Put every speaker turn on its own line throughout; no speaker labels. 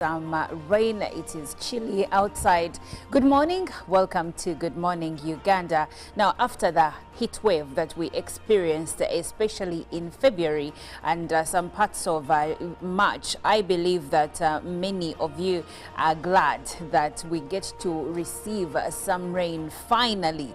Some rain. It is chilly outside. Good morning. Welcome to Good Morning Uganda. Now, after the heat wave that we experienced, especially in February and some parts of March, I believe that many of you are glad that we get to receive some rain. Finally,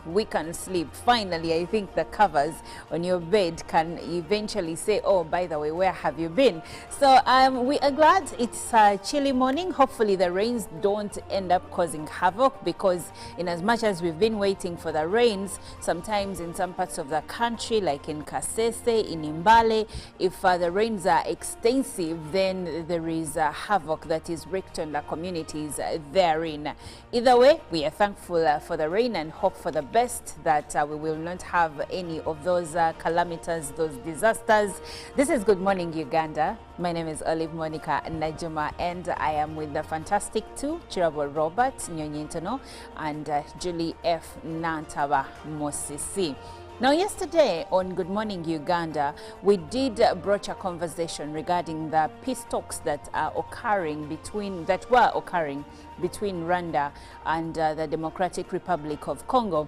we can sleep. Finally, I think the covers on your bed can eventually say, oh, by the way, where have you been? So we are glad. It's a chilly morning. Hopefully the rains don't end up causing havoc, because in as much as we've been waiting for the rains, sometimes in some parts of the country, like in Kasese, in Mbale, if the rains are extensive, then there is havoc that is wreaked on the communities therein. Either way, we are thankful for the rain and hope for the best, that we will not have any of those calamities, those disasters. This is Good Morning Uganda. My name is Olive Monica Najuma, and I am with the fantastic two, Chirabo Robert Nyonyintono and Julie F. Nantaba Mosisi. Now, yesterday on Good Morning Uganda, we did broach a conversation regarding the peace talks that were occurring between Rwanda and the Democratic Republic of Congo.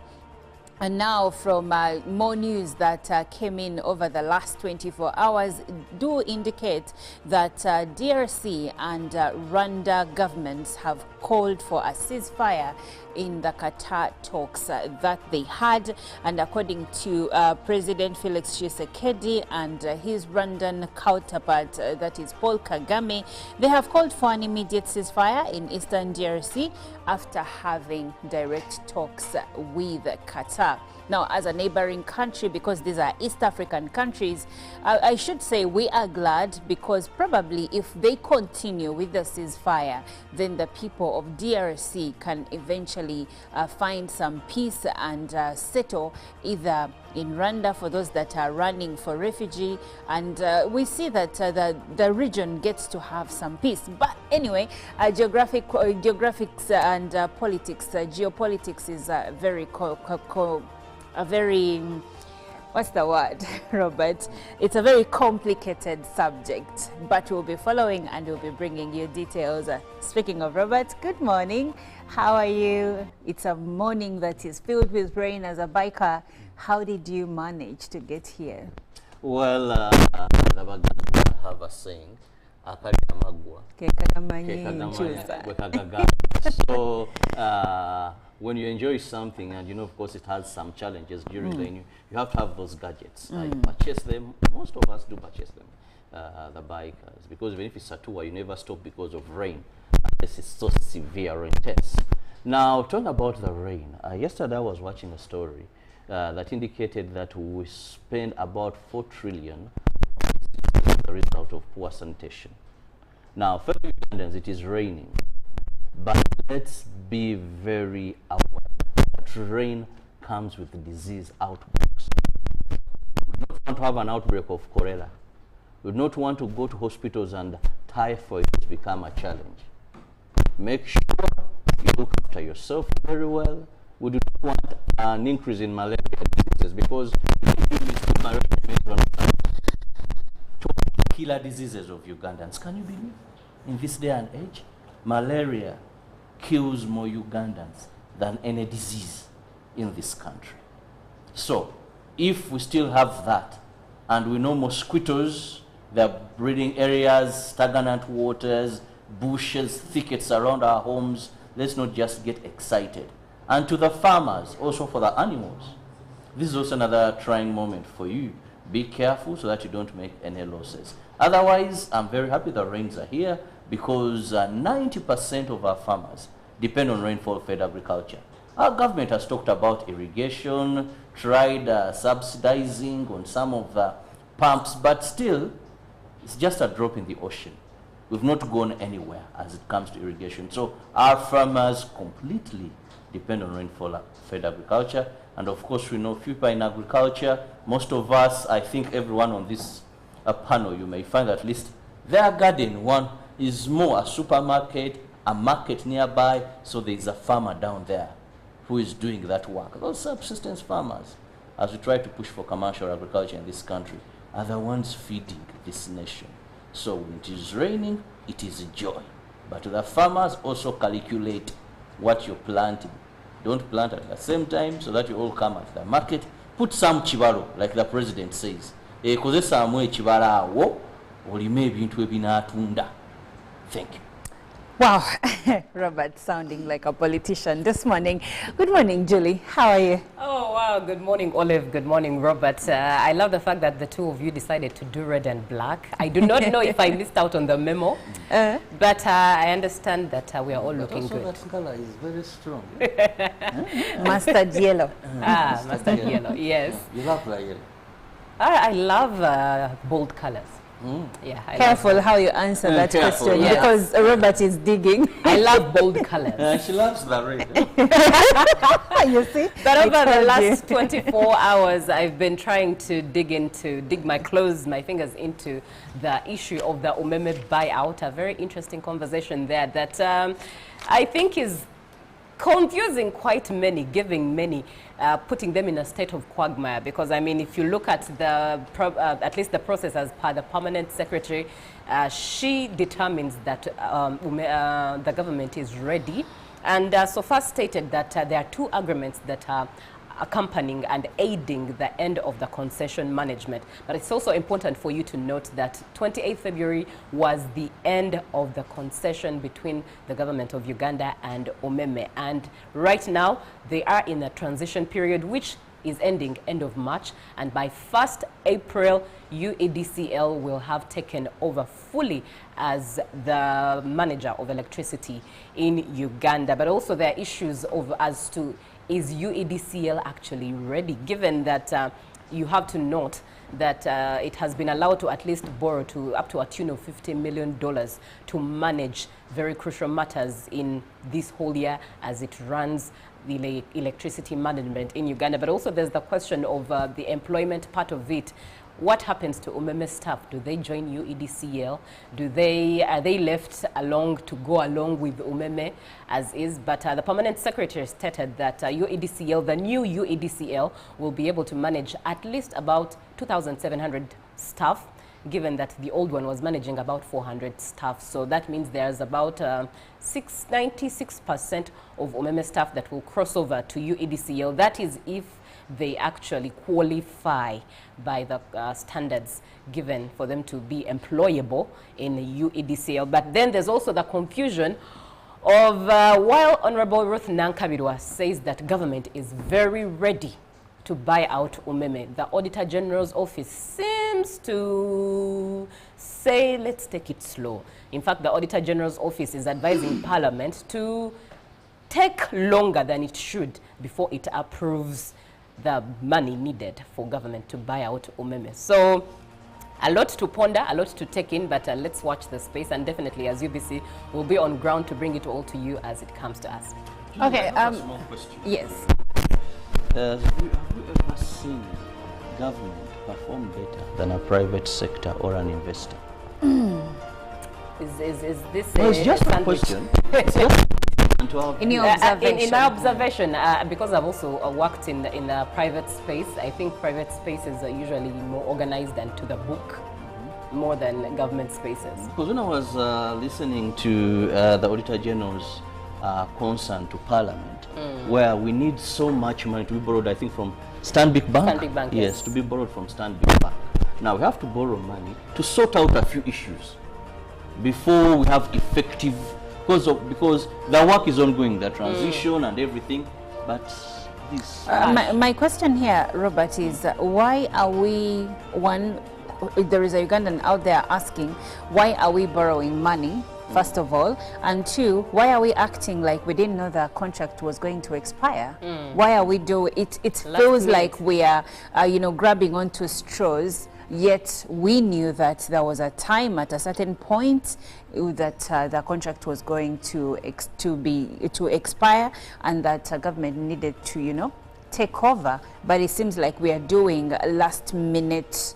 And now, from more news that came in over the last 24 hours do indicate that DRC and Rwanda governments have called for a ceasefire in the Qatar talks that they had. And according to President Felix Tshisekedi and his Rwandan counterpart, that is Paul Kagame, they have called for an immediate ceasefire in eastern DRC after having direct talks with Qatar. Now, as a neighboring country, because these are East African countries, I should say we are glad, because probably if they continue with the ceasefire, then the people of DRC can eventually find some peace and settle either in Rwanda for those that are running for refugee, and we see that the region gets to have some peace. But anyway, geographics and politics, geopolitics is a very what's the word, Robert? It's a very complicated subject, but we'll be following and we'll be bringing you details. Speaking of Robert, good morning. How are you? It's a morning that is filled with rain. As a biker, how did you manage to get here?
Well, the Baganda have a saying, so when you enjoy something, and of course it has some challenges during the you have to have those gadgets. I purchase them. Most of us do purchase them, the bikers, because even if it's a tour, you never stop because of rain, unless it's so severe or intense. Now, talking about the rain, yesterday I was watching a story that indicated that we spend about 4 trillion as a result of poor sanitation. Now, for Ugandans, it is raining, but let's be very aware that rain comes with disease outbreaks. We don't want to have an outbreak of cholera. We do not want to go to hospitals and typhoid has become a challenge. Make sure you look after yourself very well. We do not want an increase in malaria diseases, because malaria is one of the killer diseases of Ugandans. Can you believe? In this day and age, malaria kills more Ugandans than any disease in this country. So, if we still have that, and we know mosquitoes, their breeding areas, stagnant waters, bushes, thickets around our homes, let's not just get excited. And to the farmers, also for the animals, this is also another trying moment for you. Be careful so that you don't make any losses. Otherwise, I'm very happy the rains are here, because 90% of our farmers depend on rainfall-fed agriculture. Our government has talked about irrigation, tried subsidizing on some of the pumps, but still, it's just a drop in the ocean. We've not gone anywhere as it comes to irrigation. So our farmers completely depend on rainfall-fed agriculture. And of course, we know people in agriculture. Most of us, I think everyone on this panel, you may find at least their garden one is more a supermarket, a market nearby, so there's a farmer down there who is doing that work. Those subsistence farmers, as we try to push for commercial agriculture in this country, are the ones feeding this nation. So when it is raining, it is joy. But the farmers also calculate what you're planting. Don't plant at the same time so that you all come at the market. Put some chibaro, like the president says. Kozesa amwe chibara awo, olime ebintu ebinaatunda. Thank you.
Wow, Robert sounding like a politician this morning. Good morning, Julie. How are you?
Oh, wow. Good morning, Olive. Good morning, Robert. I love the fact that the two of you decided to do red and black. I do not know if I missed out on the memo, but I understand that we are all looking good.
That color is very strong.
Mustard yellow.
Mustard yellow, yes.
You love the yellow.
I love bold colors. Yeah,
Careful how you answer that question,
yes.
because Robert is digging.
I love bold colors.
She loves the red.
You see?
But over the last 24 hours, I've been trying to dig my fingers into the issue of the Umeme buyout. A very interesting conversation there that I think is confusing quite many, putting them in a state of quagmire. Because I mean, if you look at at least the process as per the permanent secretary, she determines that the government is ready, and so far stated that there are two agreements that are accompanying and aiding the end of the concession management. But it's also important for you to note that 28th February was the end of the concession between the government of Uganda and Umeme. And right now, they are in a transition period, which is ending end of March. And by 1st April, UEDCL will have taken over fully as the manager of electricity in Uganda. But also there are issues as to, is UEDCL actually ready, given that you have to note that it has been allowed to at least borrow up to a tune of $50 million to manage very crucial matters in this whole year as it runs the electricity management in Uganda. But also there's the question of the employment part of it. What happens to Umeme staff? Do they join UEDCL? Are they left to go along with Umeme as is? But the permanent secretary stated that the new UEDCL will be able to manage at least about 2,700 staff, given that the old one was managing about 400 staff. So that means there's about 96% of Umeme staff that will cross over to UEDCL. That is if they actually qualify by the standards given for them to be employable in UEDCL. But then there's also the confusion of while Honorable Ruth Nankabirwa says that government is very ready to buy out Umeme, the Auditor General's office seems to say, let's take it slow. In fact, the Auditor General's office is advising Parliament to take longer than it should before it approves the money needed for government to buy out Umeme. So a lot to ponder, a lot to take in, but let's watch the space, and definitely as UBC we'll be on ground to bring it all to you as it comes to us.
Okay,
a small question.
Yes.
Have you ever seen government perform better than a private sector or an investor?
Is this
No, it's just a question.
In your observation?
In my observation, because I've also worked in a private space, I think private spaces are usually more organized and to the book, more than government spaces.
Because when I was listening to the Auditor General's concern to Parliament, where we need so much money to be borrowed, I think from Stanbic Bank.
Stanbic Bank,
yes, to be borrowed from Stanbic Bank. Now we have to borrow money to sort out a few issues before we have effective, because the work is ongoing, the transition and everything, but this...
My question here, Robert, is why are we, there is a Ugandan out there asking, why are we borrowing money, first of all, and two, why are we acting like we didn't know the contract was going to expire? Why are we doing it? It feels like we are, grabbing onto straws. Yet we knew that there was a time at a certain point that the contract was going to expire, and that government needed to, take over. But it seems like we are doing last minute,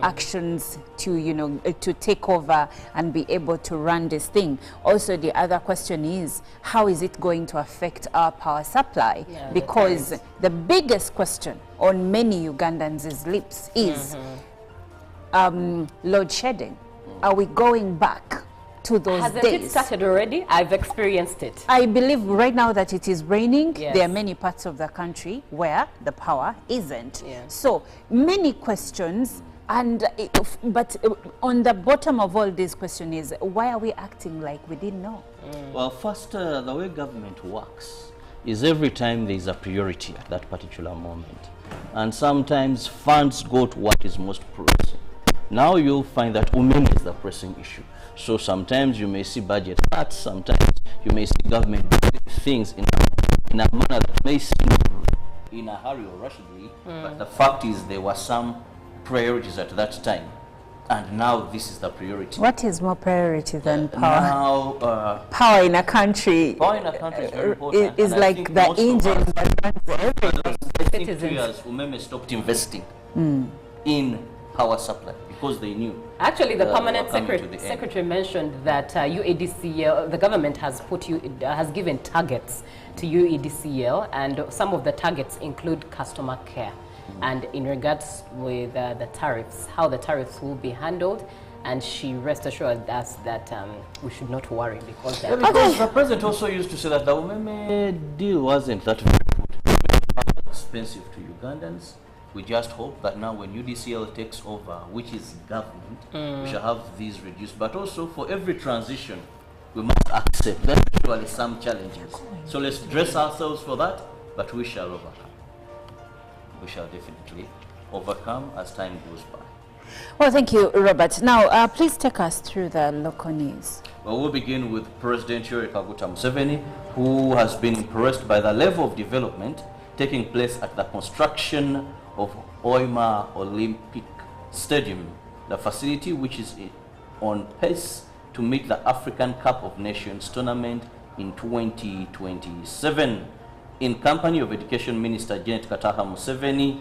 actions to, to take over and be able to run this thing. Also, the other question is, how is it going to affect our power supply? Yeah, because the biggest question on many Ugandans' lips is load shedding. are we going back to those
Hasn't
days?
it started already? I've experienced it.
I believe right now that it is raining.
Yes.
There are many parts of the country where the power isn't.
Yeah.
So many questions, and but on the bottom of all these questions is, why are we acting like we didn't know?
Well, first, the way government works is every time there is a priority at that particular moment. And sometimes funds go to what is most pressing. Now you'll find that Umeme is the pressing issue. So sometimes you may see budget cuts, sometimes you may see government doing things in a manner that may seem in a hurry or rushedly, but the fact is there were some priorities at that time. And now this is the priority.
What is more priority than power?
Now,
Power in a country.
power in a country is very important.
Is
and I
like
think
the
most of
engine
us-
that runs everything.
I think 2
Citizens.
years Umeme stopped investing in power supply because they knew.
Actually, the
we
permanent
were coming to the end.
secretary mentioned that UADCL, the government has has given targets to UADCL, and some of the targets include customer care. And in regards with the tariffs, how the tariffs will be handled, and she rest assured us that we should not worry because
Yeah, because the president also used to say that the Umeme deal wasn't that very good. It was expensive to Ugandans. We just hope that now when UDCL takes over, which is government, we shall have these reduced. But also for every transition, we must accept that actually some challenges. So let's dress ourselves for that, but we shall overcome. We shall definitely overcome as time goes by.
Well, thank you, Robert. Now, please take us through the local news.
Well, we'll begin with President Yoweri Kaguta Museveni, who has been impressed by the level of development taking place at the construction of Umeme Olympic Stadium, the facility which is on pace to meet the African Cup of Nations tournament in 2027. In company of Education Minister Janet Kataha Museveni,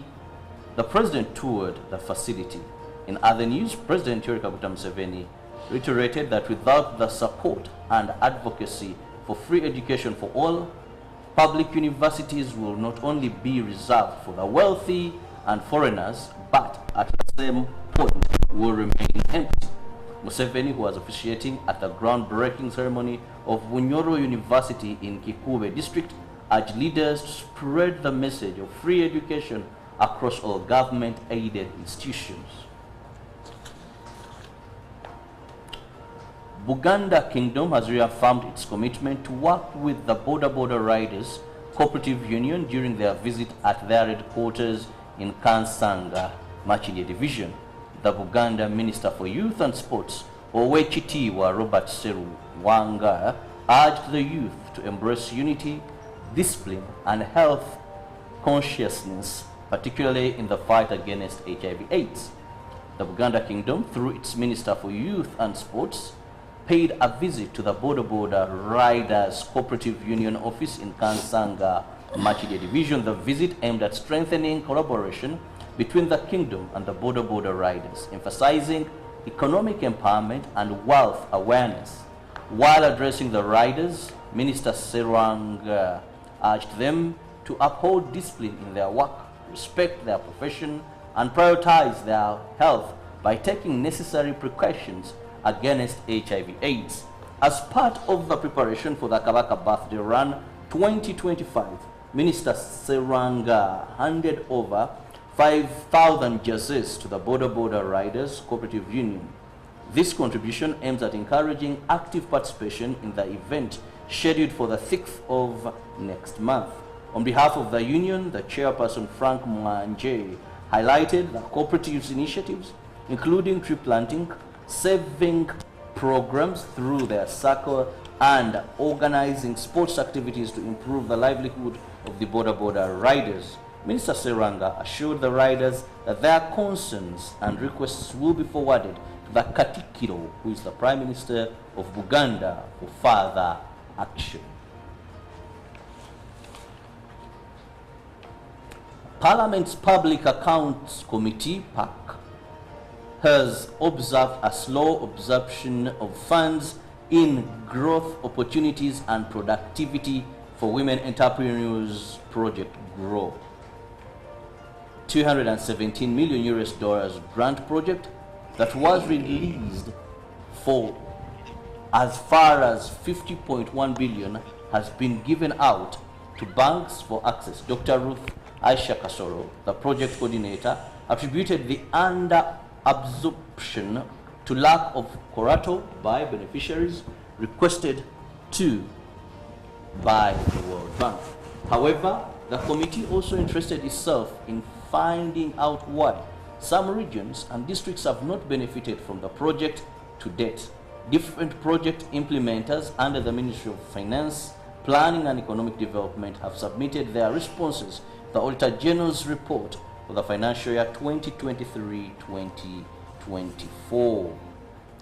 the President toured the facility. In other news, President Yoweri Kaguta Museveni reiterated that without the support and advocacy for free education for all, public universities will not only be reserved for the wealthy and foreigners, but at the same point will remain empty. Museveni, who was officiating at the groundbreaking ceremony of Bunyoro University in Kikube district, urged leaders to spread the message of free education across all government-aided institutions. Buganda Kingdom has reaffirmed its commitment to work with the Border Riders Cooperative Union during their visit at their headquarters in Kansanga, Machidye Division. The Buganda Minister for Youth and Sports, Owechitiwa Robert Seruwanga, urged the youth to embrace unity, discipline, and health consciousness, particularly in the fight against HIV/AIDS. The Buganda Kingdom, through its Minister for Youth and Sports, paid a visit to the Border Riders Cooperative Union office in Kansanga, Machidye Division. The visit aimed at strengthening collaboration between the Kingdom and the Border Riders, emphasizing economic empowerment and wealth awareness. While addressing the riders, Minister Serwanga urged them to uphold discipline in their work, respect their profession, and prioritize their health by taking necessary precautions against HIV/AIDS. As part of the preparation for the Kabaka Birthday Run 2025, Minister Serwanga handed over 5,000 jerseys to the Border Riders Cooperative Union. This contribution aims at encouraging active participation in the event scheduled for the 6th of next month. On behalf of the union, the chairperson Frank Mwanje highlighted the cooperative's initiatives, including tree planting, saving programs through their circle, and organizing sports activities to improve the livelihood of the Border Riders. Minister Serwanga assured the riders that their concerns and requests will be forwarded to the Katikiro, who is the Prime Minister of Buganda, for further action. Parliament's Public Accounts Committee, PAC, has observed a slow absorption of funds in growth opportunities and productivity for women entrepreneurs project GROW. $217 million grant project that was released for as far as 50.1 billion has been given out to banks for access. Dr. Ruth Aisha Kasoro, the project coordinator, attributed the under-absorption to lack of collateral by beneficiaries requested to by the World Bank. However, the committee also interested itself in finding out why some regions and districts have not benefited from the project to date. Different project implementers under the Ministry of Finance, Planning and Economic Development have submitted their responses to the Auditor General's report for the financial year 2023-2024.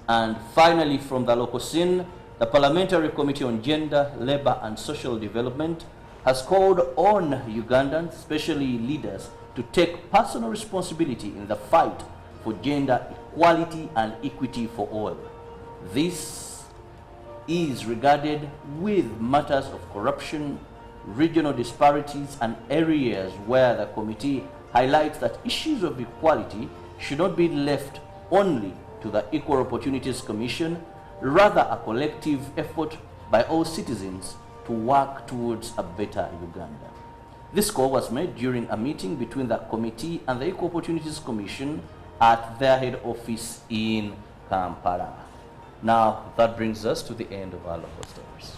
And finally, from the local scene, the Parliamentary Committee on Gender, Labour and Social Development has called on Ugandans, especially leaders, to take personal responsibility in the fight for gender equality and equity for all. This is regarded with matters of corruption, regional disparities, and areas where the committee highlights that issues of equality should not be left only to the Equal Opportunities Commission, rather a collective effort by all citizens to work towards a better Uganda. This call was made during a meeting between the committee and the Equal Opportunities Commission at their head office in Kampala. Now, that brings us to the end of our local stories.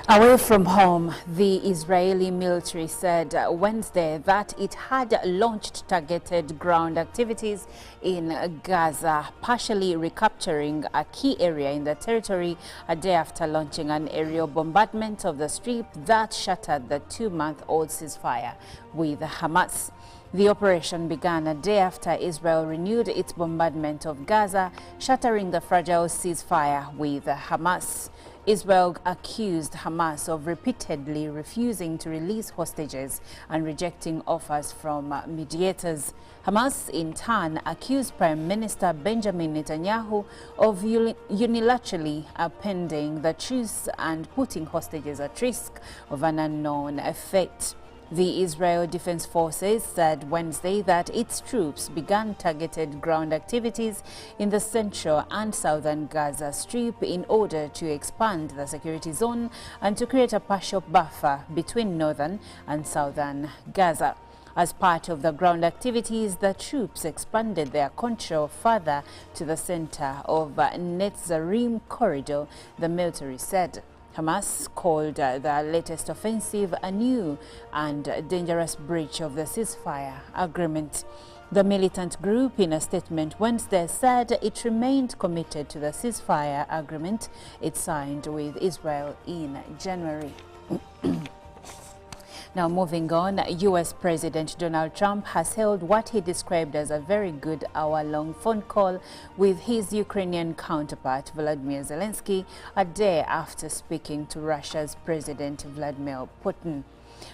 Away from home, the Israeli military said Wednesday that it had launched targeted ground activities in Gaza, partially recapturing a key area in the territory a day after launching an aerial bombardment of the Strip that shattered the 2-month-old ceasefire with Hamas. The operation began a day after Israel renewed its bombardment of Gaza, shattering the fragile ceasefire with Hamas. Israel accused Hamas of repeatedly refusing to release hostages and rejecting offers from mediators. Hamas, in turn, accused Prime Minister Benjamin Netanyahu of unilaterally appending the truce and putting hostages at risk of an unknown fate. The Israel Defense Forces said Wednesday that its troops began targeted ground activities in the central and southern Gaza Strip in order to expand the security zone and to create a partial buffer between northern and southern Gaza. As part of the ground activities, the troops expanded their control further to the center of Netzarim corridor, the military said. Hamas called the latest offensive a new and dangerous breach of the ceasefire agreement. The militant group, in a statement Wednesday, said it remained committed to the ceasefire agreement it signed with Israel in January. Now, moving on, U.S. President Donald Trump has held what he described as a very good hour-long phone call with his Ukrainian counterpart, Volodymyr Zelensky, a day after speaking to Russia's President Vladimir Putin.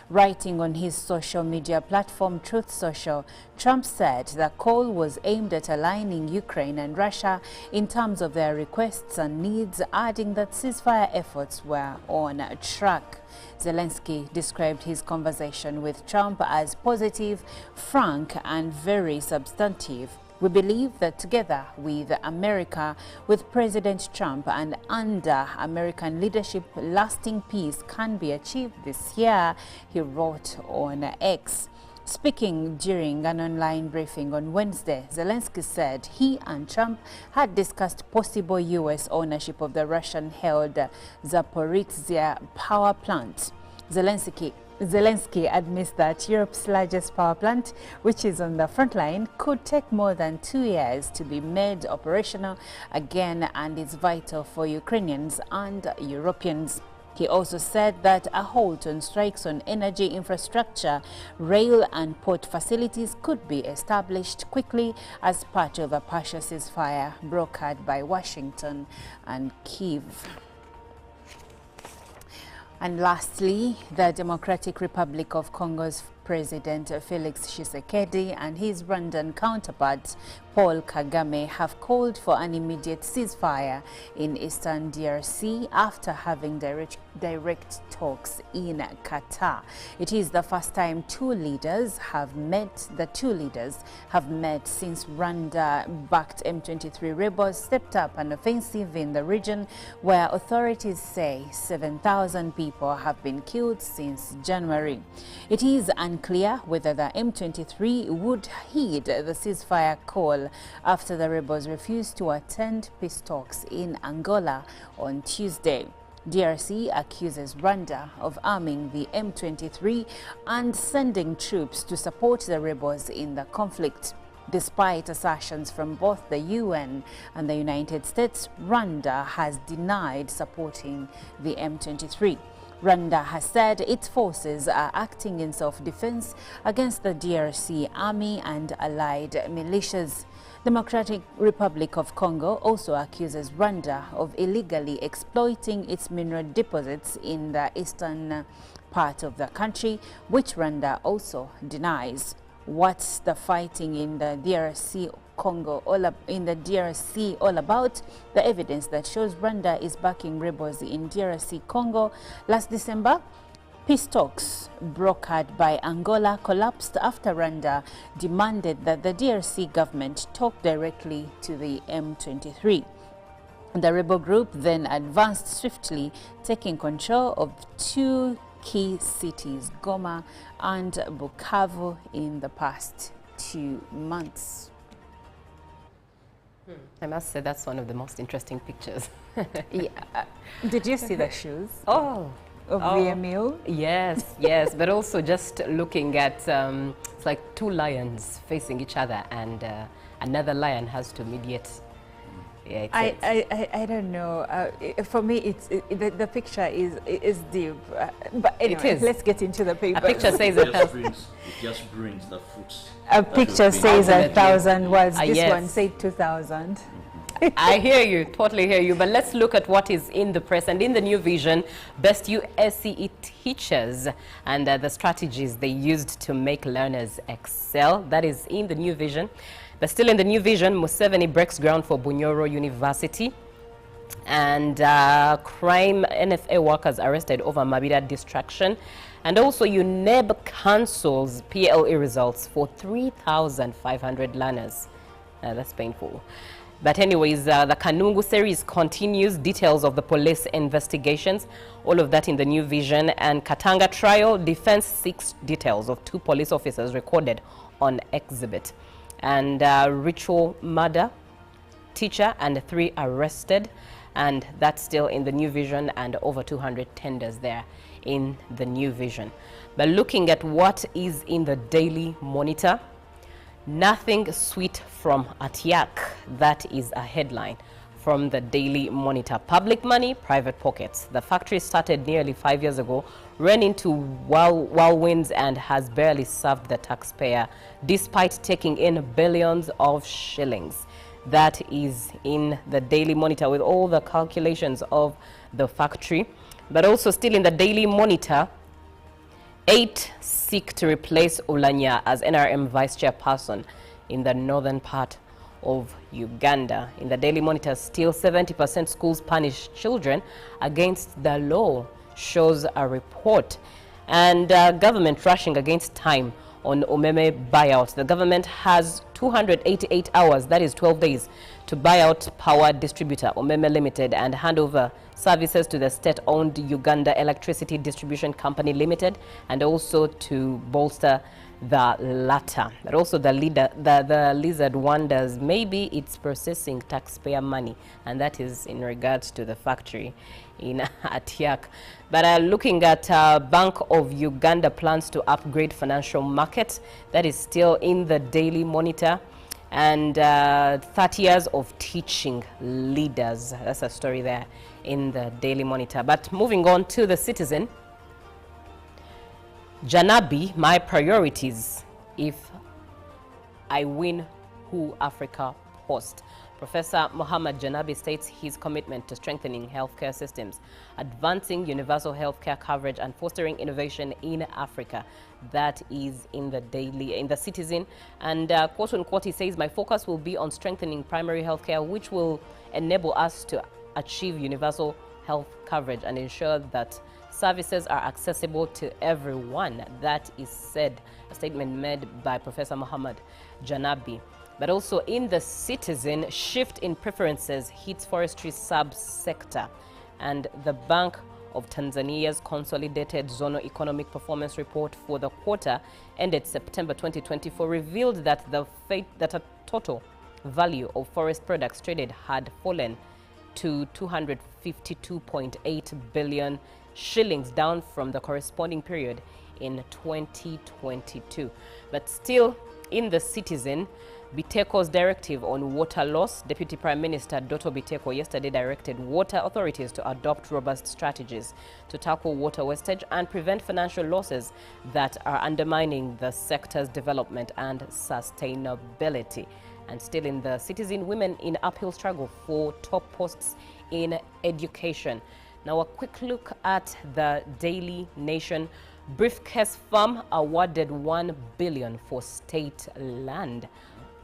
Writing on his social media platform Truth Social, Trump said the call was aimed at aligning Ukraine and Russia in terms of their requests and needs, adding that ceasefire efforts were on track. Zelensky described his conversation with Trump as positive, frank, and very substantive. We believe that together with America, with President Trump and under American leadership, lasting peace can be achieved this year, he wrote on X. Speaking during an online briefing on Wednesday, Zelensky said he and Trump had discussed possible U.S. ownership of the Russian-held Zaporizhzhia power plant. Zelensky admits that Europe's largest power plant, which is on the front line, could take more than 2 years to be made operational again and is vital for Ukrainians and Europeans. He also said that a halt on strikes on energy infrastructure, rail and port facilities could be established quickly as part of a partial ceasefire brokered by Washington and Kyiv. And lastly, the Democratic Republic of Congo's President Felix Tshisekedi and his Rwandan counterpart Paul Kagame have called for an immediate ceasefire in eastern DRC after having direct talks in Qatar. It is the first time the two leaders have met since Rwanda-backed M23 rebels stepped up an offensive in the region, where authorities say 7,000 people have been killed since January. It is unclear whether the M23 would heed the ceasefire call after the rebels refused to attend peace talks in Angola on Tuesday. DRC accuses Rwanda of arming the M23 and sending troops to support the rebels in the conflict. Despite assertions from both the UN and the United States, Rwanda has denied supporting the M23. Rwanda has said its forces are acting in self-defense against the DRC army and allied militias. Democratic Republic of Congo also accuses Rwanda of illegally exploiting its mineral deposits in the eastern part of the country, which Rwanda also denies. What's the fighting in the DRC Congo all about? The evidence that shows Rwanda is backing rebels in DRC Congo. Last December, peace talks brokered by Angola collapsed after Rwanda demanded that the DRC government talk directly to the M23. The rebel group then advanced swiftly, taking control of two key cities, Goma and Bukavu, in the past 2 months.
I must say that's one of the most interesting pictures.
Yeah. Did you see the shoes?
Oh.
Of the Emil?
Yes, yes, but also just looking at, it's like two lions facing each other, and another lion has to mediate. Yeah,
I don't know. For me, the picture is deep. But anyway, let's get into the paper.
A picture says
it just brings the fruits.
A picture says 1,000 words. This
yes.
one said 2,000.
I hear you, totally hear you. But let's look at what is in the press and in the new vision, best USCE teachers and the strategies they used to make learners excel. That is in the new vision. But still in the new vision, Museveni breaks ground for Bunyoro University. And crime NFA workers arrested over Mabira distraction. And also UNEB cancels PLE results for 3,500 learners. That's painful. But anyways, the Kanungu series continues, details of the police investigations, all of that in the new vision. And Katanga trial, defense seeks details of 2 police officers recorded on exhibit. And ritual murder, teacher and 3 arrested. And that's still in the new vision, and over 200 tenders there in the new vision. But looking at what is in the Daily Monitor, nothing sweet from Atiak. That is a headline from the Daily Monitor. Public money, private pockets. The factory started nearly 5 years ago, ran into whirlwinds and has barely served the taxpayer, despite taking in billions of shillings. That is in the Daily Monitor with all the calculations of the factory. But also still in the Daily Monitor, 8 seek to replace Ulanya as NRM vice chairperson in the northern part of Uganda. In the Daily Monitor, still 70% schools punish children against the law, shows a report. And government rushing against time on Umeme buyout. The government has 288 hours, that is 12 days, to buy out power distributor Umeme Limited and hand over services to the state-owned Uganda Electricity Distribution Company Limited, and also to bolster the latter. But also the lizard wonders maybe it's processing taxpayer money, and that is in regards to the factory in Atiak. But looking at Bank of Uganda plans to upgrade financial market, that is still in the Daily Monitor. And 30 years of teaching leaders, that's a story there in the Daily Monitor. But moving on to the Citizen, Janabi, my priorities if I win Who Africa Post. Professor Mohamed Janabi states his commitment to strengthening healthcare systems, advancing universal healthcare coverage and fostering innovation in Africa. That is in the Citizen. And quote unquote, he says, my focus will be on strengthening primary healthcare, which will enable us to achieve universal health coverage and ensure that services are accessible to everyone. That is said, a statement made by Professor Mohamed Janabi. But also in the Citizen, shift in preferences hits forestry subsector. And the Bank of Tanzania's Consolidated Zonal Economic Performance Report for the quarter ended September 2024 revealed that that a total value of forest products traded had fallen to 252.8 billion shillings, down from the corresponding period in 2022. But still in the Citizen, Biteko's directive on water loss, Deputy Prime Minister Doto Biteko yesterday directed water authorities to adopt robust strategies to tackle water wastage and prevent financial losses that are undermining the sector's development and sustainability. And still in the Citizen, women in uphill struggle for top posts in education. Now a quick look at the Daily Nation. Briefcase Farm awarded $1 billion for state land.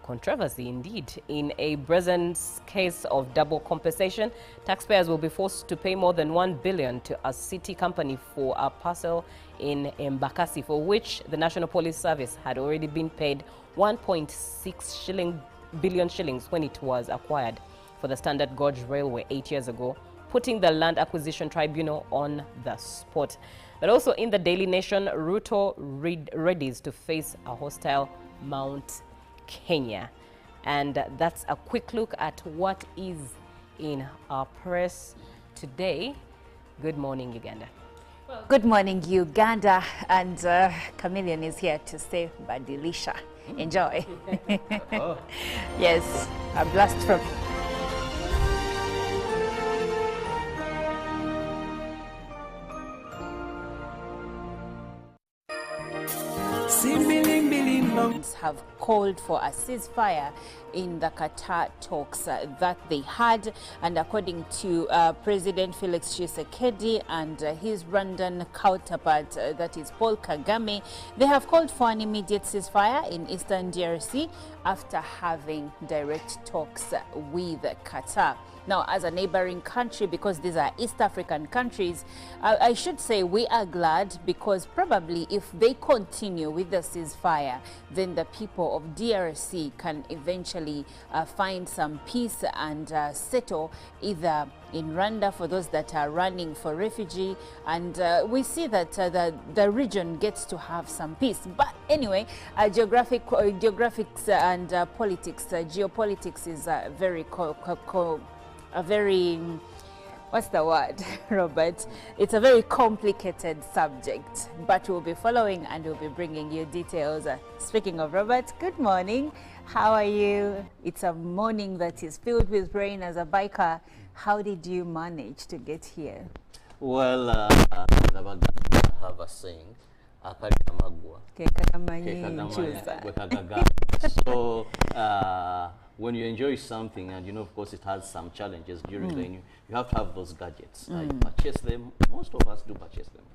Controversy indeed. In a brazen case of double compensation, taxpayers will be forced to pay more than $1 billion to a city company for a parcel in Mbakasi, for which the National Police Service had already been paid 1.6 billion shillings when it was acquired for the Standard Gauge Railway 8 years ago, putting the Land Acquisition Tribunal on the spot. But also in the Daily Nation, Ruto readies to face a hostile Mount Kenya. And that's a quick look at what is in our press today. Good morning, Uganda.
Good morning, Uganda. And Chameleon is here to say Badilisha. Enjoy. Yes, a blast from... have called for a ceasefire in the Qatar talks that they had, and according to President Felix Tshisekedi and his Rwandan counterpart, that is Paul Kagame, they have called for an immediate ceasefire in eastern DRC after having direct talks with Qatar. Now, as a neighboring country, because these are East African countries, I should say we are glad, because probably if they continue with the ceasefire, then the people of DRC can eventually find some peace and settle either in Rwanda for those that are running for refugee, and we see that the region gets to have some peace. But anyway, geographics and politics, geopolitics is a very, what's the word, Robert? It's a very complicated subject, but we'll be following and we'll be bringing you details. Speaking of Robert, good morning. How are you? It's a morning that is filled with rain. As a biker, how did you manage to get here?
Well, the Baganda have a saying, so when you enjoy something, and of course it has some challenges during the you have to have those gadgets. I purchase them. Most of us do purchase them,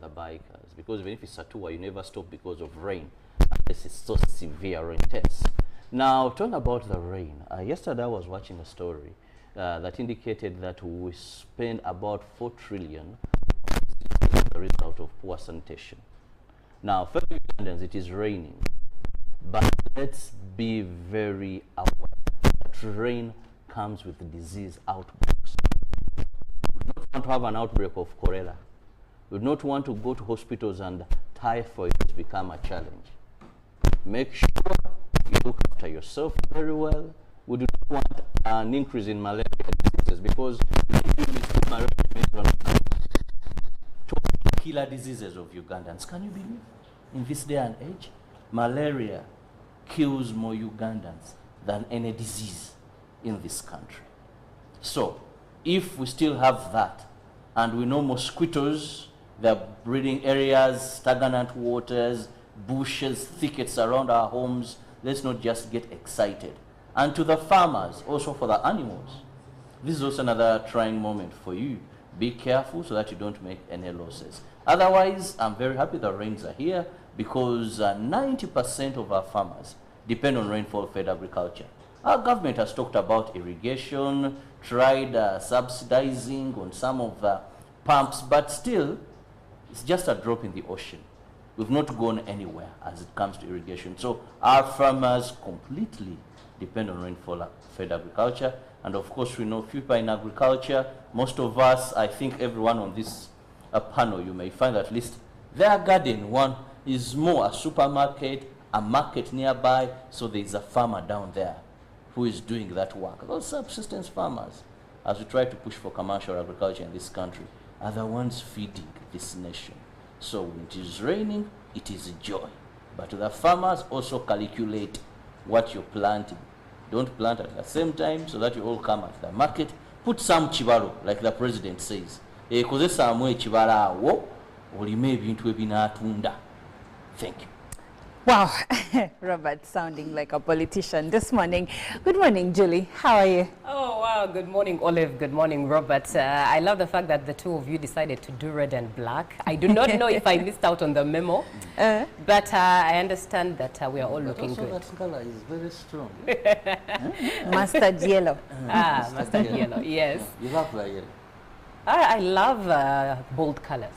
the bikers, because even if it's a tour, you never stop because of rain, unless it's so severe or intense. Now, talking about the rain, yesterday I was watching a story that indicated that we spend about 4 trillion as a result of poor sanitation. Now, for Ugandans, it is raining, but let's be very aware that rain comes with disease outbreaks. We don't want to have an outbreak of cholera. We don't want to go to hospitals and typhoid has become a challenge. Make sure you look after yourself very well. We do not want an increase in malaria diseases, because malaria is one of the killer diseases of Ugandans. Can you believe? In this day and age, malaria kills more Ugandans than any disease in this country. So, if we still have that, and we know mosquitoes, their breeding areas, stagnant waters, bushes, thickets around our homes, let's not just get excited And to the farmers, also for the animals, this is also another trying moment for you. Be careful so that you don't make any losses. Otherwise, I'm very happy the rains are here because 90% of our farmers depend on rainfall-fed agriculture. Our government has talked about irrigation, tried subsidizing on some of the pumps, but still, it's just a drop in the ocean. We've not gone anywhere as it comes to irrigation. So our farmers completely depend on rainfall-fed agriculture. And of course, we know people in agriculture, most of us, I think everyone on this panel, you may find at least their garden one is more a supermarket, a market nearby, so there's a farmer down there who is doing that work. Those subsistence farmers, as we try to push for commercial agriculture in this country, are the ones feeding this nation. So when it is raining, it is joy. But the farmers also calculate what you're planting. Don't plant at the same time so that you all come at the market. Put some chibalo, like the president says. Kozesa amwe chibala awo, olime ebintu ebinaatunda. Thank you.
Wow, Robert sounding like a politician this morning. Good morning, Julie. How are you?
Oh, wow. Good morning, Olive. Good morning, Robert. I love the fact that the two of you decided to do red and black. I do not know if I missed out on the memo, but I understand that we are all looking good.
That color is very strong.
Mustard yellow.
Mustard yellow, yes.
You love the yellow.
I love bold colors.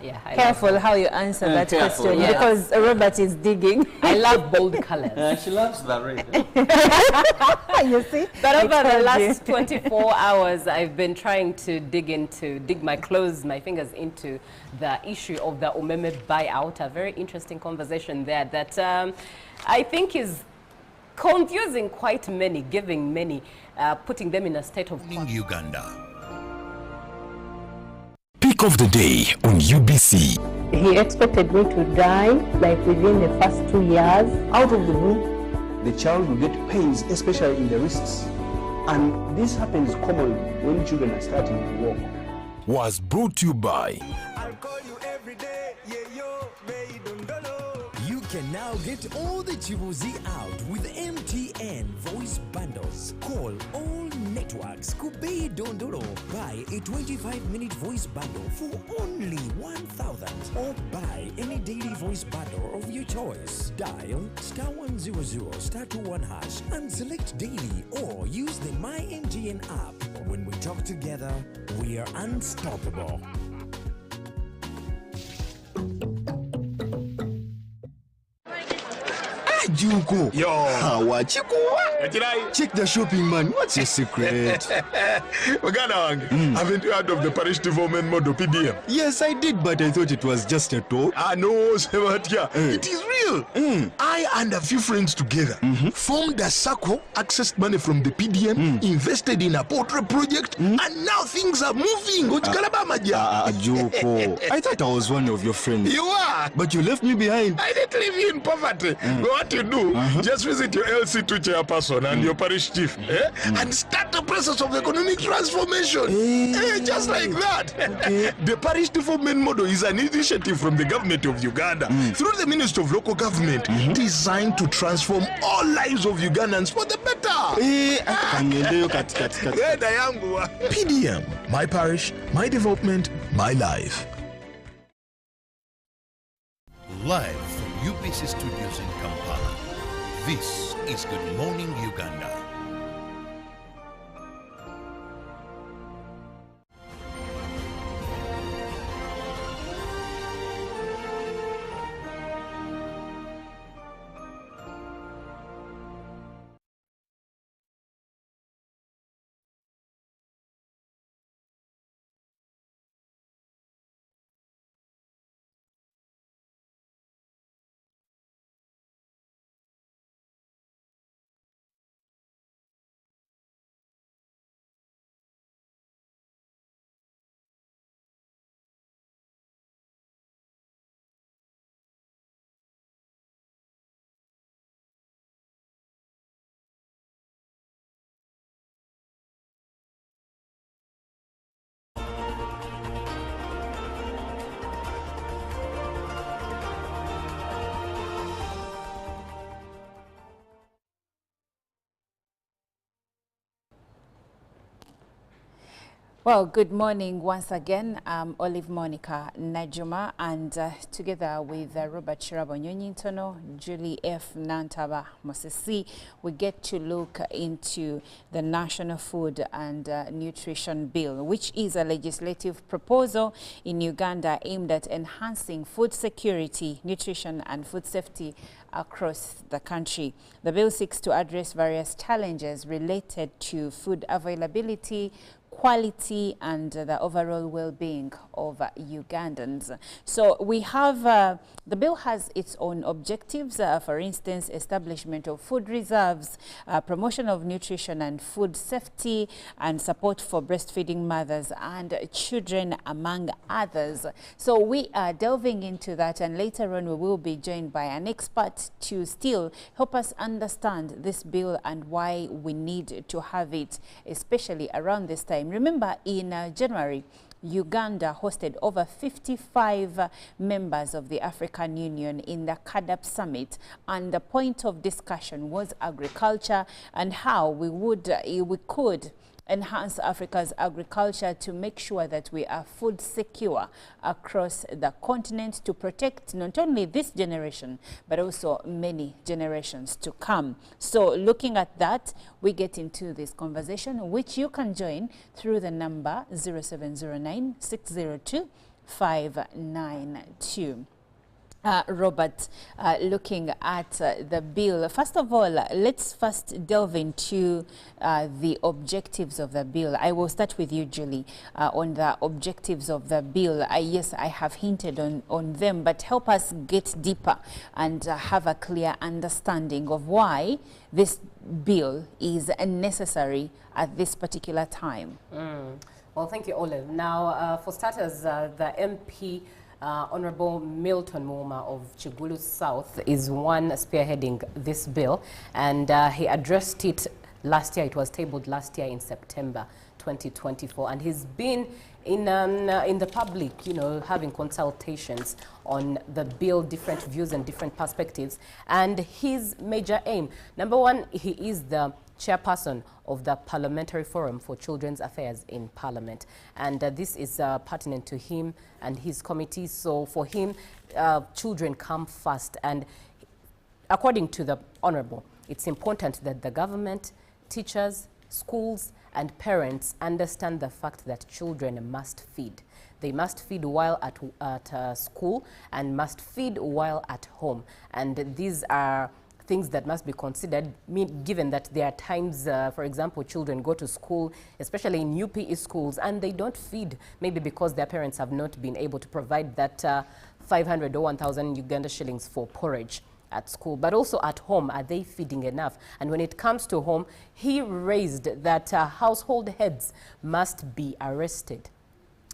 Yeah,
Careful how you answer that
careful,
question
yeah.
because Robert is digging.
I love bold colors.
She loves the red.
You see?
But over the
told
last 24 hours, I've been trying to dig my fingers into the issue of the Umeme buyout, a very interesting conversation there that I think is confusing quite many, giving many, putting them in a state of
Uganda. Pick of the day on UBC.
He expected me to die like within the first 2 years.
Out of the blue, the child will get pains, especially in the wrists. And this happens commonly when children are starting to walk.
Was brought to you by
I'll call you every day, yeah, yo, baby, don't know.
You can now get all the Chibuzi out with MTN voice bundles. Call all networks. Kubei Dondoro. Buy a 25-minute voice bundle for only 1,000 or buy any daily voice bundle of your choice. Dial *100 *21 hash and select daily or use the My MTN app. When we talk together, we are unstoppable.
Juko.
Yo.
What you check the shopping, man. What's your secret?
Uganda, haven't you heard of the parish development model PDM?
Yes, I did, but I thought it was just a talk.
No, Sebatia. It is real. I and a few friends together formed a circle, accessed money from the PDM, invested in a portrait project, and now things are moving.
Juko. I thought I was one of your friends.
You are.
But you left me behind.
I didn't leave you in poverty. But what you do, just visit your LC2 chairperson and your parish chief and start the process of economic transformation. Just like that.
Okay.
The parish development model is an initiative from the government of Uganda through the Ministry of Local Government designed to transform all lives of Ugandans for the better. PDM, my parish, my development, my life.
Live from UBC Studios in Kampala. This is Good Morning Uganda.
Well, good morning once again. I'm Olive Monica Najuma, and together with Robert Shirabo Nyonyintono, Julie F. Nantaba Mosesi, we get to look into the National Food and Nutrition Bill, which is a legislative proposal in Uganda aimed at enhancing food security, nutrition and food safety across the country. The bill seeks to address various challenges related to food availability, quality and the overall well-being of Ugandans. So we have, the bill has its own objectives, for instance, establishment of food reserves, promotion of nutrition and food safety, and support for breastfeeding mothers and children, among others. So we are delving into that, and later on we will be joined by an expert to still help us understand this bill and why we need to have it, especially around this time. Remember, in January, Uganda hosted over 55 members of the African Union in the CADAP summit, and the point of discussion was agriculture and how we could enhance Africa's agriculture to make sure that we are food secure across the continent, to protect not only this generation but also many generations to come. So looking at that, we get into this conversation, which you can join through the number 0709 602 592. Robert, looking at the bill, first of all, let's first delve into the objectives of the bill. I will start with you, Julie, on the objectives of the bill. Yes, I have hinted on them, but help us get deeper and have a clear understanding of why this bill is necessary at this particular time.
Well, thank you, Olive. Now, for starters, the MP Honorable Milton Muuma of Chigulu South is one spearheading this bill, and he addressed it last year. It was tabled last year in September 2024, and he's been in the public, you know, having consultations on the bill, different views and different perspectives. And his major aim, number one, he is the chairperson of the Parliamentary Forum for Children's Affairs in Parliament. And this is pertinent to him and his committee. So for him, children come first. And according to the Honourable, it's important that the government, teachers, schools and parents understand the fact that children must feed. They must feed while at school and must feed while at home. And these are things that must be considered, given that there are times, for example, children go to school, especially in UPE schools, and they don't feed, maybe because their parents have not been able to provide that 500 or 1,000 Uganda shillings for porridge at school. But also at home, are they feeding enough? And when it comes to home, he raised that household heads must be arrested,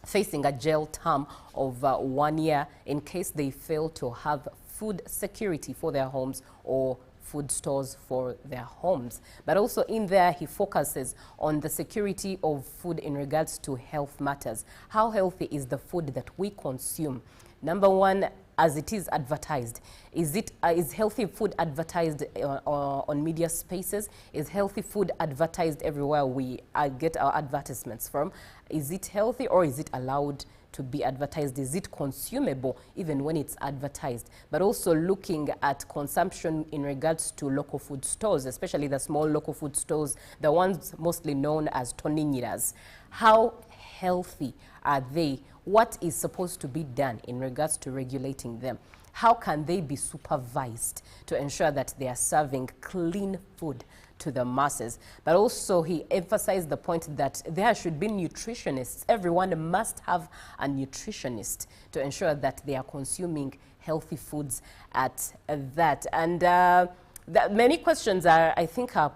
facing a jail term of 1 year in case they fail to have food security for their homes or food stores for their homes. But also in there, he focuses on the security of food in regards to health matters. How healthy is the food that we consume? Number one, as it is advertised, is healthy food advertised on media spaces? Is healthy food advertised everywhere we get our advertisements from? Is it healthy, or is it allowed to be advertised? Is it consumable even when it's advertised? But also looking at consumption in regards to local food stores, especially the small local food stores, the ones mostly known as toninyiras. How healthy are they? What is supposed to be done in regards to regulating them? How can they be supervised to ensure that they are serving clean food to the masses? But also he emphasized the point that there should be nutritionists. Everyone must have a nutritionist to ensure that they are consuming healthy foods at that. And many questions I think are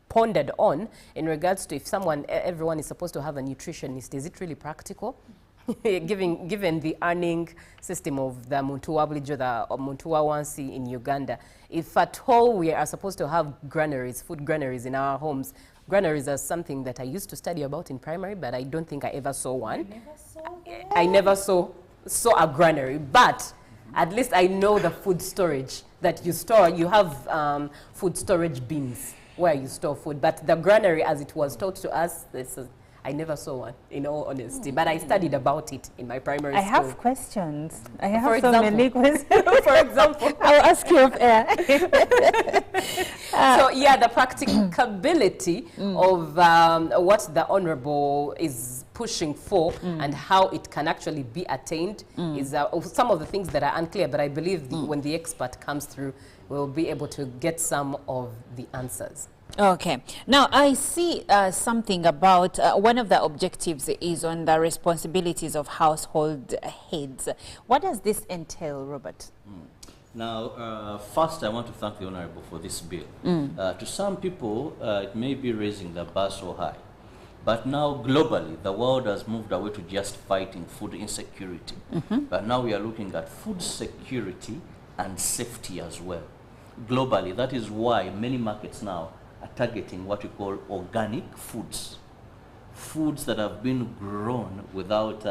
pondered on in regards to if everyone is supposed to have a nutritionist. Is it really practical? given the earning system of the Muntuwa Bulijo, the Muntuwa Wansi in Uganda, if at all we are supposed to have granaries, food granaries in our homes. Granaries are something that I used to study about in primary, but I don't think I ever saw one. I never saw a granary, but at least I know the food storage that you store. You have food storage bins where you store food, but the granary, as it was taught to us, this is I never saw one, in all honesty. But I studied about it in my primary school.
I have questions. I have
For
so many questions.
For example.
I'll ask you off air.
So yeah, the practicability of what the Honorable is pushing for and how it can actually be attained is some of the things that are unclear, but I believe when the expert comes through, we'll be able to get some of the answers.
Okay. Now, I see something about one of the objectives is on the responsibilities of household heads. What does this entail, Robert?
Now, first, I want to thank the Honorable for this bill. To some people, it may be raising the bar so high. But now, globally, the world has moved away to just fighting food insecurity. But now we are looking at food security and safety as well. Globally, that is why many markets now are targeting what we call organic foods. Foods that have been grown without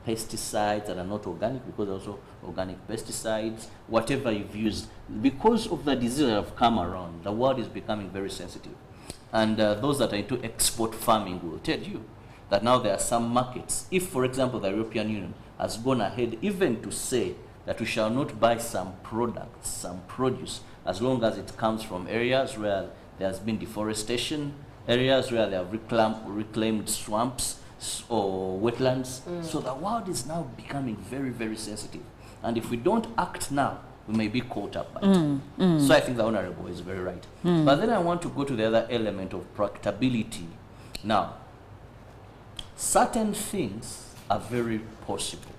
pesticides that are not organic, because also organic pesticides, whatever you've used. Because of the diseases that have come around, the world is becoming very sensitive. And those that are into export farming will tell you that now there are some markets. If, for example, the European Union has gone ahead even to say that we shall not buy some products, some produce, as long as it comes from areas where there has been deforestation, areas where they have reclaimed swamps or wetlands. So the world is now becoming very, very sensitive. And if we don't act now, we may be caught up by it. So I think the Honorable is very right. But then I want to go to the other element of practicability. Now, certain things are very possible,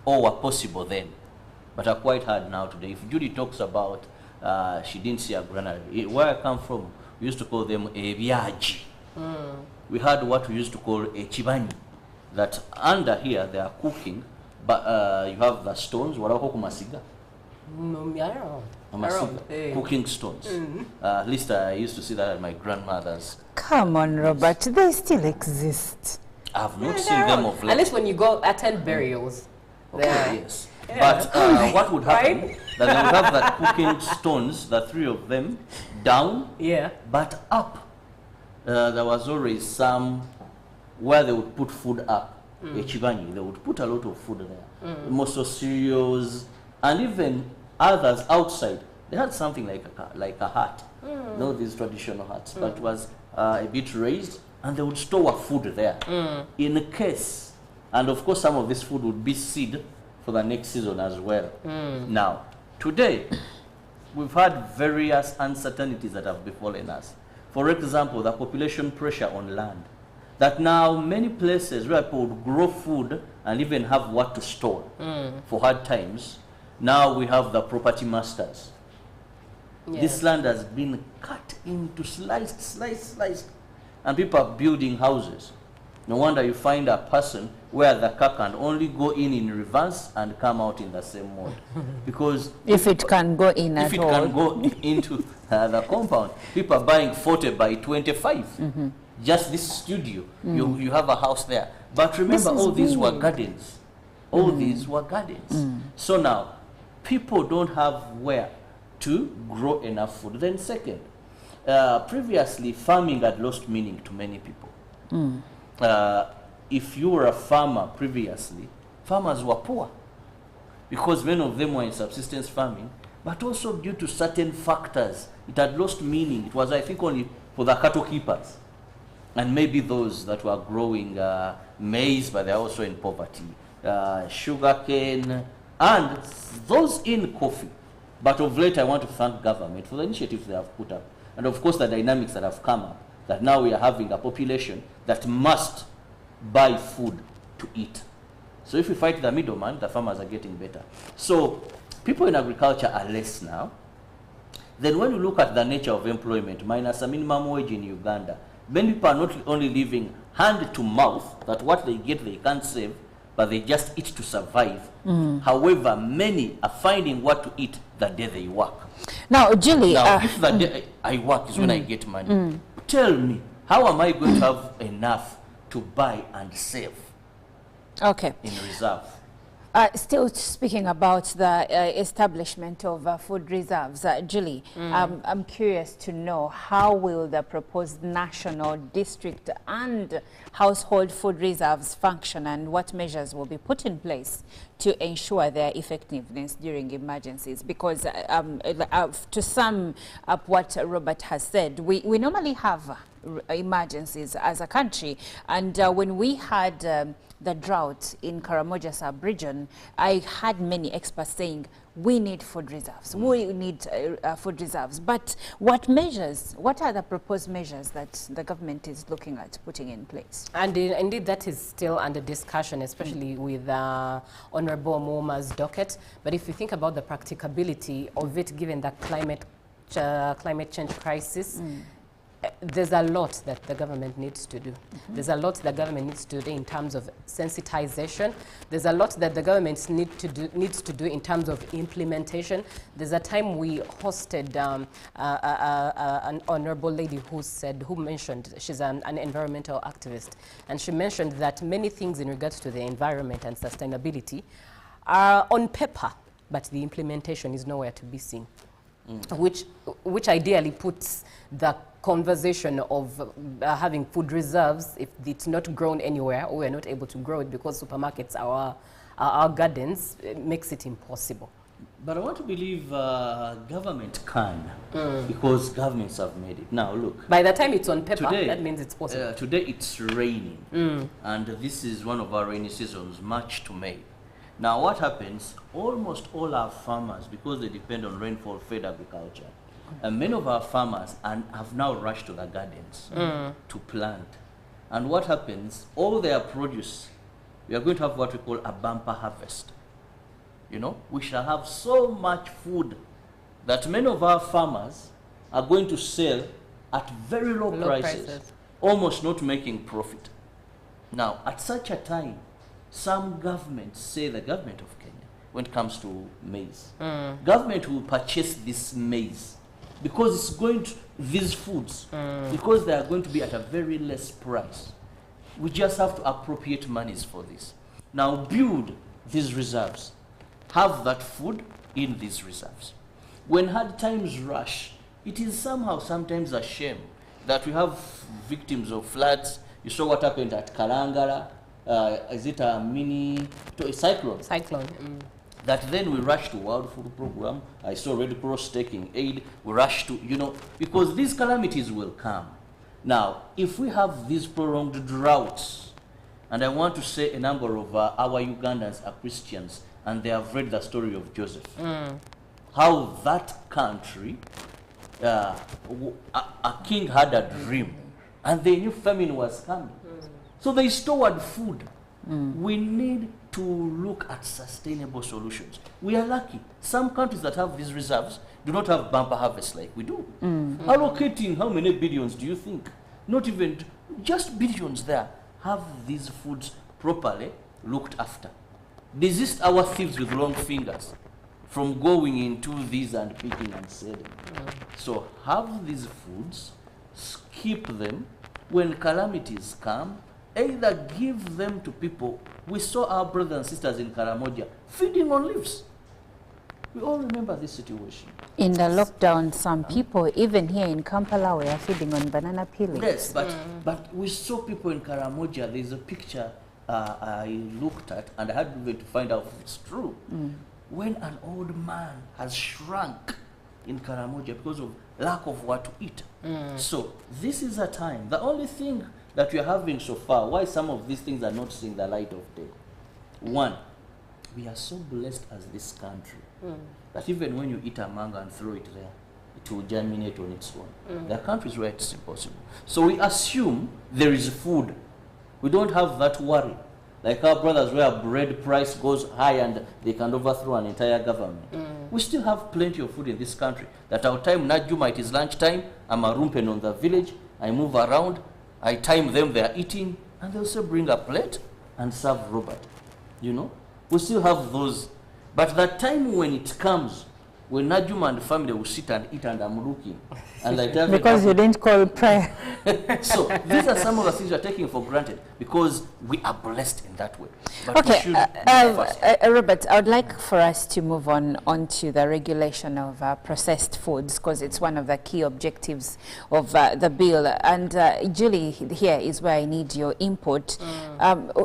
or were possible then, but are quite hard now today. If Judy talks about she didn't see a granary, where I come from, we used to call them a biaji. We had what we used to call a chibani, that under here they are cooking, but you have the stones, cooking stones. At least I used to see that at my grandmother's.
Come on, Robert, they still exist.
I've not seen them of late.
Unless when you go attend burials.
Okay, yes. But what would happen, that they would have that cooking stones, the three of them, down, but up. There was always some where they would put food up. A chibani, they would put a lot of food there. Most of cereals, and even others outside. They had something like a hut. Not these traditional huts, but it was a bit raised, and they would store food there in a case. And of course, some of this food would be seed for the next season as well. Now, today, we've had various uncertainties that have befallen us. For example, the population pressure on land. That now many places where people would grow food and even have what to store for hard times, now we have the property masters. This land has been cut into sliced, and people are building houses. No wonder you find a person where the car can only go in reverse and come out in the same mode. Because
if it can go in at all. If it can
go into the compound, people are buying 40 by 25. Just this studio, you have a house there. But remember, all these were gardens. All these were gardens. So now, people don't have where to grow enough food. Then second, previously, farming had lost meaning to many people. If you were a farmer previously, farmers were poor because many of them were in subsistence farming, but also due to certain factors, it had lost meaning. It was, I think, only for the cattle keepers and maybe those that were growing maize, but they're also in poverty, sugarcane, and those in coffee. But of late, I want to thank government for the initiatives they have put up, and of course the dynamics that have come up, that now we are having a population that must buy food to eat. So if we fight the middleman, the farmers are getting better. So people in agriculture are less now. Then when you look at the nature of employment, minus a minimum wage in Uganda, many people are not only living hand to mouth, that what they get they can't save, but they just eat to survive. However, many are finding what to eat the day they work.
Now, Julie,
if the day I work is when I get money, tell me, how am I going to have enough to buy and save
in
reserve?
Still speaking about the establishment of food reserves, Julie, I'm curious to know how will the proposed national, district and household food reserves function, and what measures will be put in place to ensure their effectiveness during emergencies? Because to sum up what Robert has said, we normally have emergencies as a country, and when we had the drought in Karamoja sub-region, I had many experts saying we need food reserves, we need food reserves. But what are the proposed measures that the government is looking at putting in place? And
indeed that is still under discussion, especially with Honorable Muma's docket. But if you think about the practicability of it, given the climate change crisis, there's a lot that the government needs to do. There's a lot the government needs to do in terms of sensitization. There's a lot that the government needs to do in terms of implementation. There's a time we hosted an honorable lady who mentioned, she's an environmental activist, and she mentioned that many things in regards to the environment and sustainability are on paper, but the implementation is nowhere to be seen. Which ideally puts the conversation of having food reserves, if it's not grown anywhere or we're not able to grow it because supermarkets are our gardens, it makes it impossible.
But I want to believe government can, because governments have made it. Now look.
By the time it's on paper, today, that means it's possible.
Today it's raining, and this is one of our rainy seasons, March to May. Now what happens, almost all our farmers, because they depend on rainfall-fed agriculture, and many of our farmers have now rushed to the gardens to plant. And what happens, all their produce, we are going to have what we call a bumper harvest. You know, we shall have so much food that many of our farmers are going to sell at very low prices, almost not making profit. Now, at such a time, some governments, say the government of Kenya, when it comes to maize, government will purchase this maize because it's going to, these foods, because they are going to be at a very less price. We just have to appropriate monies for this. Now build these reserves. Have that food in these reserves. When hard times rush, it is somehow sometimes a shame that we have victims of floods. You saw what happened at Kalangala. Is it a mini cyclone? That then we rush to World Food Program. I saw Red Cross taking aid. We rush to, you know, because these calamities will come. Now, if we have these prolonged droughts, and I want to say a number of our Ugandans are Christians, and they have read the story of Joseph, how that country, a king had a dream, and they knew famine was coming. So they stored food. We need to look at sustainable solutions. We are lucky. Some countries that have these reserves do not have bumper harvest like we do. Allocating how many billions do you think? Not even, just billions there. Have these foods properly looked after. Desist our thieves with long fingers from going into these and picking and selling. So have these foods, keep them. When calamities come, either give them to people. We saw our brothers and sisters in Karamoja feeding on leaves. We all remember this situation.
In the lockdown, some people, even here in Kampala, were feeding on banana peelings.
Yes, but we saw people in Karamoja. There's a picture I looked at, and I had to find out if it's true. When an old man has shrunk in Karamoja because of lack of what to eat. So this is a time. The only thing that we are having so far, why some of these things are not seeing the light of day. One, we are so blessed as this country that even when you eat a mango and throw it there, it will germinate on its own. There are countries where it's impossible. So we assume there is food. We don't have that worry. Like our brothers where bread price goes high and they can overthrow an entire government. We still have plenty of food in this country. That our time, Najuma, it is lunchtime, I'm a rumpen on the village, I move around, I time them, they are eating, and they also bring a plate and serve Robert. You know, we still have those. But that time when it comes, when Najuma and the family will sit and eat and I'm looking. And like that
because you didn't call prayer.
So these are some of the things we're taking for granted because we are blessed in that way. But
Okay, Robert, I would like for us to move on to the regulation of processed foods because it's one of the key objectives of the bill. And Julie, here is where I need your input.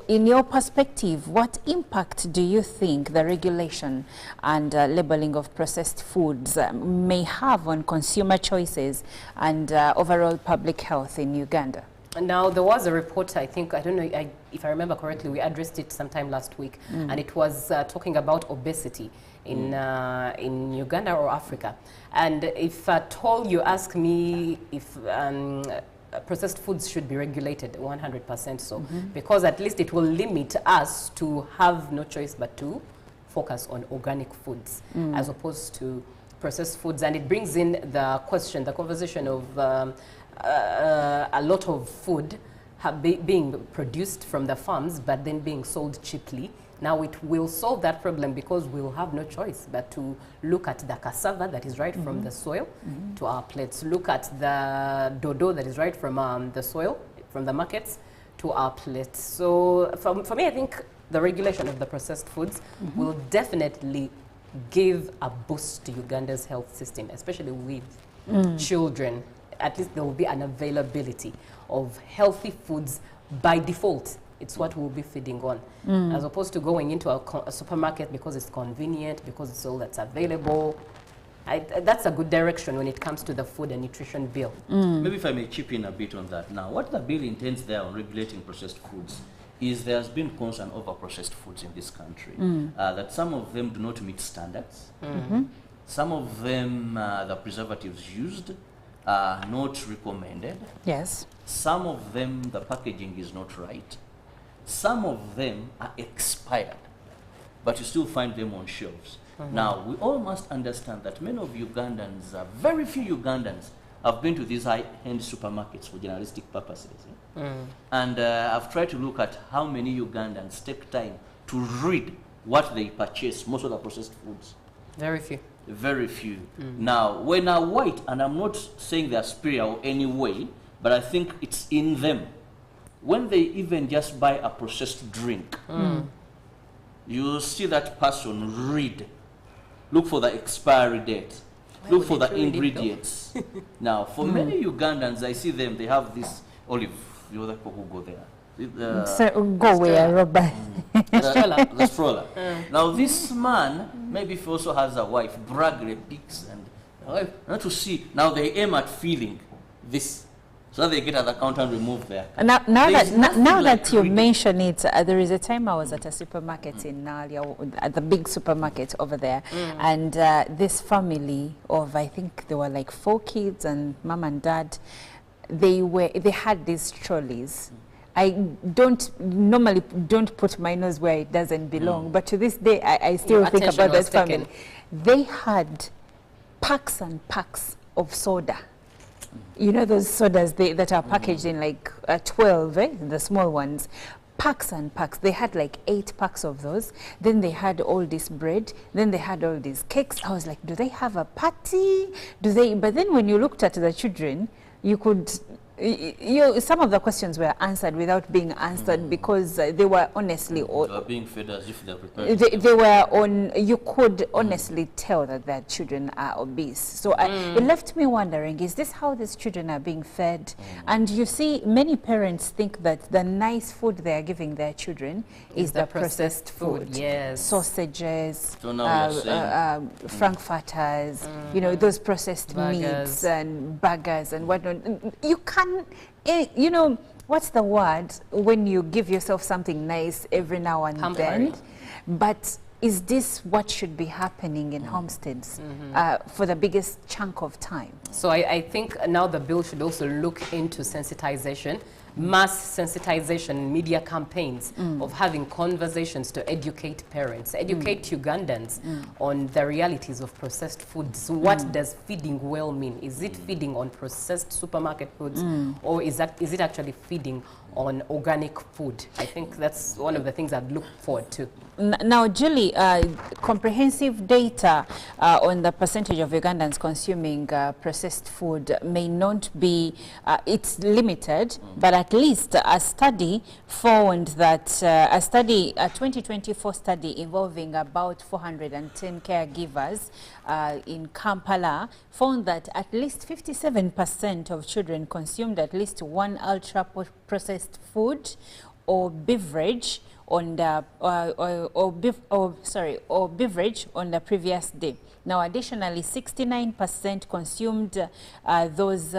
In your perspective, what impact do you think the regulation and labeling of processed foods may have on consumer choices and overall public health in Uganda?
Now, there was a report, I think, I don't know if I remember correctly, we addressed it sometime last week, and it was talking about obesity in Uganda or Africa. And if at all you ask me if processed foods should be regulated, 100% so, because at least it will limit us to have no choice but to focus on organic foods as opposed to processed foods. And it brings in the question, the conversation of a lot of food being produced from the farms but then being sold cheaply. Now it will solve that problem because we'll have no choice but to look at the cassava that is right from the soil to our plates, look at the dodo that is right from the soil, from the markets to our plates. So for me, I think the regulation of the processed foods will definitely give a boost to Uganda's health system, especially with children. At least there will be an availability of healthy foods by default. It's what we'll be feeding on, as opposed to going into a supermarket because it's convenient, because it's all that's available. That's a good direction when it comes to the food and nutrition bill.
Maybe if I may chip in a bit on that. Now, what the bill intends there on regulating processed foods is there has been concern over processed foods in this country, that some of them do not meet standards. Some of them, the preservatives used are not recommended.
Yes.
Some of them, the packaging is not right. Some of them are expired, but you still find them on shelves. Now, we all must understand that many of Ugandans, very few Ugandans, have been to these high-end supermarkets for journalistic purposes. And I've tried to look at how many Ugandans take time to read what they purchase, most of the processed foods.
Very few.
Very few. Now, when are white, and I'm not saying they're superior in any way, but I think it's in them. When they even just buy a processed drink, you see that person read, look for the expiry date, look for the ingredients. Now, for many Ugandans, I see them, they have this olive, you know, the people who go there.
So go where, Robert?
The stroller. Now, this man, maybe if he also has a wife, brag the pics and not to see. Now they aim at feeling this, so they get at the counter and remove there.
Now that you mention it, there is a time I was at a supermarket in Nalia, at the big supermarket over there, and this family of, I think there were like 4 kids and mom and dad, they had these trolleys. I normally don't put my nose where it doesn't belong, but to this day, I still think about that family. They had packs and packs of soda. You know those sodas that are packaged in like 12, the small ones. Packs and packs. They had like 8 packs of those. Then they had all this bread. Then they had all these cakes. I was like, do they have a party? Do they? But then when you looked at the children, you could... some of the questions were answered without being answered because they were honestly...
They were being fed as if they're prepared.
They were on... You could honestly tell that their children are obese. So it left me wondering, is this how these children are being fed? And you see, many parents think that the nice food they are giving their children is the processed food.
Yes.
Sausages,
So now
frankfurters, you know, those processed meats and burgers and whatnot. You can't, you know, what's the word when you give yourself something nice every now and then? But is this what should be happening in homesteads for the biggest chunk of time?
So I think now the bill should also look into sensitization mass sensitization, media campaigns of having conversations to educate parents, educate Ugandans on the realities of processed foods. What does feeding well mean? Is it feeding on processed supermarket foods, or is it actually feeding on organic food? I think that's one of the things I'd look forward to.
Now, Julie, comprehensive data on the percentage of Ugandans consuming processed food may not be, it's limited, but at least a study found that, a 2024 study involving about 410 caregivers in Kampala found that at least 57% of children consumed at least one ultra-processed food or beverage on the beverage on the previous day. Now, additionally, 69% consumed those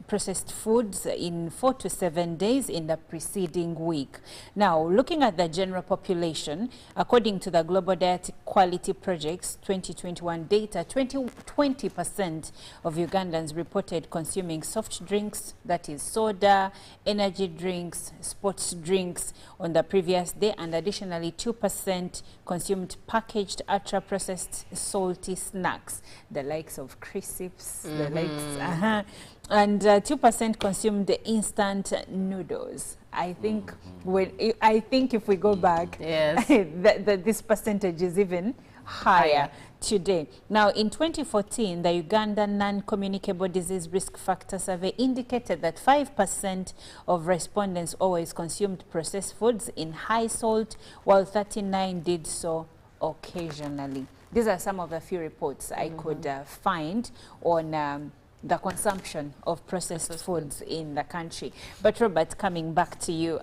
processed foods in 4 to 7 days in the preceding week. Now, looking at the general population, according to the Global Diet Quality Project's 2021 data, 20% of Ugandans reported consuming soft drinks, that is soda, energy drinks, sports drinks on the previous day, and additionally 2% consumed packaged ultra-processed salty snacks, the likes of crisps, the likes, and 2% consumed instant noodles. I think if we go back,
yes,
this percentage is even higher today. Now, in 2014, the Uganda Non-Communicable Disease Risk Factor Survey indicated that 5% of respondents always consumed processed foods in high salt, while 39% did so occasionally. These are some of the few reports I could find on the consumption of processed foods in the country. But Robert, coming back to you,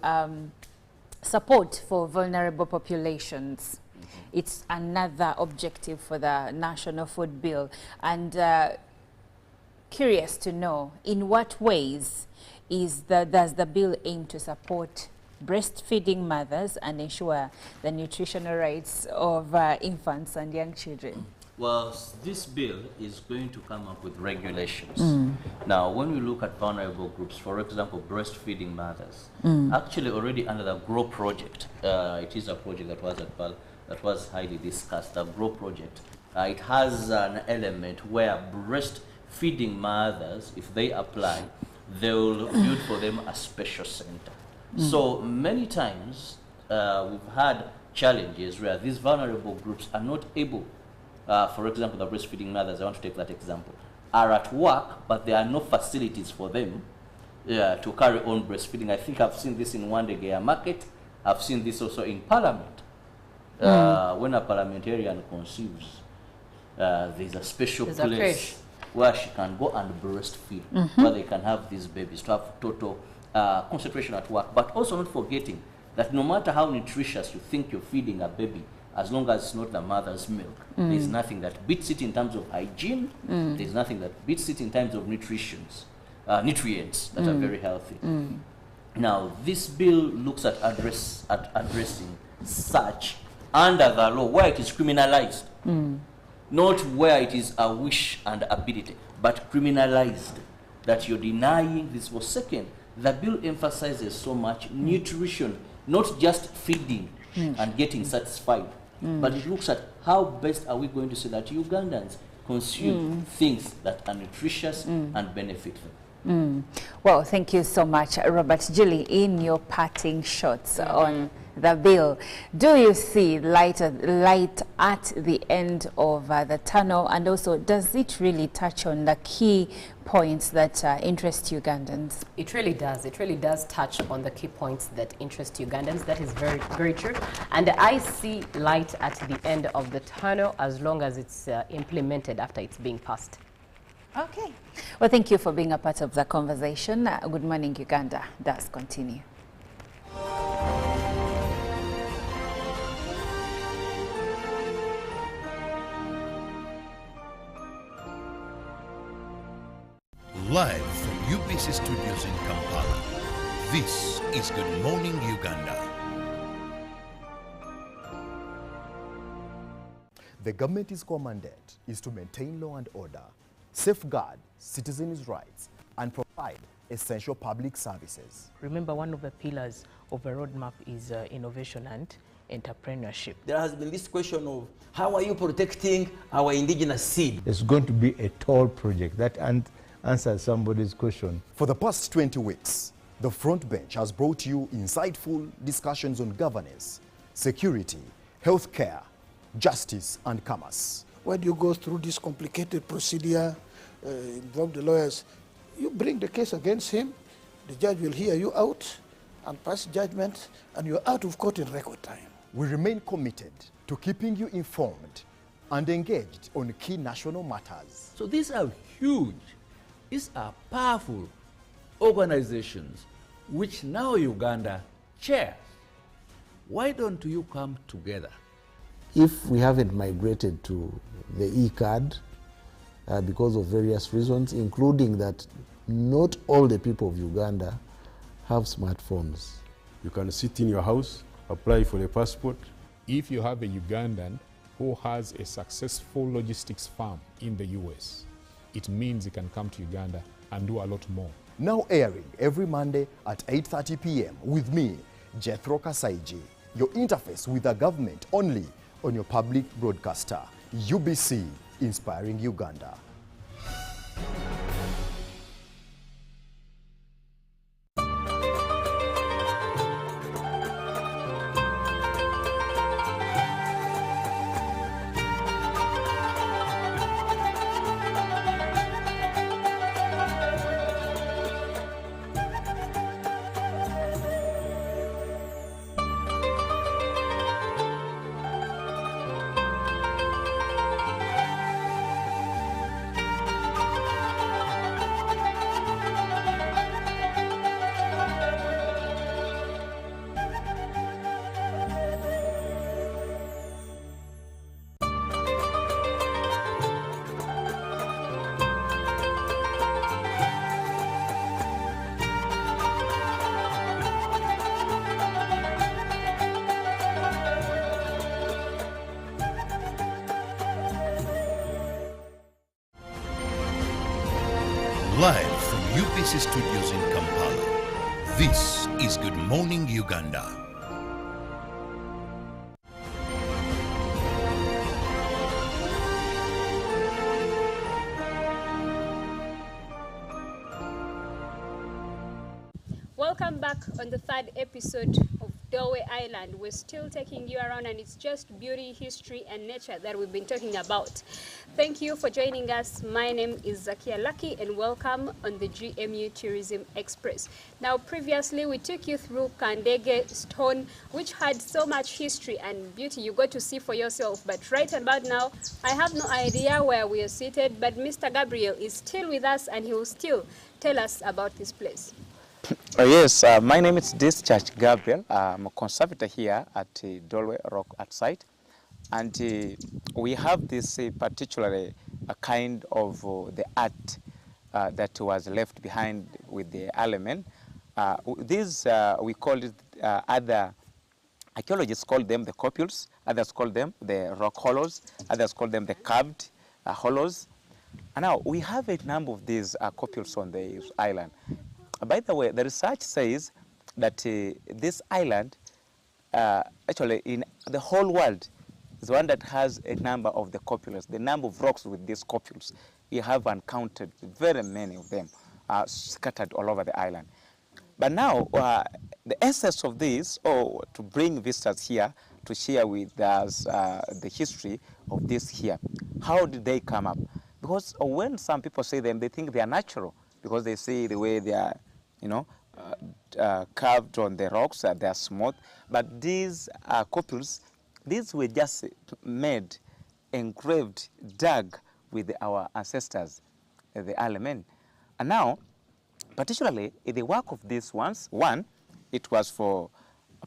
support for vulnerable populations. It's another objective for the National Food Bill. And curious to know, in what ways does the bill aim to support breastfeeding mothers and ensure the nutritional rights of infants and young children?
Well, this bill is going to come up with regulations. Now, when we look at vulnerable groups, for example, breastfeeding mothers, actually already under the GROW project, it is a project that was highly discussed, the GROW project. It has an element where breastfeeding mothers, if they apply, they will build for them a special center. So many times we've had challenges where these vulnerable groups are not able, for example, the breastfeeding mothers, I want to take that example, are at work, but there are no facilities for them to carry on breastfeeding. I think I've seen this in Wandegea Market. I've seen this also in Parliament. When a parliamentarian conceives, there's a special place where she can go and breastfeed, where they can have these babies to have total concentration at work. But also not forgetting that no matter how nutritious you think you're feeding a baby, as long as it's not the mother's milk, there's nothing that beats it in terms of hygiene. There's nothing that beats it in terms of nutrients that are very healthy. Now, this bill looks at addressing such under the law where it is criminalized, not where it is a wish and ability, but criminalized, that you're denying this. For second, the bill emphasizes so much nutrition, not just feeding and getting satisfied, but it looks at how best are we going to say that Ugandans consume things that are nutritious and benefit them.
Well, thank you so much, Robert. Julie, in your parting shots on the bill, do you see light at the end of the tunnel, and also does it really touch on the key points that interest Ugandans?
It really does. It really does touch on the key points that interest Ugandans. That is very, very true. And I see light at the end of the tunnel as long as it's implemented after it's being passed.
Okay. Well, thank you for being a part of the conversation. Good Morning Uganda does continue.
Live from UBC Studios in Kampala, this is Good Morning Uganda.
The government's core mandate is to maintain law and order, safeguard citizens' rights, and provide essential public services.
Remember, one of the pillars of a roadmap is innovation and entrepreneurship.
There has been this question of how are you protecting our indigenous seed?
It's going to be a tall project. That answers somebody's question.
For the past 20 weeks, the Front Bench has brought you insightful discussions on governance, security, healthcare, justice, and commerce.
When you go through this complicated procedure, involve the lawyers, you bring the case against him, the judge will hear you out and pass judgment, and you're out of court in record time.
We remain committed to keeping you informed and engaged on key national matters.
So these are huge, these are powerful organizations which now Uganda chairs. Why don't you come together?
If we haven't migrated to the e-card because of various reasons, including that not all the people of Uganda have smartphones.
You can sit in your house, apply for a passport.
If you have a Ugandan who has a successful logistics firm in the US, it means he can come to Uganda and do a lot more.
Now airing every Monday at 8:30 p.m. with me, Jethro Kasaiji, your interface with the government only on your public broadcaster, UBC, Inspiring Uganda.
Live from UBC Studios in Kampala, this is Good Morning Uganda.
Welcome back on the third episode of Doorway Island. We're still taking you around, and it's just beauty, history, and nature that we've been talking about. Thank you for joining us. My name is Zakia Lucky, and welcome on the GMU Tourism Express. Now, previously, we took you through Kandege Stone, which had so much history and beauty you got to see for yourself. But right about now, I have no idea where we are seated, but Mr. Gabriel is still with us, and he will still tell us about this place.
Yes, my name is Discharge Gabriel. I'm a conservator here at Dolway Rock Art Site, and we have this particularly a kind of the art that was left behind with the element. These we call it other archaeologists call them the copules, others call them the rock hollows, others call them the carved hollows. And now we have a number of these copules on the island. By the way, the research says that this island, actually in the whole world, is one that has a number of the copules, the number of rocks with these copules. We have uncounted very many of them scattered all over the island. But now, the essence of this, or to bring visitors here to share with us the history of this here, how did they come up? Because when some people say them, they think they are natural, because they see the way they are, you know, carved on the rocks, they are smooth. But these copules, these were just made, engraved, dug with our ancestors, the early men. And now, particularly in the work of these ones, one, it was for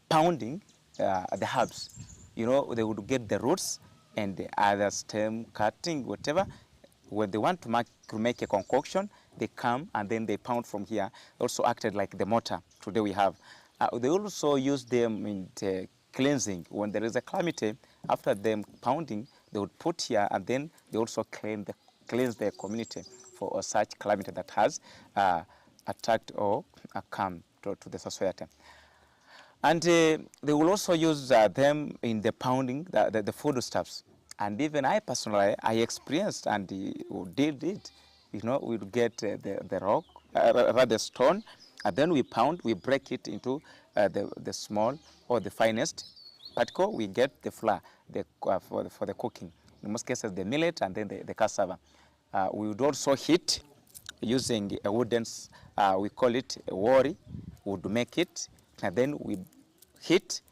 pounding the herbs. You know, they would get the roots and the other stem, cutting, whatever. When they want to make a concoction, they come and then they pound from here. They also acted like the mortar today we have. They also use them in cleansing. When there is a calamity, after them pounding, they would put here, and then they also cleanse the community for such calamity that has attract or come to the society. And they will also use them in the pounding, the foodstuffs. And even I personally, I experienced and did it. You know, we would get the rock, rather stone, and then we pound, we break it into the small or the finest particle. We get the flour for the cooking. In most cases, the millet and then the cassava. We would also heat using a wooden, we call it a wari. We would make it, and then we heat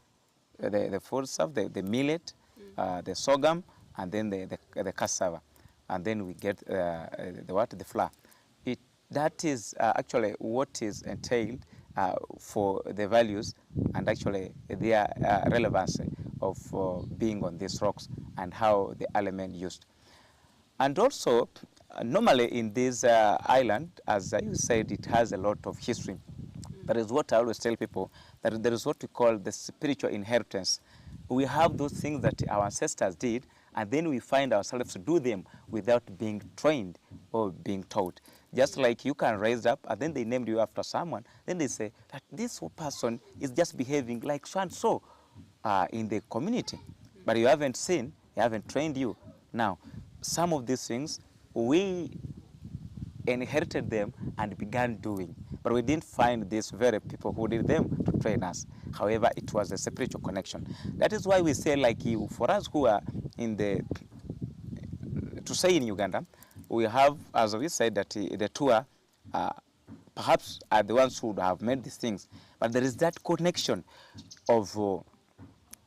the food stuff, the millet, the sorghum, and then the cassava, and then we get the flour. That is actually what is entailed for the values and actually their relevance of being on these rocks and how the element used. And also, normally in this island, as you said, it has a lot of history. That is what I always tell people, that there is what we call the spiritual inheritance. We have those things that our ancestors did, and then we find ourselves to do them without being trained or being taught. Just like you can raise up, and then they named you after someone, then they say that this person is just behaving like so and so in the community. But you haven't seen, they haven't trained you. Now, some of these things, we inherited them and began doing. But we didn't find these very people who did them to train us. However, it was a spiritual connection. That is why we say, like you, for us who are in to say in Uganda, we have, as we said, that the tour perhaps are the ones who have made these things. But there is that connection of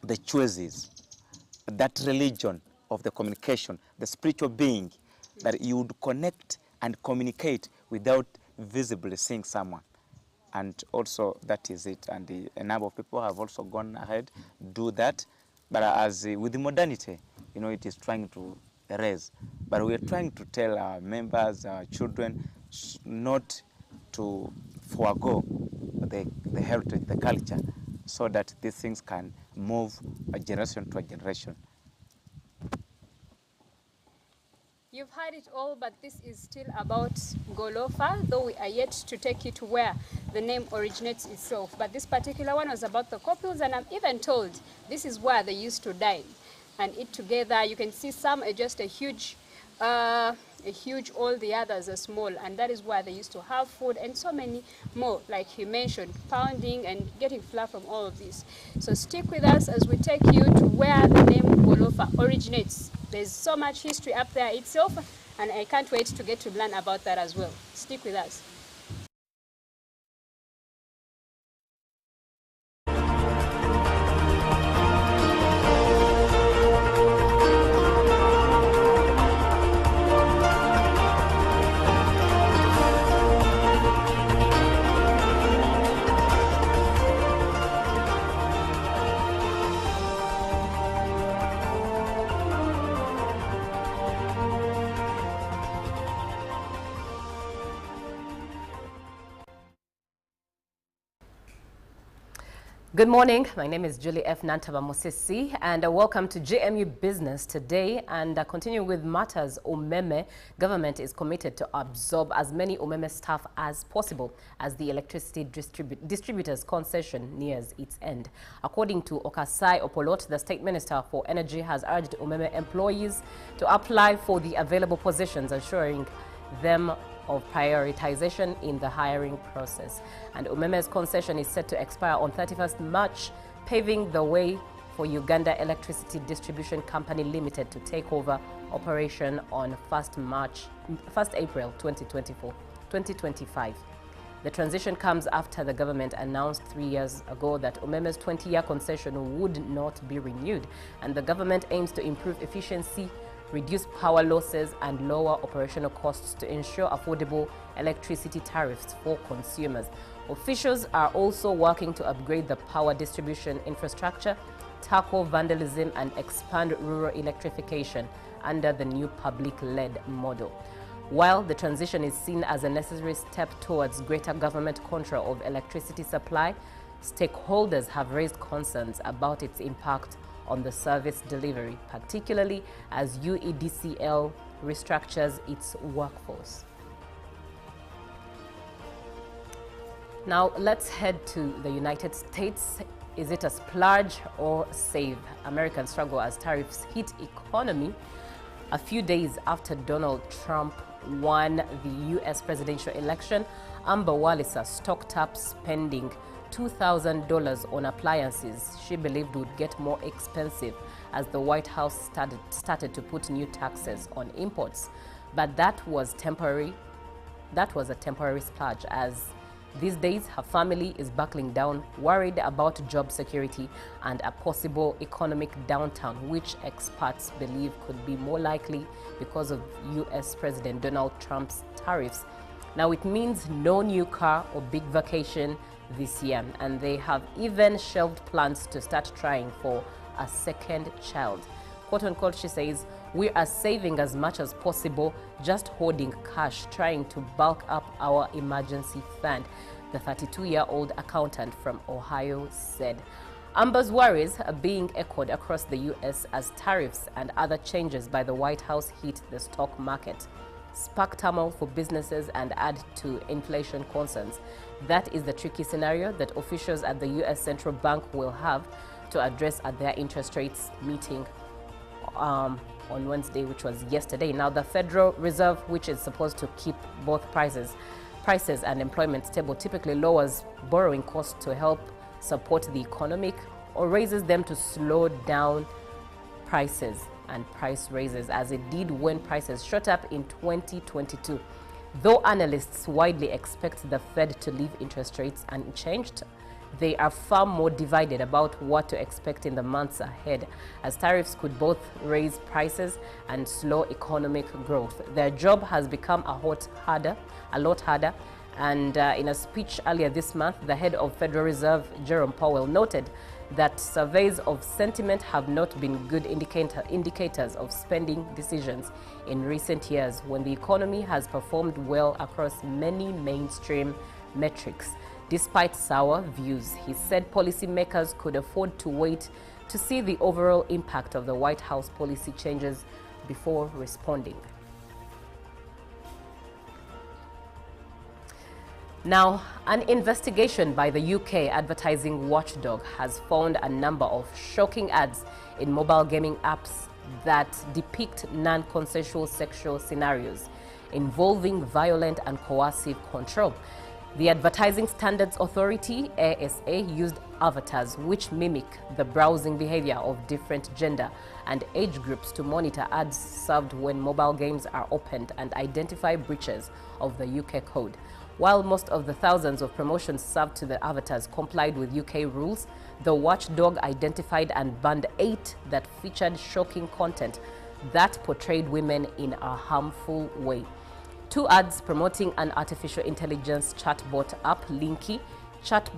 the choices, that religion of the communication, the spiritual being, that you would connect and communicate without visibly seeing someone. And also that is it. And a number of people have also gone ahead, do that. But as with the modernity, you know, it is trying to erase. But we are trying to tell our members, our children, not to forego the heritage, the culture, so that these things can move a generation to a generation.
You've heard it all, but this is still about Golofa, though we are yet to take you to where the name originates itself. But this particular one was about the couples, and I'm even told this is where they used to dine and eat together. You can see some are just a huge, all the others are small, and that is where they used to have food, and so many more, like you mentioned, pounding and getting flour from all of this. So stick with us as we take you to where the name Golofa originates. There's so much history up there itself, and I can't wait to get to learn about that as well. Stick with us.
Good morning. My name is Julie F. Nantaba Mosesi, and welcome to GMU Business today. And continuing with matters, Umeme government is committed to absorb as many Umeme staff as possible as the electricity distributor's concession nears its end. According to Okasai Opolot, the State Minister for Energy has urged Umeme employees to apply for the available positions, ensuring them of prioritization in the hiring process. And Umeme's concession is set to expire on 31st March, paving the way for Uganda Electricity Distribution Company Limited to take over operation on 1st April 2025. The transition comes after the government announced 3 years ago that Umeme's 20-year concession would not be renewed, and the government aims to improve efficiency, reduce power losses and lower operational costs to ensure affordable electricity tariffs for consumers. Officials are also working to upgrade the power distribution infrastructure, tackle vandalism and expand rural electrification under the new public-led model. While the transition is seen as a necessary step towards greater government control of electricity supply, stakeholders have raised concerns about its impact on the service delivery, particularly as UEDCL restructures its workforce. Now let's head to the United States. Is it a splurge or save? Americans struggle as tariffs hit economy. A few days after Donald Trump won the U.S. presidential election, Amber Walliser stocked up spending $2,000 on appliances she believed would get more expensive as the White House started to put new taxes on imports. But that was temporary. That was a temporary splurge, as these days her family is buckling down, worried about job security and a possible economic downturn, which experts believe could be more likely because of U.S. President Donald Trump's tariffs. Now it means no new car or big vacation this year, and they have even shelved plans to start trying for a second child. Quote unquote, she says, "We are saving as much as possible, just hoarding cash, trying to bulk up our emergency fund," the 32-year-old accountant from Ohio said. Amber's worries are being echoed across the U.S. as tariffs and other changes by the White House hit the stock market, spark turmoil for businesses and add to inflation concerns. That is the tricky scenario that officials at the U.S. Central Bank will have to address at their interest rates meeting on Wednesday, which was yesterday. Now, the Federal Reserve, which is supposed to keep both prices and employment stable, typically lowers borrowing costs to help support the economic or raises them to slow down prices and price raises, as it did when prices shot up in 2022. Though analysts widely expect the Fed to leave interest rates unchanged, they are far more divided about what to expect in the months ahead, as tariffs could both raise prices and slow economic growth. Their job has become a lot harder, and in a speech earlier this month, the head of Federal Reserve, Jerome Powell, noted that surveys of sentiment have not been good indicators of spending decisions in recent years, when the economy has performed well across many mainstream metrics. Despite sour views, he said policymakers could afford to wait to see the overall impact of the White House policy changes before responding. Now, an investigation by the UK advertising watchdog has found a number of shocking ads in mobile gaming apps that depict non-consensual sexual scenarios involving violent and coercive control. The Advertising Standards Authority, ASA, used avatars which mimic the browsing behavior of different gender and age groups to monitor ads served when mobile games are opened and identify breaches of the UK code. While most of the thousands of promotions served to the avatars complied with UK rules, the watchdog identified and banned 8 that featured shocking content that portrayed women in a harmful way. 2 ads promoting an artificial intelligence chatbot app, Linky, chat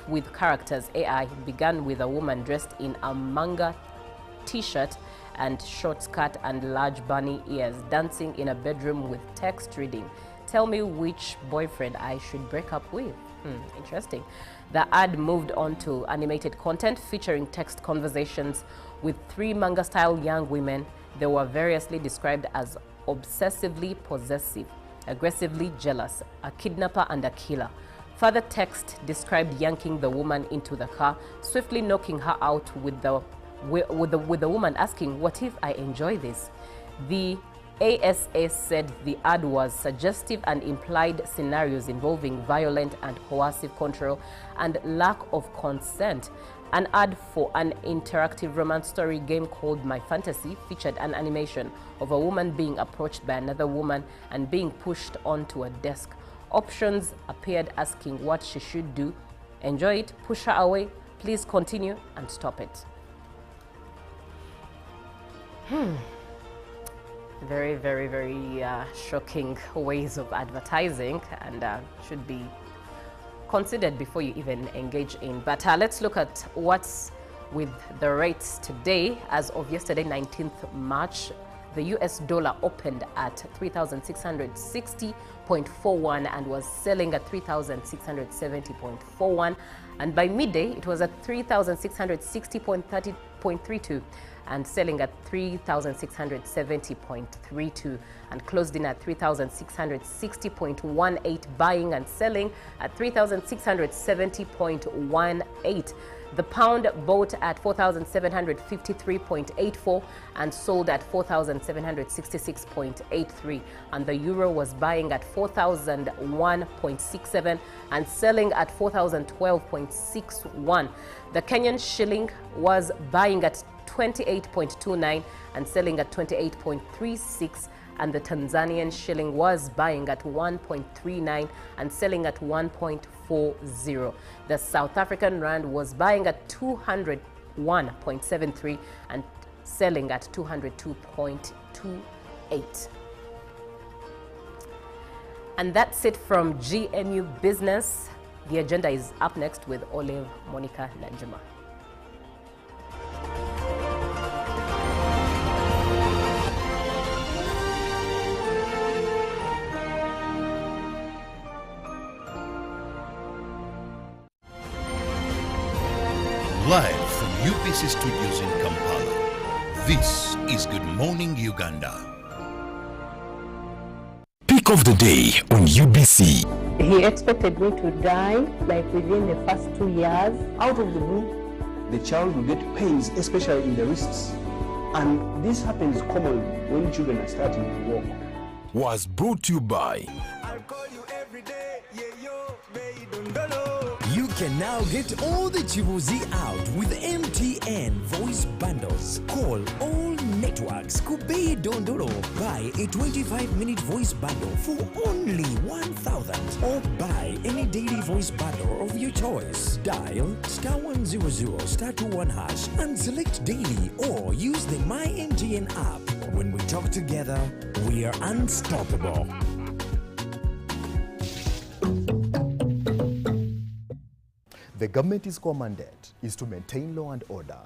with characters AI, began with a woman dressed in a manga t-shirt and short skirt and large bunny ears, dancing in a bedroom with text reading, "Tell me which boyfriend I should break up with." Interesting. The ad moved on to animated content featuring text conversations with 3 manga-style young women. They were variously described as obsessively possessive, aggressively jealous, a kidnapper and a killer. Further text described yanking the woman into the car, swiftly knocking her out with the woman asking, "What if I enjoy this?" The ASA said the ad was suggestive and implied scenarios involving violent and coercive control and lack of consent. An ad for an interactive romance story game called My Fantasy featured an animation of a woman being approached by another woman and being pushed onto a desk. Options appeared asking what she should do: enjoy it, push her away, please continue, and stop it. Very, very, very shocking ways of advertising, and should be considered before you even engage in. But let's look at what's with the rates today. As of yesterday, 19th March, the US dollar opened at 3,660.41 and was selling at 3,670.41. And by midday, it was at 3,660.32. and selling at 3,670.32 and closed in at 3,660.18, buying and selling at 3,670.18. The pound bought at 4,753.84 and sold at 4,766.83, and the euro was buying at 4,001.67 and selling at 4,012.61. The Kenyan shilling was buying at 28.29 and selling at 28.36, and the Tanzanian shilling was buying at 1.39 and selling at 1.40. The South African rand was buying at 201.73 and selling at 202.28. And that's it from GMU Business. The agenda is up next with Olive, Monica, Nanjuma.
Live from UBC Studios in Kampala, this is Good Morning Uganda.
Pick of the day on UBC.
He expected me to die like within the first 2 years.
Out of the blue, the child will get pains, especially in the wrists. And this happens commonly when children are starting to walk.
Was brought to you by
You can now get all the Chibuzi out with MTN voice bundles. Call all networks. Kubei Dondoro. Buy a 25-minute voice bundle for only 1,000. Or buy any daily voice bundle of your choice. Dial *100 *21 hash and select daily, or use the My MTN app. When we talk together, we are unstoppable.
The government's core mandate is to maintain law and order,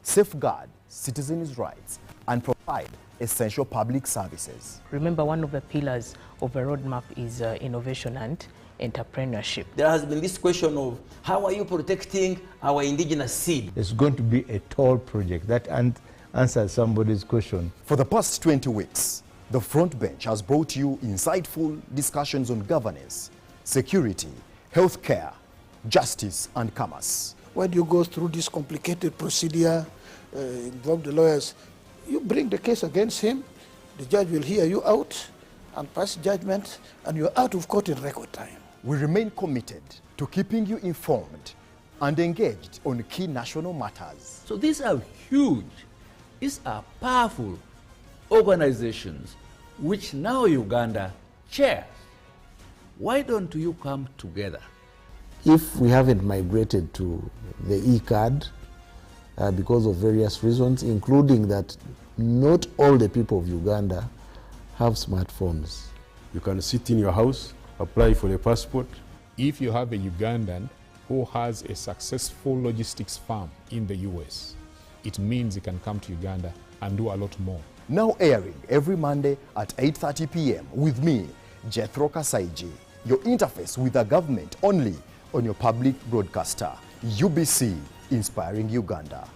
safeguard citizens' rights, and provide essential public services.
Remember, one of the pillars of a roadmap is innovation and entrepreneurship.
There has been this question of how are you protecting our indigenous seed?
It's going to be a tall project that answers somebody's question.
For the past 20 weeks, the front bench has brought you insightful discussions on governance, security, healthcare, justice, and commerce.
When you go through this complicated procedure, involve the lawyers, you bring the case against him, the judge will hear you out and pass judgment, and you're out of court in record time.
We remain committed to keeping you informed and engaged on key national matters.
So these are huge, these are powerful organizations which now Uganda chairs. Why don't you come together?
If we haven't migrated to the e-card because of various reasons, including that not all the people of Uganda have smartphones.
You can sit in your house, apply for a passport.
If you have a Ugandan who has a successful logistics firm in the US, it means he can come to Uganda and do a lot more.
Now airing every Monday at 8:30 p.m. with me, Jethro Kasaiji, your interface with the government only on your public broadcaster, UBC, Inspiring Uganda.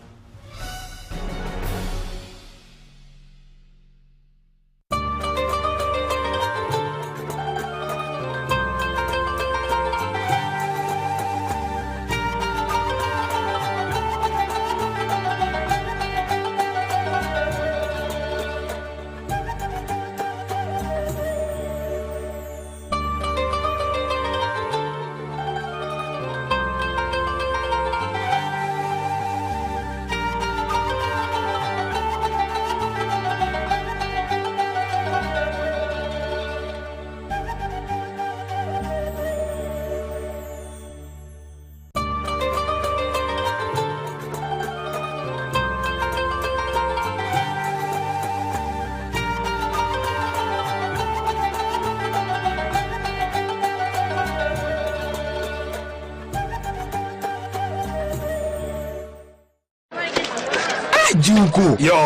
Ajuko.
Yo.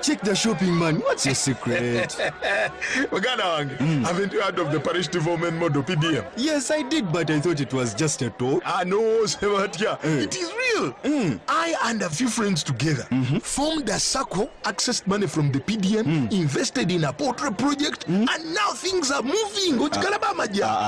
Check the shopping, man. What's your secret?
Haven't you heard of the parish development model, PDM?
Yes, I did, but I thought it was just a talk.
No, Sebatia. It is real. I and a few friends together formed a circle, accessed money from the PDM, invested in a poultry project, and now things are moving.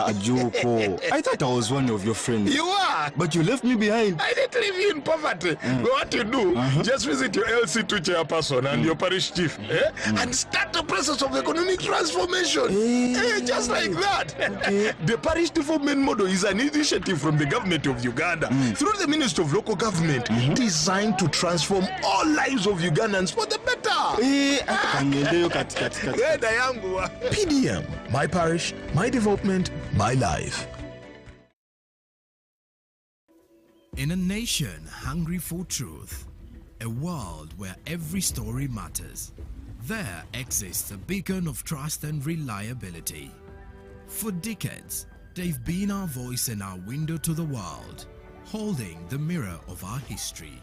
Ajuko, I thought I was one of your friends.
You are.
But you left me behind.
I didn't leave you in poverty. What you do, just visit your LC2 chairperson and your parish chief and start the process of economic transformation. Just like that. The parish development model is an initiative from the government of Uganda through the Ministry of Local Government designed to transform all lives of Ugandans for the better. PDM, my parish, my development, my life.
In a nation hungry for truth, a world where every story matters, there exists a beacon of trust and reliability. For decades, they've been our voice and our window to the world, holding the mirror of our history.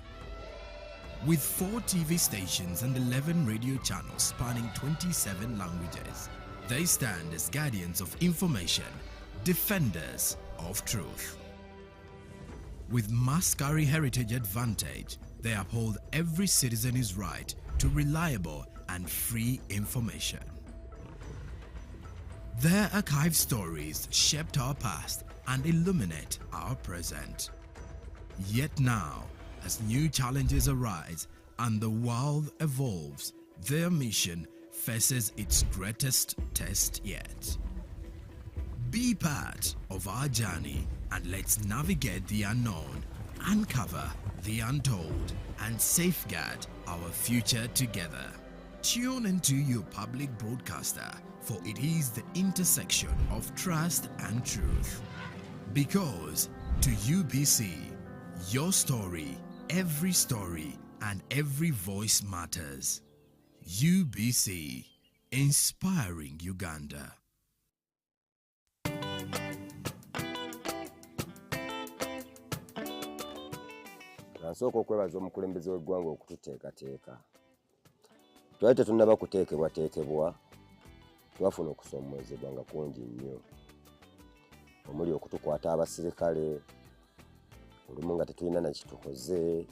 With 4 TV stations and 11 radio channels spanning 27 languages, they stand as guardians of information, defenders of truth. With Mascari Heritage Advantage, they uphold every citizen's right to reliable and free information. Their archive stories shaped our past and illuminate our present. Yet now, as new challenges arise and the world evolves, their mission faces its greatest test yet. Be part of our journey and let's navigate the unknown, uncover the untold, and safeguard our future together. Tune into your public broadcaster, for it is the intersection of trust and truth. Because to UBC, your story, and every voice matters. UBC, inspiring Uganda.
Nsooka okwebaza omukulembeze w'eggwanga okututeekateeka. Twali tetunnaba kuteekebwateekebwa, twafuna okusoomoozebwa nga kungi nnyo. Omuli okutukwata abasirikale, olumu nga tetulina na kitukoze.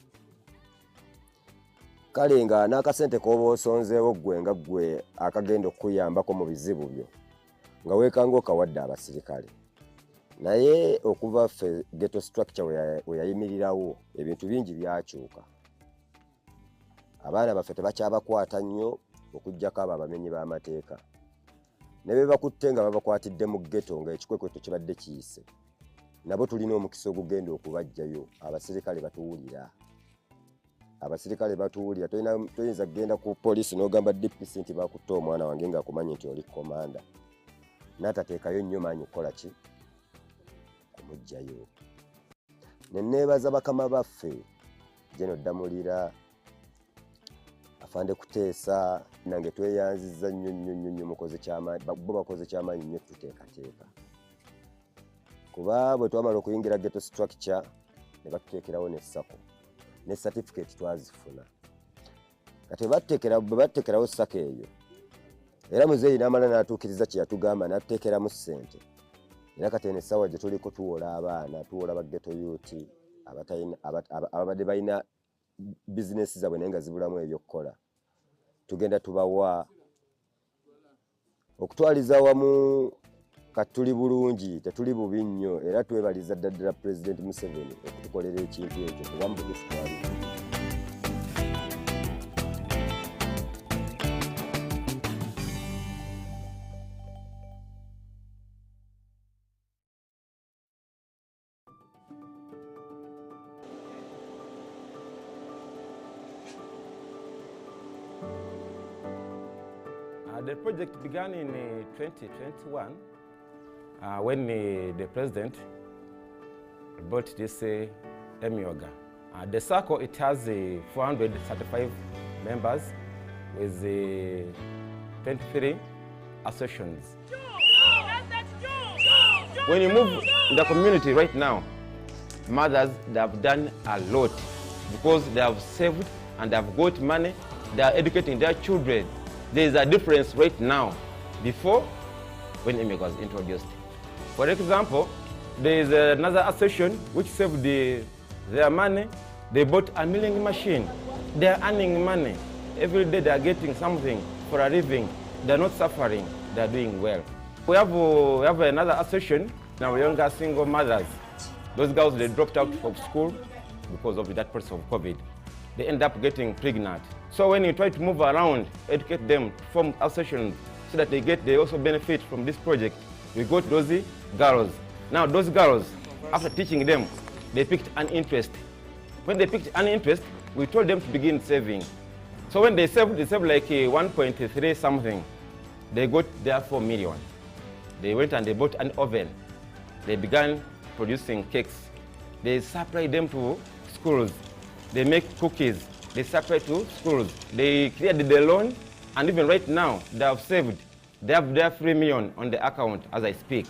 Kale nga n'akasente k'oba osonzeewo ggwe nga ggwe akagenda okukuyambako mu bizibu byo, nga weekanga okawadde abasirikale. Naye okuva ffe ghetto structure we yayimirirawo, ebintu bingi byakyuka. Abaana baffe tebakyabakwata nnyo okuggyako abo abamenyi b'amateeka. Ne be bakutte nga babakwatidde mu ghetto nga ekikwekweto kibadde kiyise. Nabo tulina omukisa ogugenda okubaggyayo. Abasirikale batuwulira. Abasirikale batuwulira. Toyinza kugenda ku poliisi n'ogamba DPC nti bakutte omwana wange ng'akumanyi nti oli komanda. N'atateekayo nnyo maanyi kukola ki? Kumugyayo. Ne neebaza bakama baffe, Jeno Damulira, Afande Kuteesa, nange tweyanziza nnyo mukoze ky'amaanyi, bo bakoze ky'amaanyi nnyo tuteekateeka. Kuba bwe twamala okuyingira ghetto structure ne batuteekerawo ne sako ne certificate twazifuna. Kati bwe batteekerawo sako eyo, era muzeeyi n'amala n'atuukiriza kye yatugamba n'atuteekeramu ssente. Era kati eno essaawa gye tuliko tuwola abaana, tuwola ba ghetto youth ababadde balina bizinesi zaabwe naye nga zibulamu ebyokkola. Tugenda tubawa okutwaliza wamu kati tuli bulungi, tetuli bubi nnyo, era twebaliza ddala President Museveni okutukolera ekintu ekyo kuba mu butuufu twali.
The project began in 2021 when the president bought this Emyoga. The circle, it has 435 members with 23 associations. When you move in the community right now, mothers, they have done a lot because they have saved and they have got money. They are educating their children. There is a difference right now, before when Umeme was introduced. For example, there is another association which saved their money. They bought a milling machine. They are earning money. Every day they are getting something for a living. They are not suffering. They are doing well. We have another association, now younger single mothers. Those girls, they dropped out of school because of that process of COVID. They end up getting pregnant. So when you try to move around, educate them, form associations so that they also benefit from this project. We got those girls. Now those girls, after teaching them, they picked an interest. When they picked an interest, we told them to begin saving. So when they saved like 1.3 something. They got their 4 million. They went and they bought an oven. They began producing cakes. They supply them to schools. They make cookies. They supply to schools. They cleared the loan, and even right now, they have saved. They have their 3 million on the account as I speak.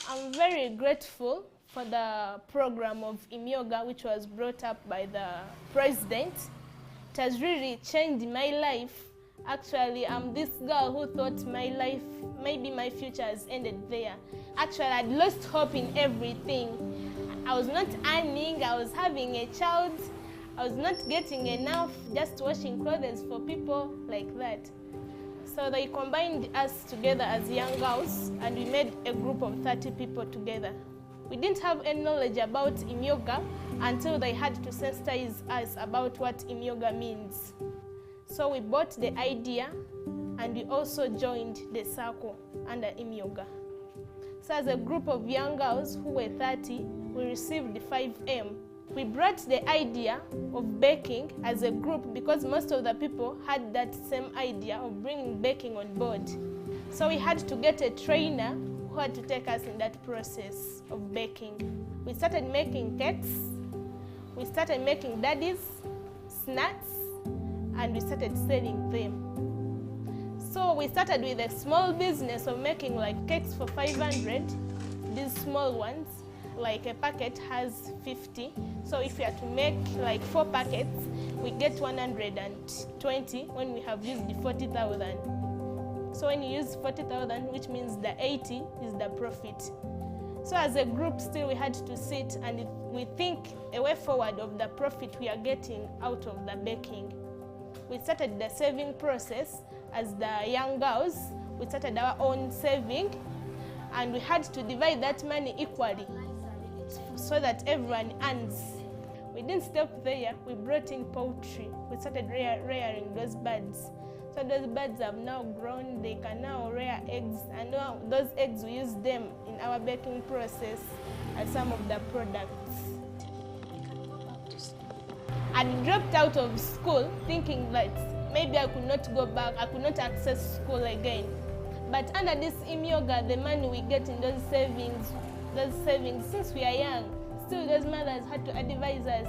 I'm very grateful for the program of Imyoga, which was brought up by the president. It has really changed my life. Actually, I'm this girl who thought my life, maybe my future has ended there. Actually, I'd lost hope in everything. I was not earning, I was having a child, I was not getting enough, just washing clothes for people like that. So they combined us together as young girls, and we made a group of 30 people together. We didn't have any knowledge about Imyoga until they had to sensitize us about what Imyoga means. So we bought the idea, and we also joined the circle under Imyoga. So as a group of young girls who were 30, we received the 5M. We brought the idea of baking as a group because most of the people had that same idea of bringing baking on board. So we had to get a trainer who had to take us in that process of baking. We started making cakes, we started making daddies, snacks, and we started selling them. So we started with a small business of making like cakes for 500, these small ones. Like a packet has 50. So if we are to make like 4 packets, we get 120 when we have used the 40,000. So when you use 40,000, which means the 80 is the profit. So as a group still we had to sit and we think a way forward of the profit we are getting out of the baking. We started the saving process as the young girls. We started our own saving and we had to divide that money equally so that everyone earns. We didn't stop there, we brought in poultry. We started rearing those birds. So those birds have now grown, they can now rear eggs, and now those eggs we use them in our baking process as some of the products. I dropped out of school thinking that maybe I could not go back, I could not access school again. But under this Imyoga, the money we get in those savings, since we are young, still those mothers had to advise us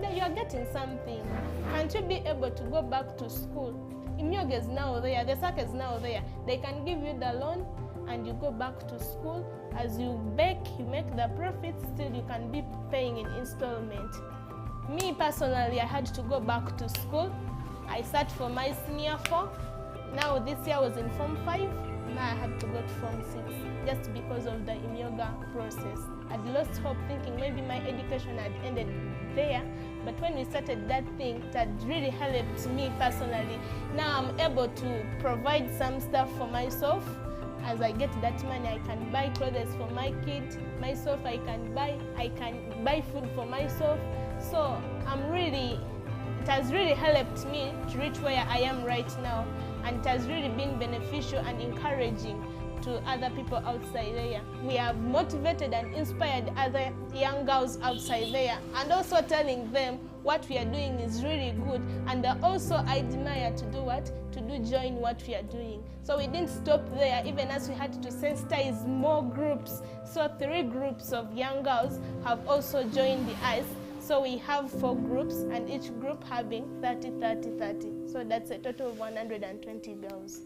that you are getting something. Can't you be able to go back to school? Imyoga is now there, the SAC is now there. They can give you the loan and you go back to school. As you bake, you make the profit, still you can be paying in installment. Me personally, I had to go back to school. I sat for my senior 4. Now this year I was in Form 5. Now I had to go to Form 6 just because of the Imyoga process. I'd lost hope thinking maybe my education had ended there, but when we started that thing, it had really helped me personally. Now I'm able to provide some stuff for myself. As I get that money, I can buy clothes for my kid. Myself, I can buy food for myself. So it has really helped me to reach where I am right now, and it has really been beneficial and encouraging to other people outside there. We have motivated and inspired other young girls outside there, and also telling them what we are doing is really good, and they also admire to do what? To join what we are doing. So we didn't stop there, even as we had to sensitize more groups. So 3 groups of young girls have also joined the ICE. So we have 4 groups, and each group having 30, 30, 30. So that's a total of 120 girls.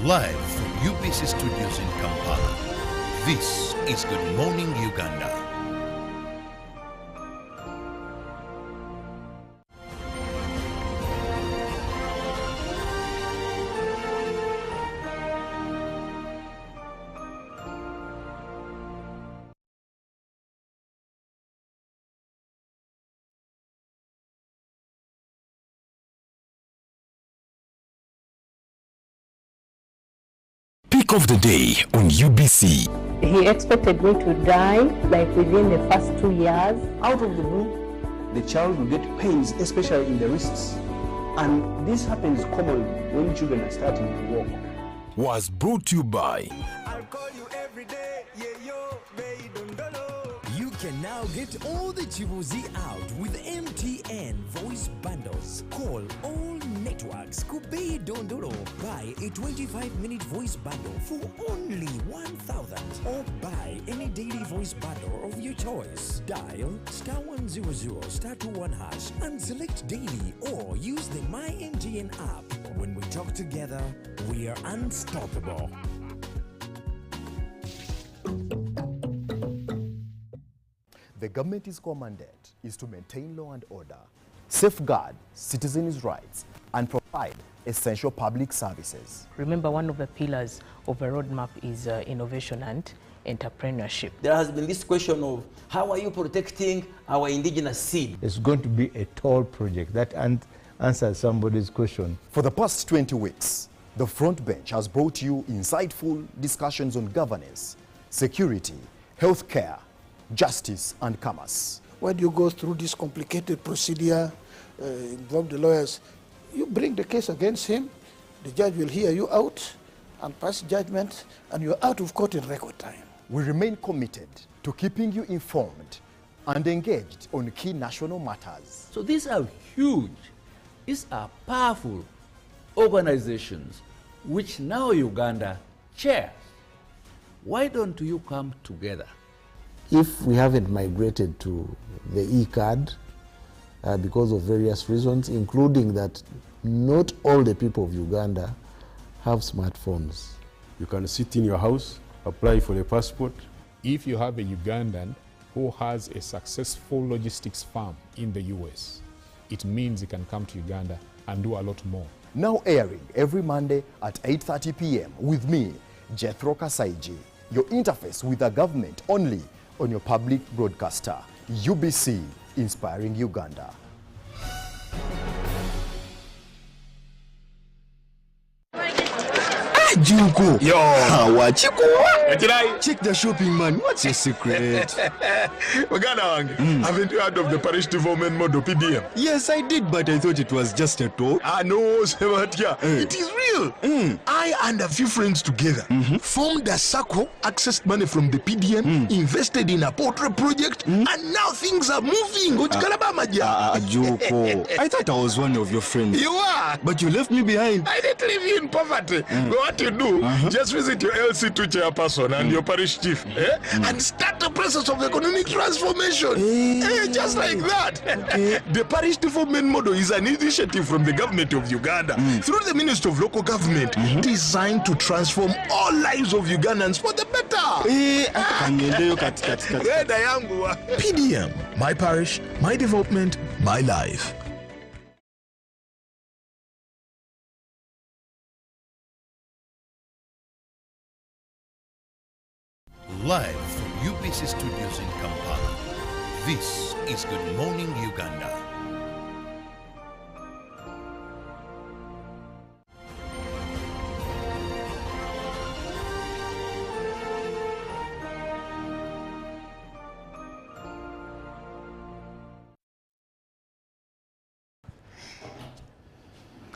Live from UBC Studios in Kampala, this is Good Morning Uganda.
Pick of the day on UBC.
He expected me to die like within the first 2 years.
Out of the blue, the child will get pains, especially in the wrists. And this happens commonly when children are starting to walk.
Was brought to you by
You can now get all the chibuzi out with MTN voice bundles. Call all networks. Kubei Dondoro. Buy a 25-minute voice bundle for only 1,000. Or buy any daily voice bundle of your choice. Dial *100 *21# and select daily or use the My MTN app. When we talk together, we are unstoppable.
The government's core mandate is to maintain law and order, safeguard citizens' rights, and provide essential public services.
Remember, one of the pillars of a roadmap is innovation and entrepreneurship.
There has been this question of how are you protecting our indigenous seed?
It's going to be a tall project that answers somebody's question.
For the past 20 weeks, the front bench has brought you insightful discussions on governance, security, healthcare, justice, and commerce.
When you go through this complicated procedure, involve the lawyers, you bring the case against him, the judge will hear you out and pass judgment, and you're out of court in record time.
We remain committed to keeping you informed and engaged on key national matters.
So these are huge, these are powerful organizations which now Uganda chairs. Why don't you come together?
If we haven't migrated to the e-card because of various reasons, including that not all the people of Uganda have smartphones.
You can sit in your house, apply for a passport.
If you have a Ugandan who has a successful logistics firm in the US, it means he can come to Uganda and do a lot more.
Now airing every Monday at 8:30 p.m. with me, Jethro Kasaiji, your interface with the government only on your public broadcaster, UBC, Inspiring Uganda.
Junko.
Yo.
Check the shopping, man. What's your secret?
Uganda wange, haven't you heard of the parish development model PDM?
Yes, I did, but I thought it was just a talk.
No, Sebatia. It is real. I and a few friends together formed a circle, accessed money from the PDM, invested in a portrait project, and now things are moving.
Junko. I thought I was one of your friends.
You are.
But you left me behind.
I didn't leave you in poverty. What you do, just visit your LC2 chairperson and your parish chief and start the process of economic transformation. Just like that. The parish development model is an initiative from the government of Uganda through the Ministry of Local Government designed to transform all lives of Ugandans for the better. PDM, my parish, my development, my life.
Live from UBC Studios in Kampala, this is Good Morning Uganda.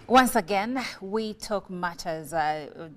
Once again, we talk matters,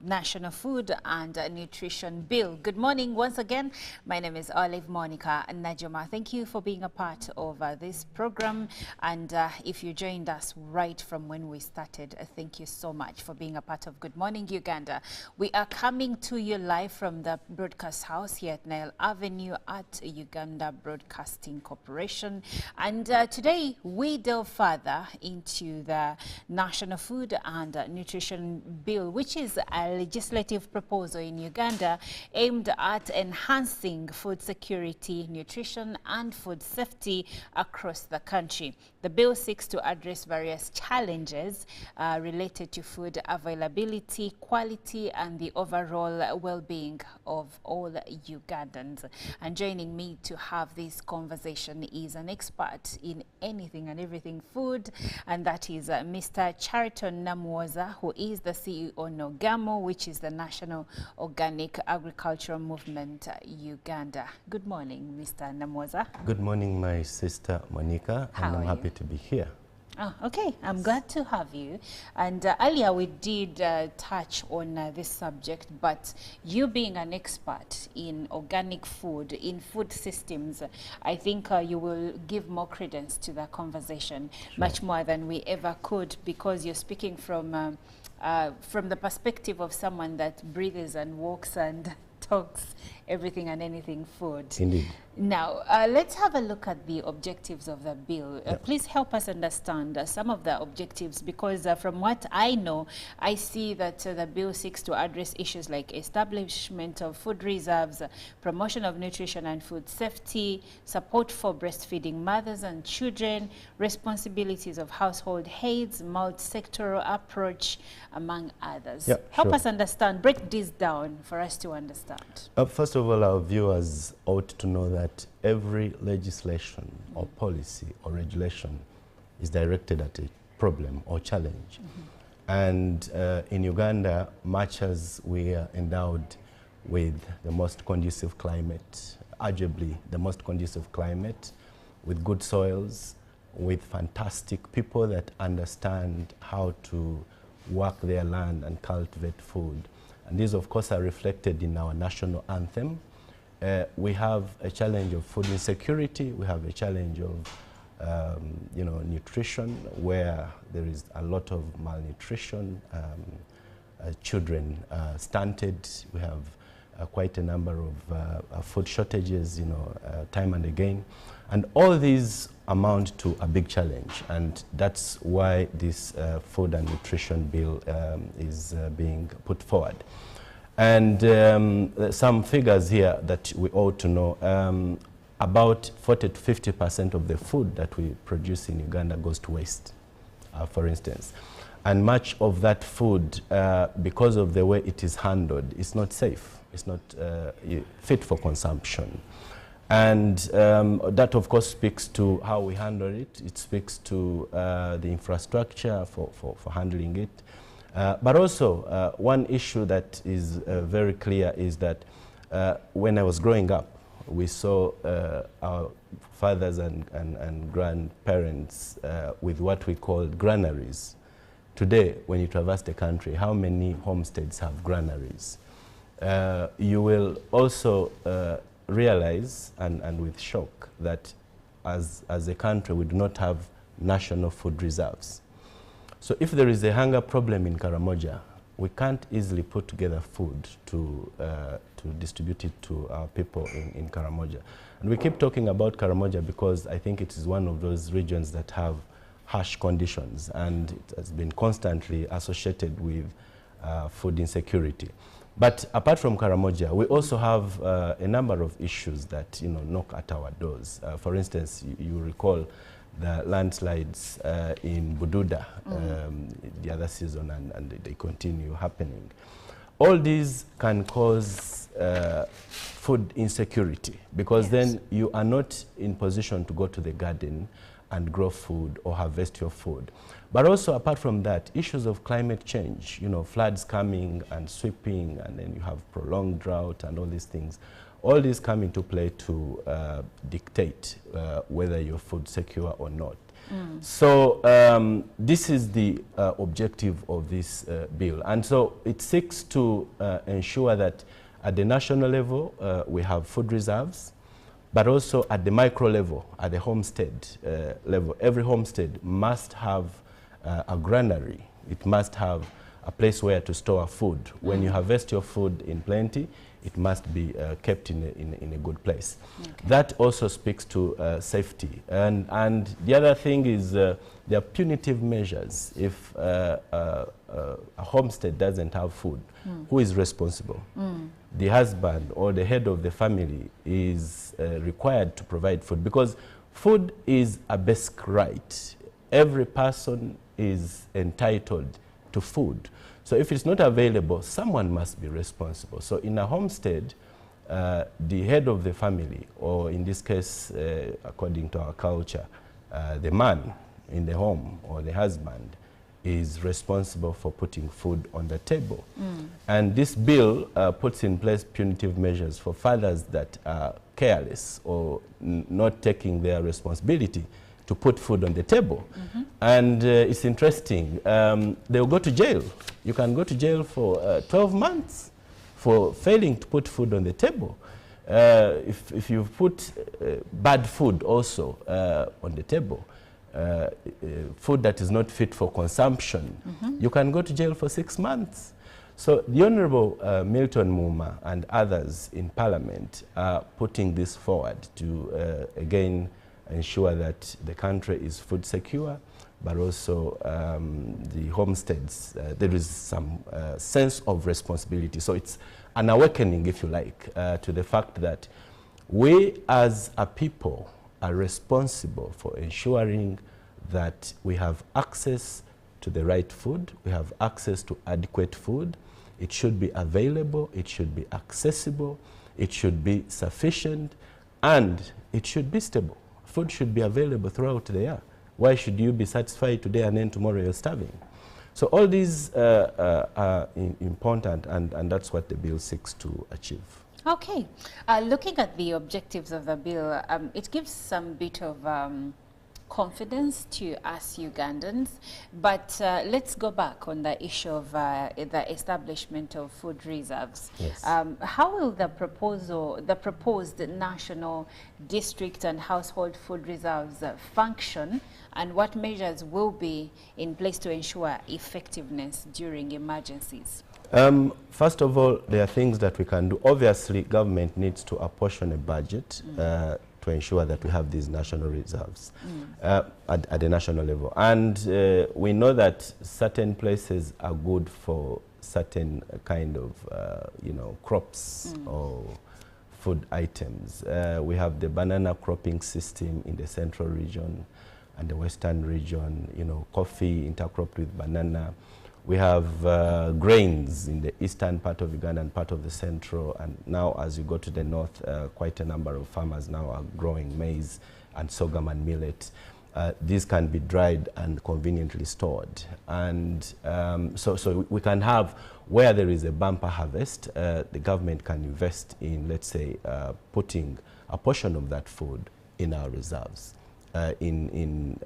national food and nutrition bill. Good morning once again. My name is Olive Monica Najoma. Thank you for being a part of this program. And if you joined us right from when we started, thank you so much for being a part of Good Morning Uganda. We are coming to you live from the broadcast house here at Nile Avenue at Uganda Broadcasting Corporation. And today we delve further into the national Food and Nutrition Bill, which is a legislative proposal in Uganda aimed at enhancing food security, nutrition and food safety across the country. The bill seeks to address various challenges related to food availability, quality and the overall well-being of all Ugandans. And joining me to have this conversation is an expert in anything and everything food, and that is Mr. Chariton Namwoza, who is the CEO Nogamo, which is the National Organic Agricultural Movement Uganda. Good morning, Mr. Namwoza.
Good morning, my sister Monica, and I'm happy to be here.
Oh, okay, I'm glad to have you. And earlier we did touch on this subject, but you being an expert in organic food, in food systems, I think you will give more credence to the conversation, much more than we ever could, because you're speaking from the perspective of someone that breathes and walks and talks everything and anything food.
Indeed.
Now, let's have a look at the objectives of the bill. Please help us understand some of the objectives, because from what I know, I see that the bill seeks to address issues like establishment of food reserves, promotion of nutrition and food safety, support for breastfeeding mothers and children, responsibilities of household heads, multi-sectoral approach, among others. Help us understand, break this down for us to understand.
First of all, our viewers ought to know that every legislation or policy or regulation is directed at a problem or challenge. And in Uganda, much as we are endowed with the most conducive climate, arguably the most conducive climate, with good soils, with fantastic people that understand how to work their land and cultivate food. And these, of course, are reflected in our national anthem. We have a challenge of food insecurity. We have a challenge of nutrition, where there is a lot of malnutrition, children stunted. We have quite a number of food shortages, time and again. And all these amount to a big challenge, and that's why this food and nutrition bill is being put forward. And some figures here that we ought to know. About 40 to 50% of the food that we produce in Uganda goes to waste, for instance. And much of that food, because of the way it is handled, is not safe. It's not fit for consumption. And that, of course, speaks to how we handle it. It speaks to the infrastructure for handling it. But also, one issue that is very clear is that when I was growing up, we saw our fathers and grandparents with what we call granaries. Today, when you traverse the country, how many homesteads have granaries? You will also realize, and with shock, that as a country we do not have national food reserves. So if there is a hunger problem in Karamoja, we can't easily put together food to distribute it to our people in Karamoja. And we keep talking about Karamoja because I think it is one of those regions that have harsh conditions, and it has been constantly associated with food insecurity. But apart from Karamoja, we also have a number of issues that knock at our doors. For instance, you recall the landslides in Bududa the other season, and they continue happening. All these can cause food insecurity, because then you are not in position to go to the garden and grow food or harvest your food. But also, apart from that, issues of climate change, floods coming and sweeping, and then you have prolonged drought and all these things. All these come into play to dictate whether you're food secure or not. So this is the objective of this bill. And so it seeks to ensure that at the national level, we have food reserves, but also at the micro level, at the homestead level. Every homestead must have a granary. It must have a place where to store food. When you harvest your food in plenty, it must be kept in a good place. Okay. That also speaks to safety. And the other thing is there are punitive measures. If a homestead doesn't have food, who is responsible? The husband or the head of the family is required to provide food, because food is a basic right. Every person is entitled to food. So if it's not available, someone must be responsible. So in a homestead, the head of the family, or in this case, according to our culture, the man in the home or the husband is responsible for putting food on the table. And this bill puts in place punitive measures for fathers that are careless or not taking their responsibility to put food on the table. And it's interesting, they'll go to jail. You can go to jail for 12 months for failing to put food on the table. If you put bad food also on the table, food that is not fit for consumption, you can go to jail for 6 months. So the Honorable Milton Muma and others in Parliament are putting this forward to again ensure that the country is food secure, but also the homesteads, there is some sense of responsibility. So it's an awakening, if you like, to the fact that we as a people are responsible for ensuring that we have access to the right food, we have access to adequate food. It should be available, it should be accessible, it should be sufficient, and it should be stable. Food should be available throughout the year. Why should you be satisfied today and then tomorrow you're starving? So all these are important, and that's what the bill seeks to achieve.
Okay. Looking at the objectives of the bill, it gives some bit of confidence to us Ugandans, but let's go back on the issue of the establishment of food reserves.
Yes.
How will the proposed national district and household food reserves function, and what measures will be in place to ensure effectiveness during emergencies?
First of all, there are things that we can do. Obviously, government needs to apportion a budget to ensure that we have these national reserves at the national level. And we know that certain places are good for certain kind of, crops or food items. We have the banana cropping system in the central region and the western region, coffee intercropped with banana. We have grains in the eastern part of Uganda and part of the central, and now as you go to the north, quite a number of farmers now are growing maize and sorghum and millet. These can be dried and conveniently stored. And so we can have, where there is a bumper harvest, the government can invest in, let's say, putting a portion of that food in our reserves. In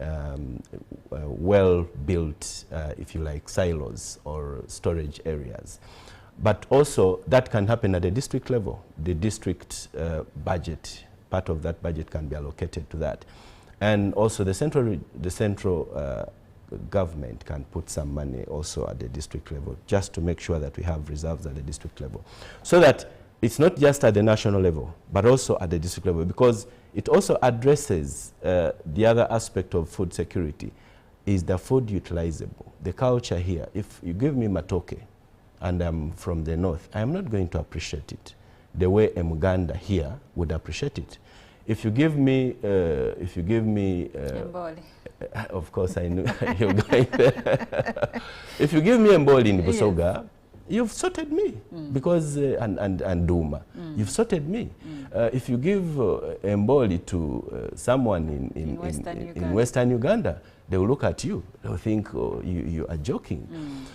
well-built, if you like, silos or storage areas. But also that can happen at the district level. The district budget, part of that budget can be allocated to that. And also the central government can put some money also at the district level, just to make sure that we have reserves at the district level. So that it's not just at the national level, but also at the district level, because it also addresses the other aspect of food security, is the food utilizable. The culture here, if you give me matoke and I'm from the north, I am not going to appreciate it the way a Muganda here would appreciate it. If you give me, of course I know you're going there. If you give me Mboli in Busoga, yes, you've sorted me, because and Duma, you've sorted me. If you give Mboli to someone in Western Uganda, they will look at you. They will think, oh, you are joking.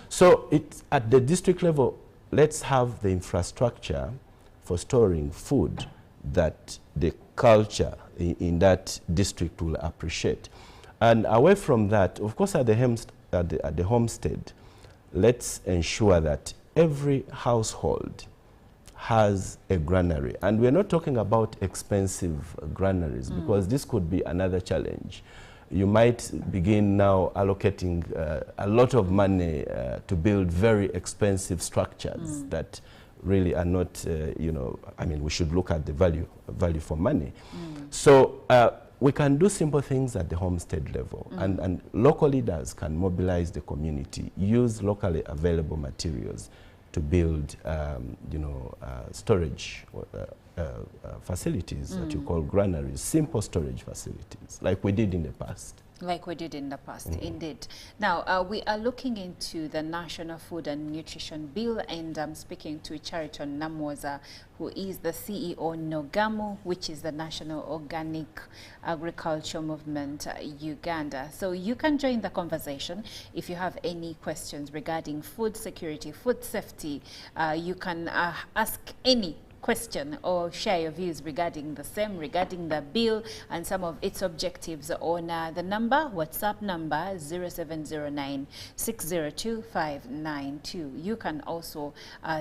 So it's at the district level. Let's have the infrastructure for storing food that the culture in that district will appreciate. And away from that, of course, at the homestead, let's ensure that every household has a granary. And we're not talking about expensive granaries, because this could be another challenge. You might begin now allocating a lot of money to build very expensive structures that really are not, you know, I mean, we should look at the value for money. So we can do simple things at the homestead level, and local leaders can mobilize the community, use locally available materials to build, you know, storage facilities that you call granaries, simple storage facilities, like we did in the past.
Like we did in the past, indeed. Now, we are looking into the National Food and Nutrition Bill, and I'm speaking to Chariton Namoza, who is the CEO Nogamu, which is the National Organic Agriculture Movement, Uganda. So you can join the conversation if you have any questions regarding food security, food safety. You can ask any question or share your views regarding the same, regarding the bill and some of its objectives on the number, WhatsApp number 0709-602-592. You can also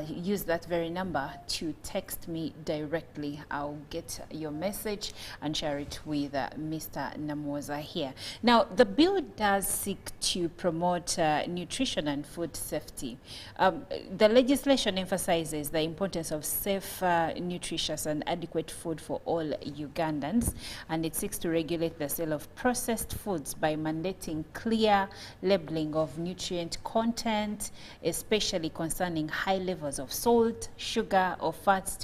use that very number to text me directly. I'll get your message and share it with Mr. Namoza here. Now, the bill does seek to promote nutrition and food safety. The legislation emphasizes the importance of safe, nutritious and adequate food for all Ugandans, and it seeks to regulate the sale of processed foods by mandating clear labeling of nutrient content, especially concerning high levels of salt, sugar or fats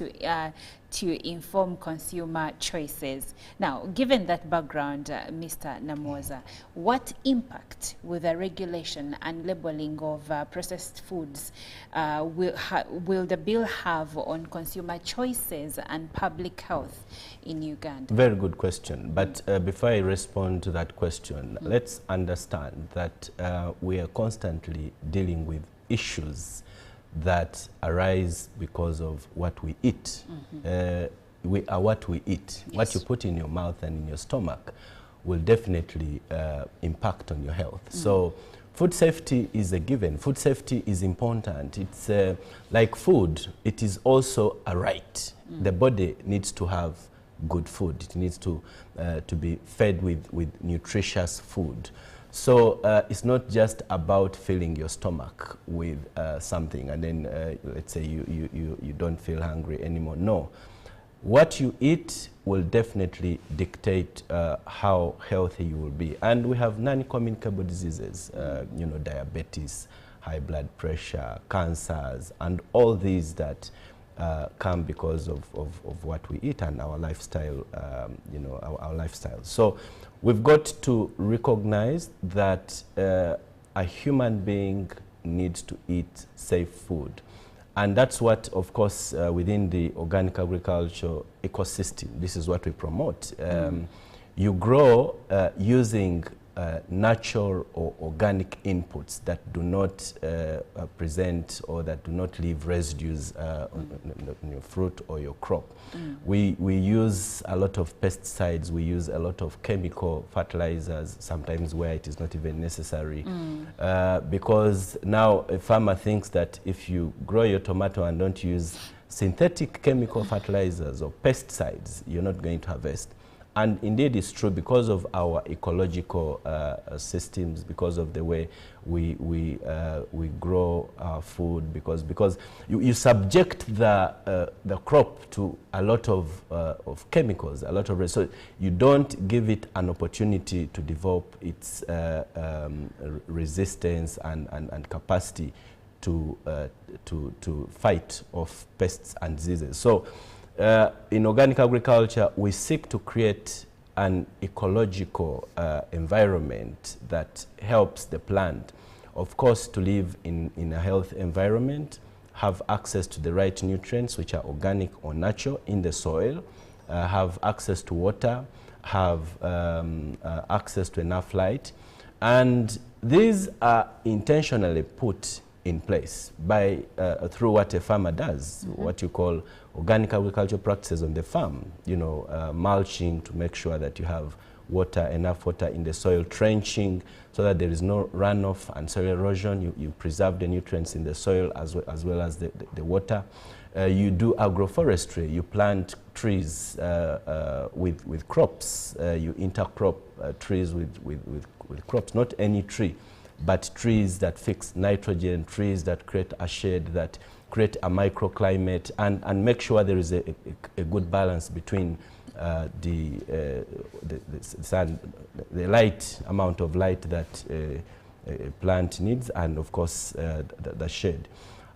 to inform consumer choices. Now, given that background, Mr. Namoza, what impact will the regulation and labeling of processed foods will the bill have on consumer choices and public health in Uganda?
Very good question. But before I respond to that question, let's understand that we are constantly dealing with issues that arise because of what we eat. We are what we eat. Yes. What you put in your mouth and in your stomach will definitely impact on your health. So food safety is a given. Food safety is important. It's like food, it is also a right. The body needs to have good food. It needs to be fed with nutritious food. So it's not just about filling your stomach with something and then let's say you don't feel hungry anymore. No. What you eat will definitely dictate how healthy you will be. And we have non-communicable diseases, you know, diabetes, high blood pressure, cancers, and all these that come because of what we eat and our lifestyle, you know, our lifestyle. So we've got to recognize that a human being needs to eat safe food. And that's what, of course, within the organic agriculture ecosystem, this is what we promote. You grow using natural or organic inputs that do not present or that do not leave residues on your fruit or your crop. We use a lot of pesticides, we use a lot of chemical fertilizers, sometimes where it is not even necessary. Because now a farmer thinks that if you grow your tomato and don't use synthetic chemical fertilizers or pesticides, you're not going to harvest. And indeed it's true because of our ecological systems, because of the way we grow our food, because you subject the crop to a lot of chemicals, a lot of, so you don't give it an opportunity to develop its resistance and capacity to fight off pests and diseases. So in organic agriculture, we seek to create an ecological environment that helps the plant, of course, to live in a healthy environment, have access to the right nutrients, which are organic or natural in the soil, have access to water, have access to enough light. And these are intentionally put in place by through what a farmer does, what you call organic agriculture practices on the farm. You know, mulching to make sure that you have water, enough water in the soil, trenching so that there is no runoff and soil erosion. You preserve the nutrients in the soil as well as the water. You do agroforestry. You plant trees with crops. You intercrop trees with crops, not any tree. but trees that fix nitrogen, trees that create a shade, that create a microclimate, and make sure there is a good balance between the sun, the light, amount of light that a plant needs, and of course the shade.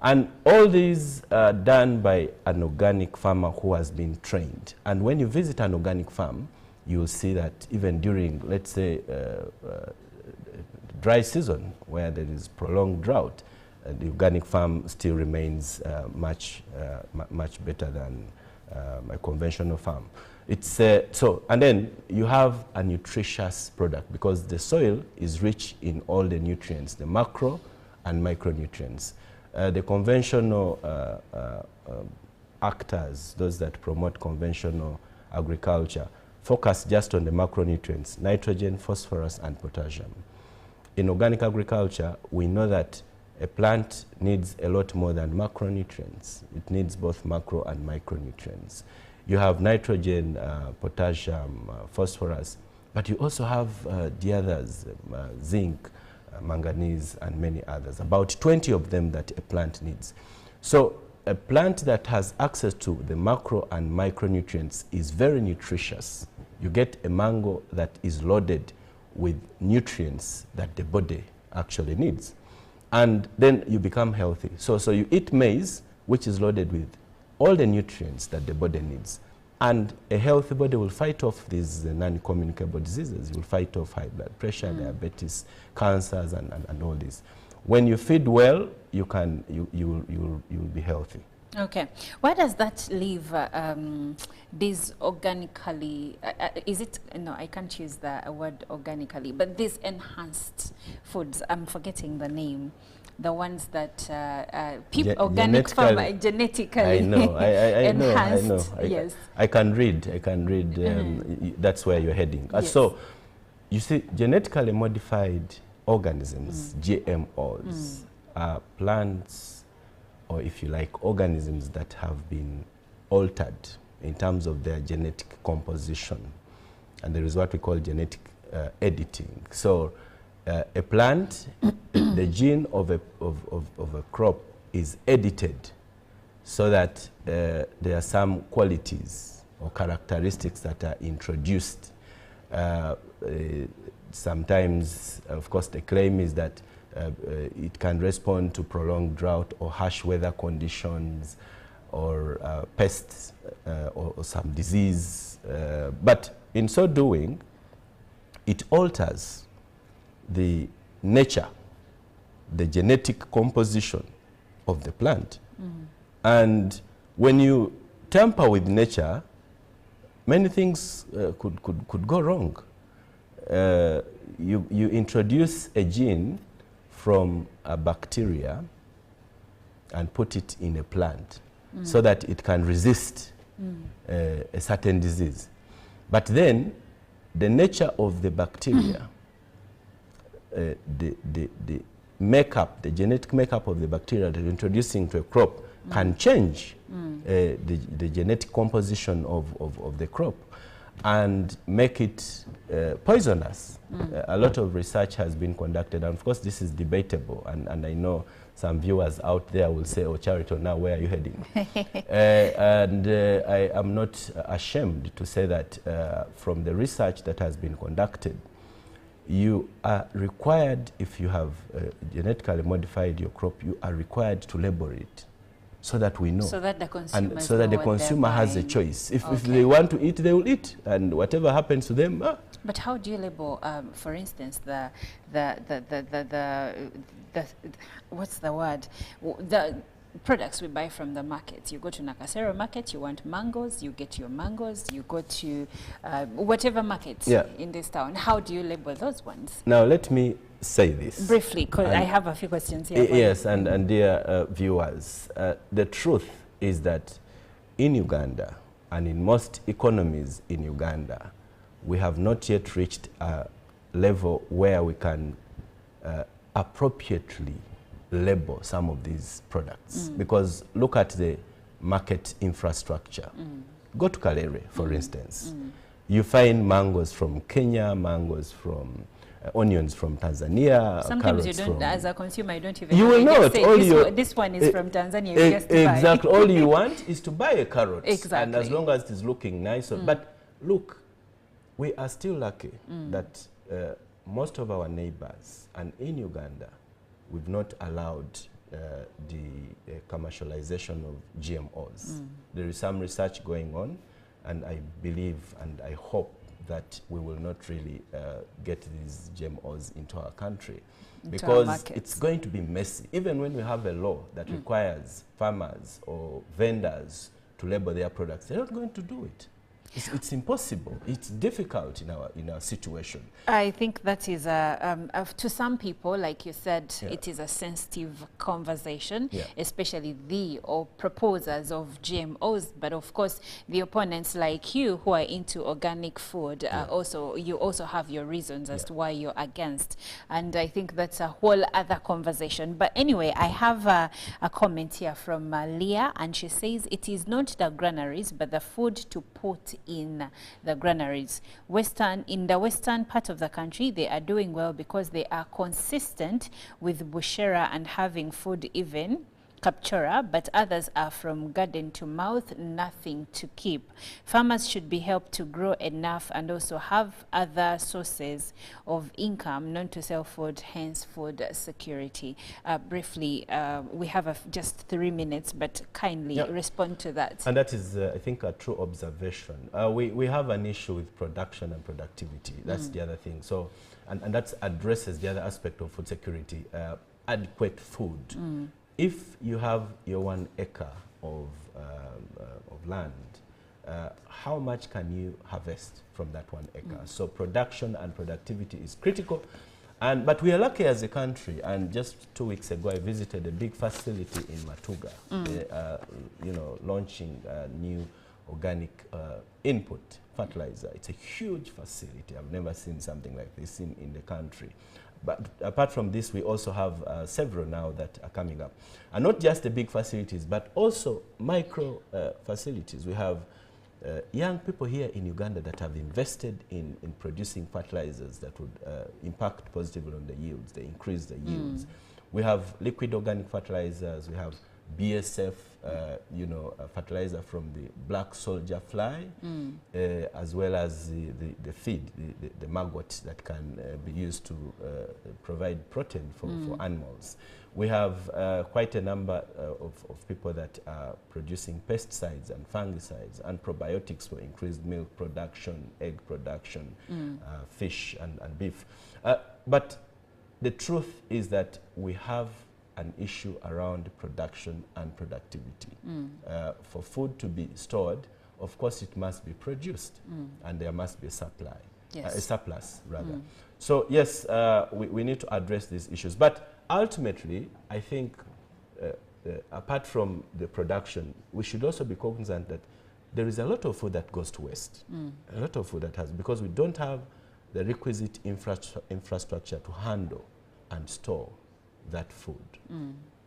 And all these are done by an organic farmer who has been trained. And when you visit an organic farm, you'll see that even during, let's say, dry season, where there is prolonged drought, the organic farm still remains much better than a conventional farm. It's and then you have a nutritious product, because the soil is rich in all the nutrients, the macro and micronutrients. The conventional actors, those that promote conventional agriculture, focus just on the macronutrients, nitrogen, phosphorus, and potassium. In organic agriculture, we know that a plant needs a lot more than macronutrients. It needs both macro and micronutrients. You have nitrogen, potassium, phosphorus, but you also have the others, zinc, manganese, and many others, about 20 of them that a plant needs. So a plant that has access to the macro and micronutrients is very nutritious. You get a mango that is loaded with nutrients that the body actually needs. And then you become healthy. So you eat maize, which is loaded with all the nutrients that the body needs. And a healthy body will fight off these non-communicable diseases. You will fight off high blood pressure, diabetes, cancers, and all this. When you feed well, you'll be healthy.
Okay. Why does that leave these organically, is it, no, I can't use the word organically, but these enhanced foods, I'm forgetting the name, the ones that people, organic farmer, genetically
I know,
enhanced.
I know.
Yes.
I can read, that's where you're heading.
Yes.
So, you see, genetically modified organisms, GMOs, are plants, or if you like, organisms that have been altered in terms of their genetic composition. And there is what we call genetic editing. So a plant, the gene of a crop is edited so that there are some qualities or characteristics that are introduced. Sometimes, of course, the claim is that it can respond to prolonged drought or harsh weather conditions or pests or some disease. But in so doing, it alters the nature, the genetic composition of the plant. And when you tamper with nature, many things could go wrong. You introduce a gene from a bacteria and put it in a plant so that it can resist a certain disease. But then the nature of the bacteria, the makeup, the genetic makeup of the bacteria that you're introducing to a crop can change the genetic composition of the crop and make it poisonous. A lot of research has been conducted, and of course this is debatable, and I know some viewers out there will say, oh, Charito, now where are you heading? I am not ashamed to say that from the research that has been conducted, you are required, if you have genetically modified your crop, you are required to label it so that we know. So that the consumer, and so that the consumer has a choice. If they want to eat, they will eat, and whatever happens to them.
But how do you label, for instance, the what's the word? The products we buy from the market. You go to Nakasero market, you want mangoes, you get your mangoes. You go to whatever market in this town. How do you label those ones?
Now let me say this
briefly, because I have a few questions here.
Yes, and dear viewers, the truth is that in Uganda and in most economies in Uganda, we have not yet reached a level where we can appropriately label some of these products. Because look at the market infrastructure. Go to Kalere, for instance. You find mangoes from Kenya, mangoes from onions from Tanzania.
Sometimes you
carrots
don't,
from,
as a consumer, you don't even
you will
just
not.
say this one is from Tanzania. You just buy.
Exactly. All you want is to buy a carrot.
Exactly.
And as long as it is looking nice. But look, we are still lucky that most of our neighbors, and in Uganda, we've not allowed the commercialization of GMOs. There is some research going on, and I believe and I hope that we will not really get these GMOs into our country, because it's going to be messy. Even when we have a law that requires farmers or vendors to label their products, they're not going to do it. It's impossible. It's difficult in our situation.
I think that is to some people, like you said, it is a sensitive conversation, especially the proposers of GMOs. But of course, the opponents like you who are into organic food, you also have your reasons as to why you're against. And I think that's a whole other conversation. But anyway, I have a comment here from Leah, and she says it is not the granaries, but the food to put in the granaries. In the western part of the country, they are doing well because they are consistent with bushera and having food even captura, but others are from garden to mouth, nothing to keep. Farmers should be helped to grow enough and also have other sources of income, not to sell food, hence food security. Briefly, we have just 3 minutes, but kindly respond to that.
And that is, I think, a true observation. We have an issue with production and productivity. That's the other thing. So, and that addresses the other aspect of food security, adequate food. If you have your 1 acre of land, how much can you harvest from that 1 acre? So production and productivity is critical. But we are lucky as a country, and just 2 weeks ago I visited a big facility in Matuga, launching a new organic input fertilizer. It's a huge facility. I've never seen something like this in the country. But apart from this, we also have several now that are coming up. And not just the big facilities, but also micro facilities. We have young people here in Uganda that have invested in producing fertilizers that would impact positively on the yields. They increase the yields. We have liquid organic fertilizers. We have BSF, fertilizer from the black soldier fly, as well as the feed, the maggot that can be used to provide protein for animals. We have quite a number of people that are producing pesticides and fungicides and probiotics for increased milk production, egg production, fish and beef. But the truth is that we have an issue around production and productivity. For food to be stored, of course it must be produced, and there must be a supply, a surplus rather. So yes, we need to address these issues. But ultimately, I think apart from the production, we should also be cognizant that there is a lot of food that goes to waste. A lot of food that has, because we don't have the requisite infrastructure to handle and store that food.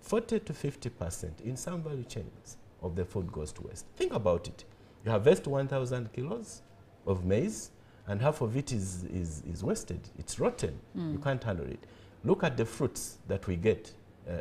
40 to 50% in some value chains of the food goes to waste. Think about it. You harvest 1,000 kilos of maize, and half of it is wasted. It's rotten. You can't handle it. Look at the fruits that we get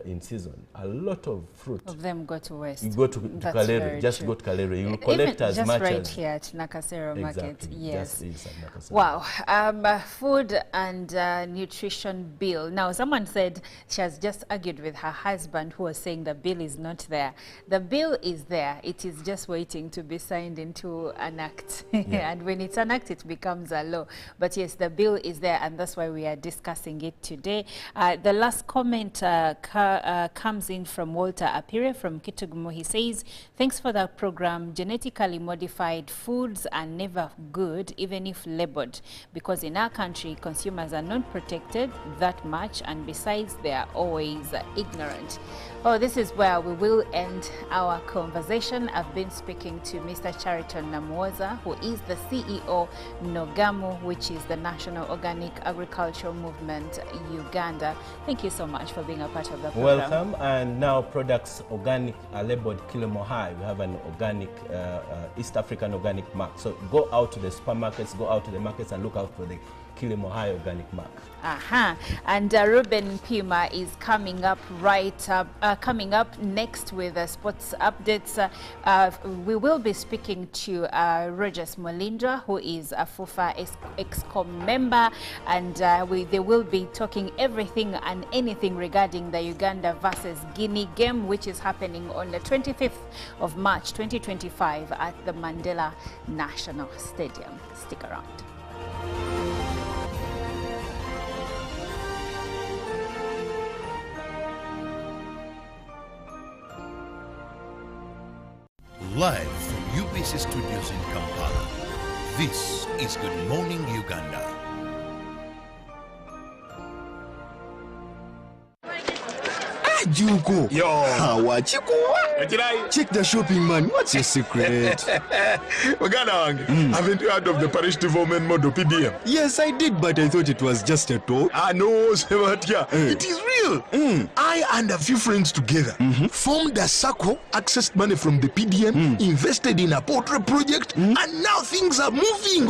in season. A lot of fruit
of them go to waste.
You go to Kalere, just go to Kalere. You will collect as much
right
as
here at Nakasero Market. Yes.
Nakasero.
Wow. Food and nutrition bill. Now, someone said she has just argued with her husband who was saying the bill is not there. The bill is there. It is just waiting to be signed into an act. And when it's an act, it becomes a law. But yes, the bill is there, and that's why we are discussing it today. The last comment comes in from Walter Apire from Kitugumo. He says, thanks for the program. Genetically modified foods are never good, even if labeled, because in our country, consumers are not protected that much, and besides, they are always ignorant. Oh, this is where we will end our conversation. I've been speaking to Mr. Chariton Namuoza, who is the CEO Nogamu, which is the National Organic Agricultural Movement Uganda. Thank you so much for being a part of the program.
Welcome. And now products organic are labeled Kilimo High. We have an organic, East African organic mark. So go out to the supermarkets, go out to the markets and look out for the
Kilimo High Organic Mark.
And Ruben Pima is coming up coming up next with sports updates. We will be speaking to Rogers Molindra, who is a FUFA EXCOM member, and they will be talking everything and anything regarding the Uganda versus Guinea game, which is happening on the 25th of March 2025 at the Mandela National Stadium. Stick around.
Live from UBC Studios in Kampala, this is Good Morning Uganda.
Juko. Yo. Check the shopping, man. What's your secret?
Haven't you heard of the parish development model PDM?
Yes, I did, but I thought it was just a talk.
No, Sebatia. It is real. I and a few friends together formed a circle, accessed money from the PDM, invested in a portrait project, and now things are moving.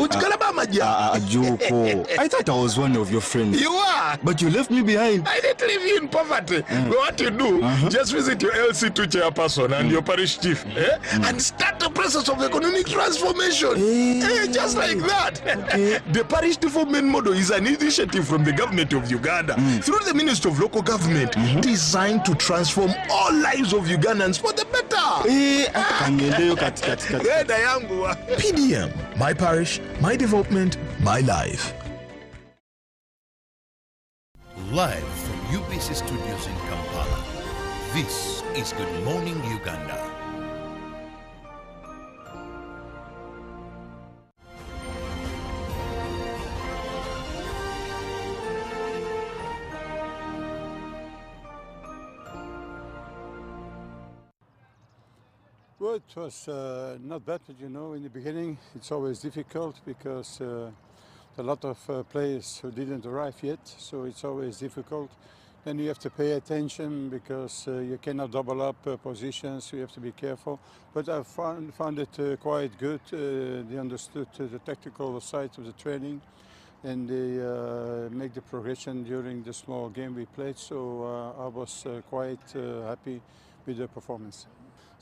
Juko. I thought I was one of your friends.
You are.
But you left me behind.
I didn't leave you in poverty. What you do, just visit your LC2 chairperson and your parish chief and start the process of economic transformation. Just like that. The parish development model is an initiative from the government of Uganda through the Ministry of Local Government designed to transform all lives of Ugandans for the better. PDM, my parish, my development, my life.
Live from UBC Studios in Kampala, this is Good Morning Uganda.
Well, it was not bad, but you know, in the beginning it's always difficult because a lot of players who didn't arrive yet, so it's always difficult. Then you have to pay attention because you cannot double up positions, so you have to be careful. But I found it quite good. They understood the tactical side of the training, and they make the progression during the small game we played, so I was quite happy with the performance.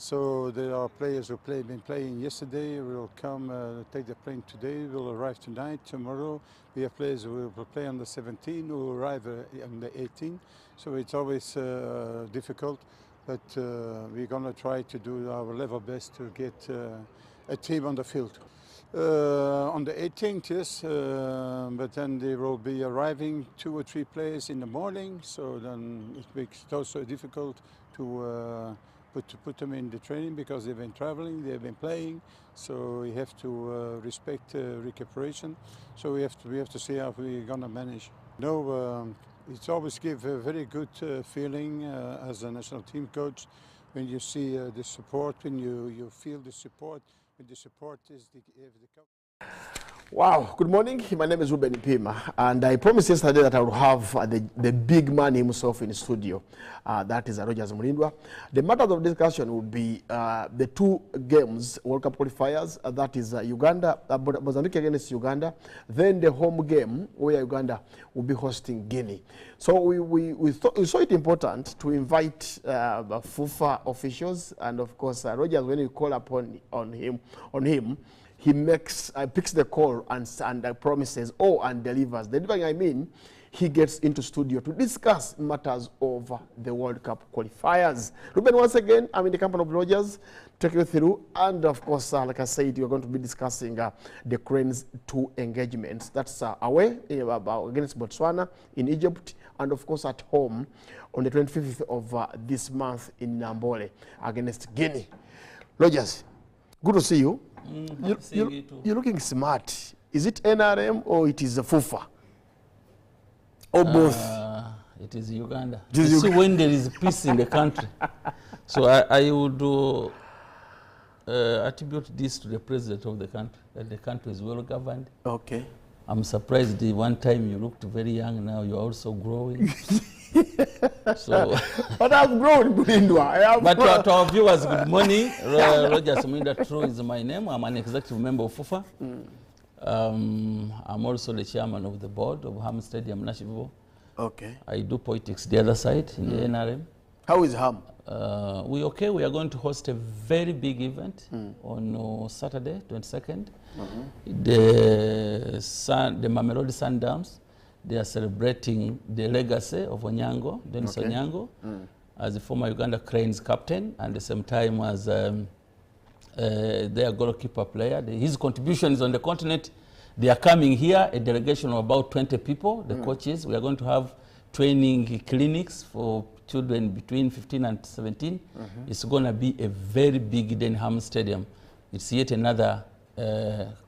So there are players who been playing yesterday, will come take the plane today, will arrive tonight, tomorrow. We have players who will play on the 17th, who will arrive on the 18th. So it's always difficult, but we're going to try to do our level best to get a team on the field. On the 18th, yes, but then they will be arriving 2 or 3 players in the morning, so then it makes it also difficult to put them in the training because they've been traveling, they've been playing, so we have to respect recuperation. So we have to see how we're gonna manage. It's always give a very good feeling as a national team coach when you see the support, when you feel the support, when the support is the
Wow, good morning. My name is Ruben Pima, and I promised yesterday that I would have the big man himself in the studio. That is Rogers Molindra. The matter of discussion would be the 2 games, World Cup qualifiers, that is Uganda, Mozambique against Uganda, then the home game where Uganda will be hosting Guinea. So we saw it important to invite FUFA officials, and of course Rogers, when you call upon him, he picks the call and promises, and delivers. Delivering, I mean, he gets into studio to discuss matters of the World Cup qualifiers. Ruben, once again, I'm in the company of Rogers, take you through, and of course, like I said, you're going to be discussing the Cranes 2 engagements. That's away against Botswana, in Egypt, and of course at home on the 25th of this month in Nambole against Guinea. Rogers, good to see you. You're looking smart. Is it NRM or it is a FUFA? Or both?
It is Uganda. You see, when there is peace in the country. So I would attribute this to the president of the country, that the country is well governed.
Okay.
I'm surprised the one time you looked very young, now you're also growing. So,
but I've grown, Bulindwa.
But to our viewers, good morning. Rogers Molindra True is my name. I'm an executive member of FUFA.
I'm also the chairman of the board of Ham Stadium Nashville.
Okay.
I do politics the other side in the NRM.
How is Ham?
We are going to host a very big event on Saturday, 22nd. The Mamelodi Sundowns, they are celebrating the legacy of Onyango, Dennis Onyango, as the former Uganda Cranes captain, and at the same time as their goalkeeper player. His contribution is on the continent. They are coming here, a delegation of about 20 people, the coaches. We are going to have training clinics for children between 15 and 17. It's going to be a very big day in Ham Stadium. It's yet another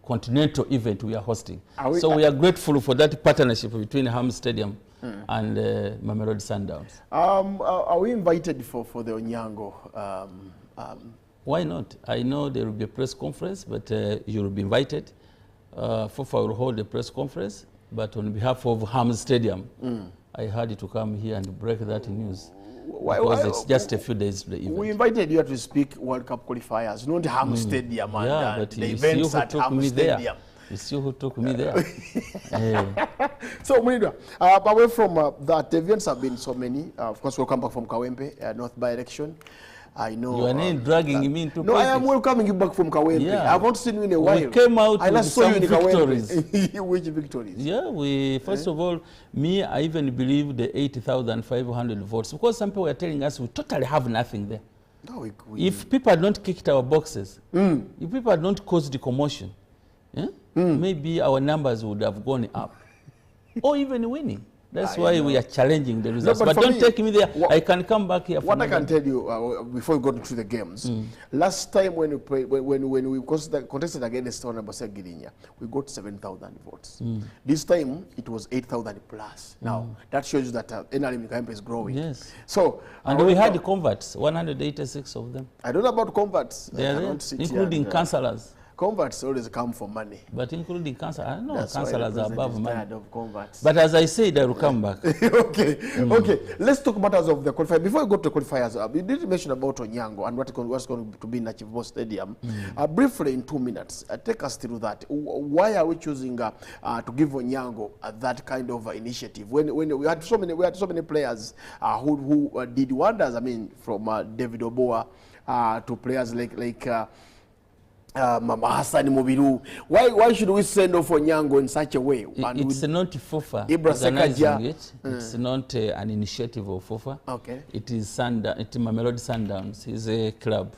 continental event we are hosting. We are grateful for that partnership between Ham Stadium and Mamelodi Sundowns.
Are we invited for the Onyango?
Why not? I know there will be a press conference, but you will be invited. FOFA will hold a press conference, but on behalf of Ham Stadium, I had to come here and break that news. Because it's just a few days to the event.
We invited you to speak World Cup qualifiers, not Ham Stadium
yeah,
and
but
the events at Ham Stadium.
It's you who took me there.
So, Munidwa, away from that, the events have been so many. Of course, we'll come back from Kawempe, North by-election. I know.
You are not dragging me into
No,
politics.
I am welcoming you back from Kawempe.
Yeah.
I haven't seen you in a while.
We came out
I
with
saw you
some
in
victories.
Which victories?
Yeah, first of all, I even believe the 80,500 votes, because some people were telling us we totally have nothing there.
No,
if people had not kicked our boxes, if people had not caused the commotion, maybe our numbers would have gone up, or even winning. That's why we are challenging the results. But don't take me there. I can come back here.
What I can tell you before we go to the games, last time when we contested against Honorable Segirinya, we got 7,000 votes. This time it was 8,000 plus. Now that shows you that NRM Kawempe is growing.
Yes.
So
we had the converts, 186 of them.
I don't know about converts.
They are there, including councillors.
Converts always come for money.
But including councillors, I don't know,
That's
councillors are above money.
Of converts.
But as I said, I will come back.
Okay, okay. Let's talk matters of the qualifiers. Before we go to the qualifiers, you did mention about Onyango and what's going to be in Nashville Stadium. Briefly, in 2 minutes, take us through that. Why are we choosing to give Onyango that kind of initiative? When we had so many players who did wonders. I mean, from David Oboa to players like Mama Hassan Mubiru. Why should we send off Onyango in such a way?
It's not FOFA
organizing
it. It's not an initiative of FOFA.
Okay.
It is Mamelodi Sundowns. It's a club.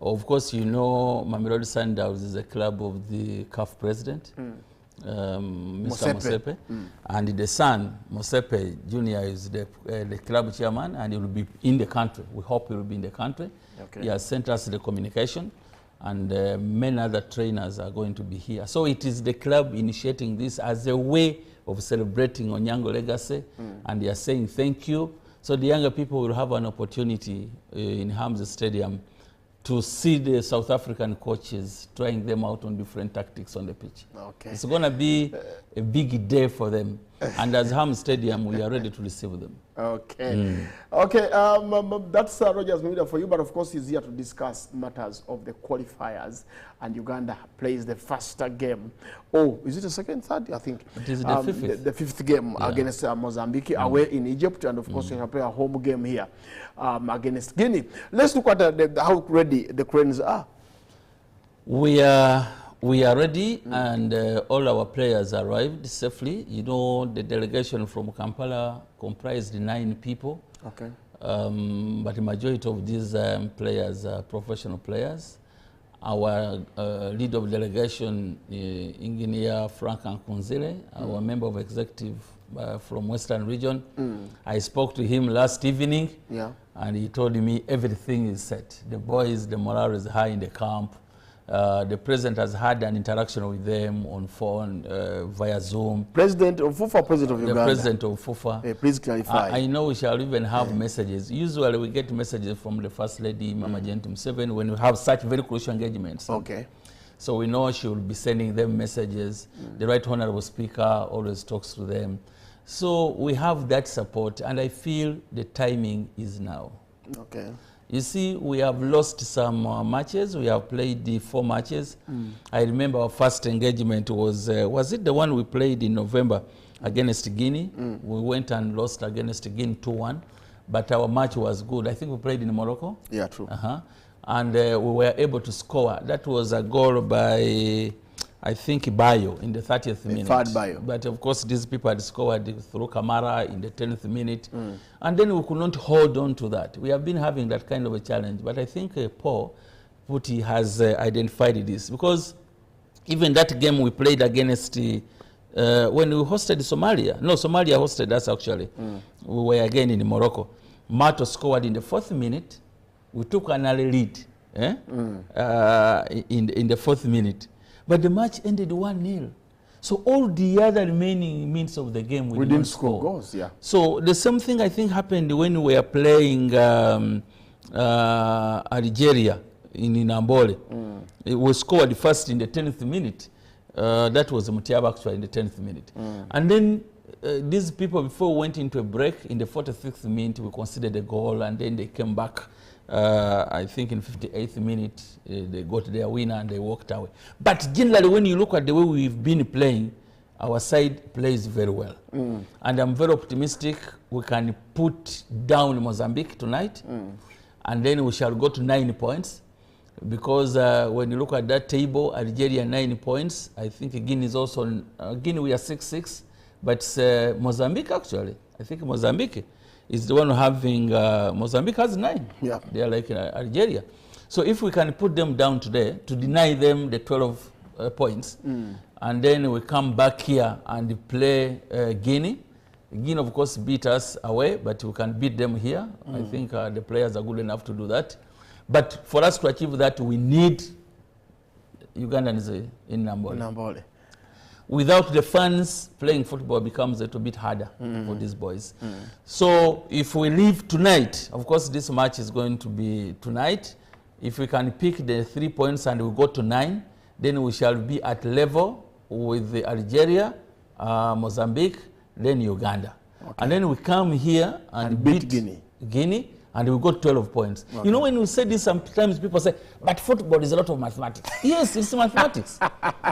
Of course, you know Mamelodi Sundowns is a club of the CAF president, Mr. Mosepe. And the son, Mosepe Jr., is the club chairman, and he will be in the country. We hope he will be in the country.
Okay.
He has sent us the communication. And many other trainers are going to be here. So it is the club initiating this as a way of celebrating Onyango legacy, and they are saying thank you. So the younger people will have an opportunity in Hamza Stadium to see the South African coaches trying them out on different tactics on the pitch.
Okay.
It's going to be a big day for them. And as Ham Stadium, we are ready to receive them.
Okay. Okay, that's Rogers Media for you, but of course he's here to discuss matters of the qualifiers, and Uganda plays the first game. Oh, is it the second, third? I think.
It is the fifth.
The fifth game against Mozambique, away in Egypt, and of course we have play a home game here against Guinea. Let's look at how ready the Cranes are.
We are ready, and all our players arrived safely. You know, the delegation from Kampala comprised 9 people.
Okay.
But the majority of these players are professional players. Our lead of delegation, Engineer Frank Ankunzile, our member of executive from Western region, I spoke to him last evening, and he told me everything is set. The boys, the morale is high in the camp. The president has had an interaction with them on phone, via Zoom.
President of FUFA, president of Uganda.
The president of FUFA.
Please clarify.
I know we shall even have messages. Usually we get messages from the First Lady, Mama Gentum 7, when we have such very crucial engagements.
Okay.
So we know she will be sending them messages. The Right Honorable Speaker always talks to them. So we have that support, and I feel the timing is now.
Okay.
You see, we have lost some matches. We have played the 4 matches. I remember our first engagement was it the one we played in November against Guinea? We went and lost against Guinea 2-1, but our match was good. I think we played in Morocco.
Yeah, true.
And we were able to score. That was a goal by, I think, Bayo in the 30th minute.
Third Bayo.
But of course, these people had scored through Kamara in the 10th minute. And then we could not hold on to that. We have been having that kind of a challenge. But I think Paul Putti has identified this. Because even that game we played against, when we hosted Somalia, no, Somalia hosted us actually. We were again in Morocco. Mato scored in the 4th minute. We took an early lead in the 4th minute. But the match ended 1-0. So all the other remaining minutes of the game we didn't score
goals. Yeah.
So the same thing I think happened when we were playing Algeria in Nambole. We scored first in the 10th minute. That was Mutiaba actually in the 10th minute. And then these people, before we went into a break, in the 46th minute, we considered a goal, and then they came back. I think in 58th minute, they got their winner and they walked away. But generally, when you look at the way we've been playing, our side plays very well. And I'm very optimistic we can put down Mozambique tonight, and then we shall go to 9 points. Because when you look at that table, Algeria 9 points. I think Guinea is also, Guinea we are 6-6, but Mozambique actually, I think Mozambique is the one having, Mozambique has 9. Yeah. They are like Algeria. So if we can put them down today to deny them the 12 points, and then we come back here and play Guinea. Guinea of course beat us away, but we can beat them here. I think the players are good enough to do that. But for us to achieve that, we need Ugandans in Nambole. Without the fans, playing football becomes a little bit harder for these boys. So if we leave tonight, of course this match is going to be tonight. If we can pick the 3 points and we go to 9, then we shall be at level with the Algeria, Mozambique, then Uganda. Okay. And then we come here and beat Guinea, and we got 12 points. Okay. You know, when we say this, sometimes people say, but football is a lot of mathematics. Yes, it's mathematics.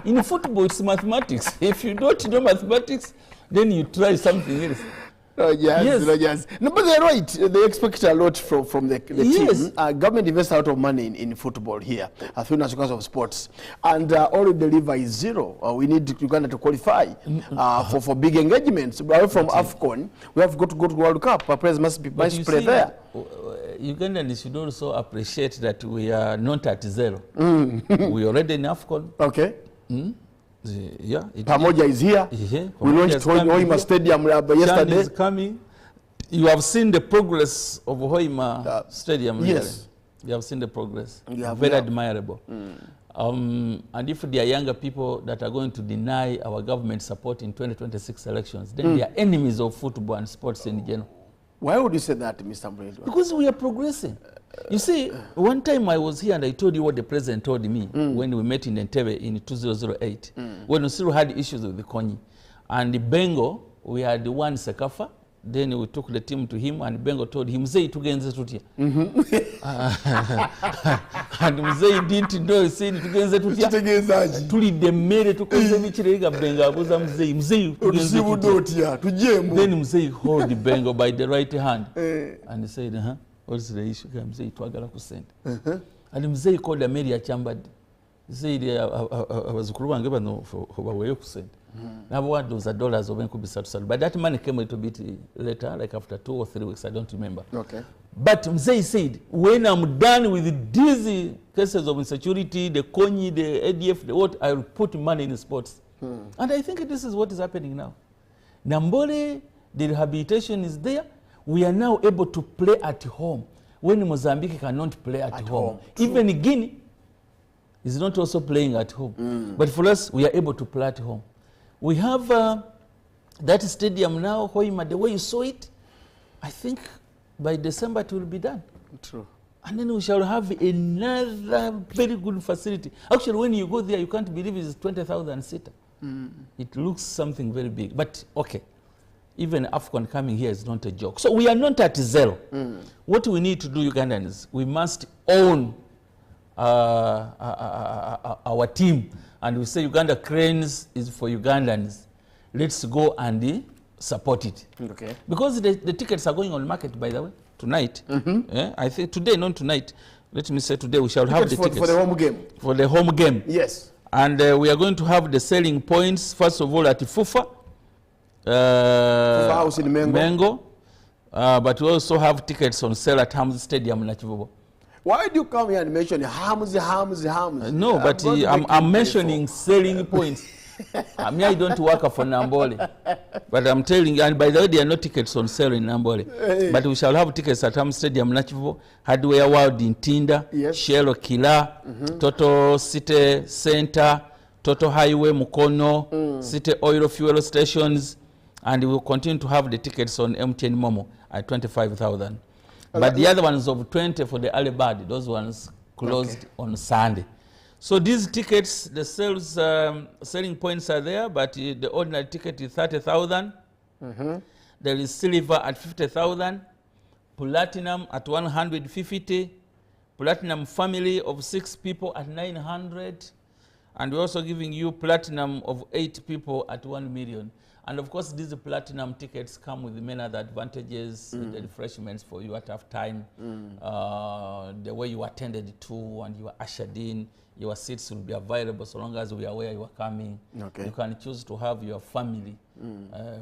In football, it's mathematics. If you don't know mathematics, then you try something else.
Yes. No, but they're right. They expect a lot from the team. Government invests a lot of money in football here, through National Council of Sports. And all we deliver is 0. We need Uganda to qualify for big engagements. Away from AFCON, we have got to go to World Cup. Our players must play there.
Ugandans should also appreciate that we are not at 0. We are already in AFCON.
Okay.
Yeah,
Pamoja is here. We launched Hoima Stadium yesterday.
Is coming. You have seen the progress of Hoima Stadium.
Yes.
You have seen the progress. Very admirable. And if there are younger people that are going to deny our government support in 2026 elections, then they are enemies of football and sports in general.
Why would you say that, Mr. Mbrindwa?
Because we are progressing. You see, one time I was here and I told you what the president told me when we met in Entebbe in 2008, when we still had issues with the Konyi. And the Bengo, we had one Sekafa, then we took the team to him and Bengo told him, Mzee tugenze tutia. And Mzee didn't know, he said tugenze tutia. Tuli demere tukenze vichirega Benga, abuza Mzee, Mzee tugenze tutia. Then Mzee hold the Bengo by the right hand. And he said, what's the issue? Mzee twagala kusenda. And Mzee called Amelia Chambad. He said, abazukuru bange bano baweyo kusenda. Now what those are dollars of Nkubisatu. But that money came a little bit later, like after 2 or 3 weeks, I don't remember.
Okay.
But Mzee said, when I'm done with these cases of insecurity, the Konyi, the ADF, the what, I will put money in sports. And I think this is what is happening now. Nambole, the rehabilitation is there. We are now able to play at home when Mozambique cannot play at home. Even Guinea is not also playing at home. But for us, we are able to play at home. We have that stadium now, Hoima, the way you saw it, I think by December it will be done.
True.
And then we shall have another very good facility. Actually, when you go there, you can't believe it's 20,000 seater. It looks something very big. But okay, even AFCON coming here is not a joke. So we are not at zero. What we need to do, Ugandans, we must own our team. And we say Uganda Cranes is for Ugandans. Let's go and support it.
Okay.
Because the tickets are going on market, by the way, tonight. I think today, not tonight. Let me say today we shall have the tickets.
For the home game.
For the home game.
Yes.
And we are going to have the selling points, first of all, at Fufa.
Fufa House in
Mengo. But we also have tickets on sale at Hams Stadium in Nachivobo.
Why do you come here and mention Hams?
No, but I'm mentioning selling points. I mean, I don't work for Nambole. But I'm telling you, and by the way, there are no tickets on sale in Nambole. But we shall have tickets at Hams Stadium, Nachivobo, Hardware World in Tinda, Shell Kila, Toto City Center, Toto Highway Mukono, City Oil Fuel Stations, and we will continue to have the tickets on MTN Momo at 25,000. But the other ones of 20 for the early bird, those ones closed on Sunday. So these tickets, the sales selling points are there, but the ordinary ticket is 30,000. There is silver at 50,000, platinum at 150, platinum family of 6 people at 900, and we're also giving you platinum of 8 people at 1 million. And of course, these platinum tickets come with many other advantages, the refreshments for you at half time, the way you attended to and you are ushered in, your seats will be available so long as we are aware you are coming.
Okay.
You can choose to have your family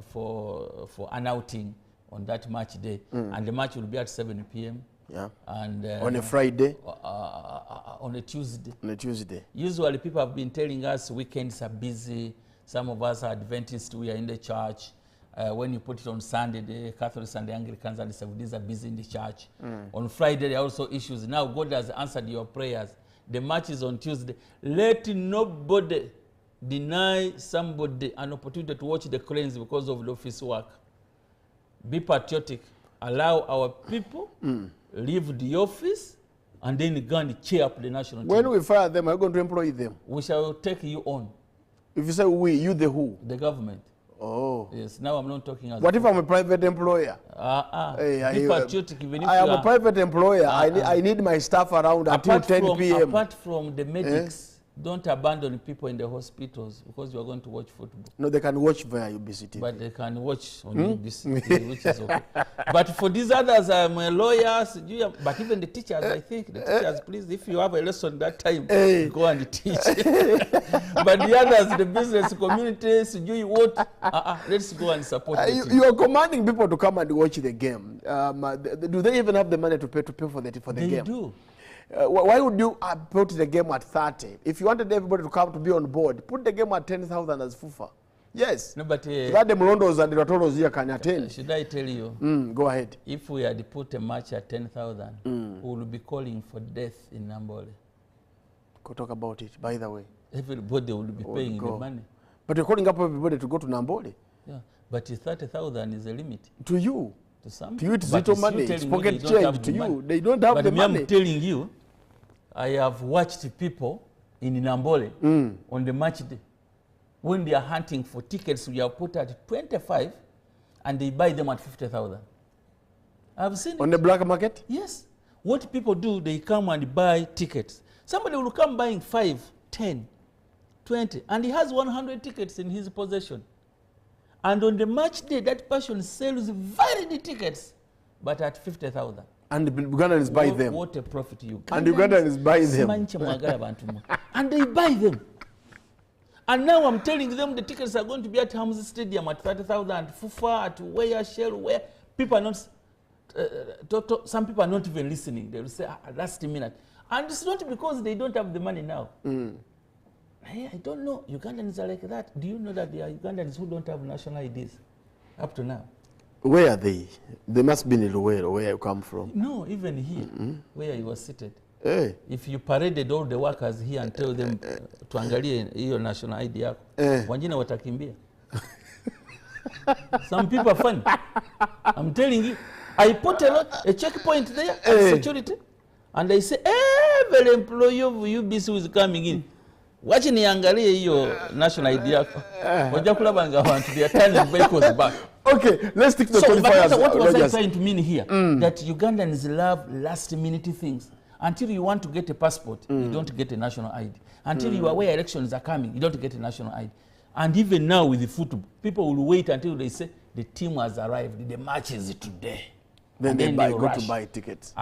for an outing on that match day. And the match will be at 7 p.m.
Yeah.
And
on a Friday?
On a Tuesday.
On a Tuesday.
Usually people have been telling us weekends are busy. Some of us are Adventists, we are in the church. When you put it on Sunday, the Catholics and the Anglicans and the Seventh-day are busy in the church. On Friday, there are also issues. Now God has answered your prayers. The match is on Tuesday. Let nobody deny somebody an opportunity to watch the Cranes because of the office work. Be patriotic. Allow our people leave the office and then go and cheer up the national team.
When we fire them, are you going to employ them?
We shall take you on.
If you say we, you the who?
The government.
Oh.
Yes, now I'm not talking as...
What if I'm a private employer?
Be patriotic even if
I am a private employer. I need my staff around until 10 p.m.
Apart from the medics, don't abandon people in the hospitals because you are going to watch football.
No, they can watch via UBC.
But they can watch on UBC, which is okay. But for these others, lawyers, but even the teachers, I think, the teachers, please, if you have a lesson that time, go and teach. But the others, the business communities, let's go and support the team.
You are commanding people to come and watch the game. Do they even have the money to pay for the game?
They do.
Why would you put the game at 30? If you wanted everybody to come to be on board, put the game at 10,000 as FUFA. Yes.
No, but
so that the Mulondos and the Ratoros here can attend.
Should I tell you?
Go ahead.
If we had put a match at 10,000, we would be calling for death in Nambole.
Go talk about it, by the way.
Everybody would be paying the money.
But you're calling up everybody to go to Nambole.
Yeah, but 30,000 is a limit.
To you.
To some.
To you, it's little money. It's pocket change to you. They don't have the money.
I'm telling you, I have watched people in Nambole on the match day. When they are hunting for tickets, we have put at 25 and they buy them at 50,000. I've seen it.
On the black market?
Yes. What people do, they come and buy tickets. Somebody will come buying 5, 10, 20, and he has 100 tickets in his possession. And on the match day, that person sells valid tickets, but at 50,000.
And the Ugandans buy them.
What a profit you get.
And the Ugandans buy them.
And they buy them. And now I'm telling them the tickets are going to be at Hams Stadium at 30,000, FUFA, at where, Shell, where. People are not, some people are not even listening. They will say, last minute. And it's not because they don't have the money now. I don't know. Ugandans are like that. Do you know that there are Ugandans who don't have national IDs up to now?
Where are they? They must be in Luwero, where you come from.
No, even here, where you were seated.
Hey.
If you paraded all the workers here and tell them to angalia your national ID yako, wengine watakimbia. Some people are funny. I'm telling you, I put a checkpoint there at security, and I say every employee of UBC who is coming in, Wachi niangalie hiyo national ID yako. Wajua kulaba nga abantu they are turning vehicles back.
Okay, let's take the qualifiers.
What was I trying to mean here? That Ugandans love last-minute things. Until you want to get a passport, you don't get a national ID. Until you are aware elections are coming, you don't get a national ID. And even now with the football, people will wait until they say the team has arrived, the match is today.
Then they go to buy tickets.
Go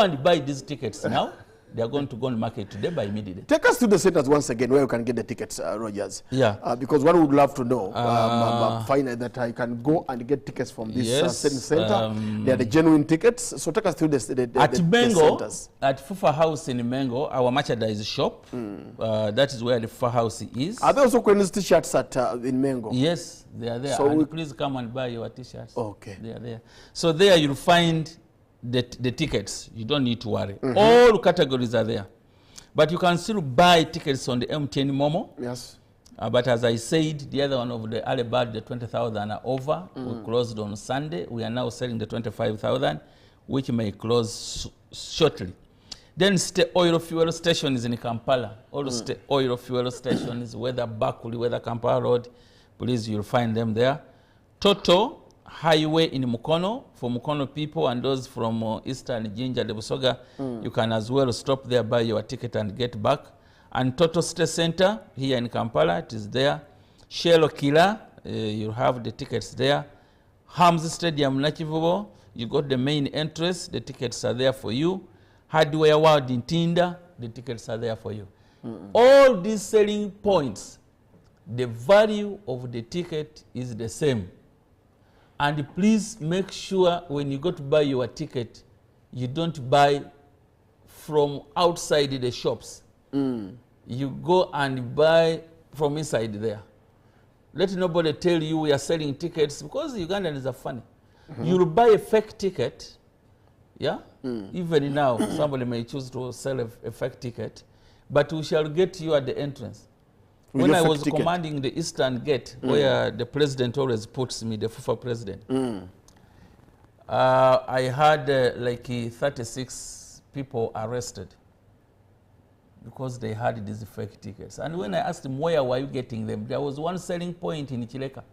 and buy these tickets now. They are going to go on the market today by immediately.
Take us to the centers once again where you can get the tickets, Rogers.
Yeah.
Because one would love to know finally that I can go and get tickets from this center. They are the genuine tickets. So take us through the centers.
At Fufa House in Mengo, our merchandise shop. That is where the Fufa House is.
Are there also Queen's t-shirts in Mengo?
Yes, they are there. So please come and buy your t-shirts.
Okay.
They are there. So there you'll find the tickets. You don't need to worry. All categories are there. But you can still buy tickets on the MTN Momo.
Yes.
But as I said, the other one of the early bird, the 20,000 are over. We closed on Sunday. We are now selling the 25,000, which may close shortly. Then oil fuel stations in Kampala. All oil fuel stations, whether Bakuli, whether Kampala Road, please, you'll find them there. Toto Highway in Mukono, for Mukono people and those from Eastern Jinja, the Busoga, you can as well stop there, buy your ticket and get back. And Toto State Center here in Kampala, it is there. Shelo Kila, you have the tickets there. Hams Stadium Nachivubo, you got the main entrance, the tickets are there for you. Hardware World in Tinda, the tickets are there for you. All these selling points, the value of the ticket is the same. And please make sure when you go to buy your ticket, you don't buy from outside the shops. You go and buy from inside there. Let nobody tell you we are selling tickets, because Ugandans are funny. You'll buy a fake ticket, yeah? Even now, somebody may choose to sell a fake ticket, but we shall get you at the entrance. When I was commanding the Eastern Gate, where the president always puts me, the FUFA president, I had like 36 people arrested because they had these fake tickets. And when I asked them, where were you getting them? There was one selling point in Chileka.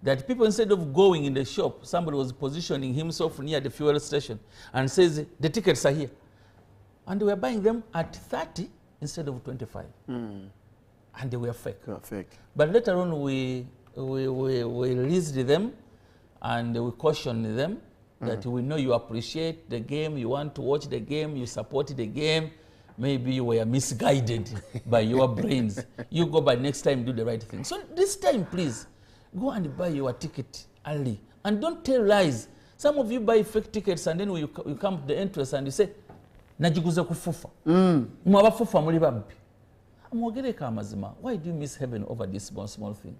That people, instead of going in the shop, somebody was positioning himself near the fuel station and says, the tickets are here. And they were buying them at 30 instead of 25. And they were fake. But later on, we released them and we cautioned them that we know you appreciate the game, you want to watch the game, you support the game. Maybe you were misguided by your brains. You go by next time, do the right thing. So this time, please, go and buy your ticket early. And don't tell lies. Some of you buy fake tickets and then you come to the entrance and you say, Najiguza kufufa. Mwaba fufa muli babbi. Why do you miss heaven over this small thing?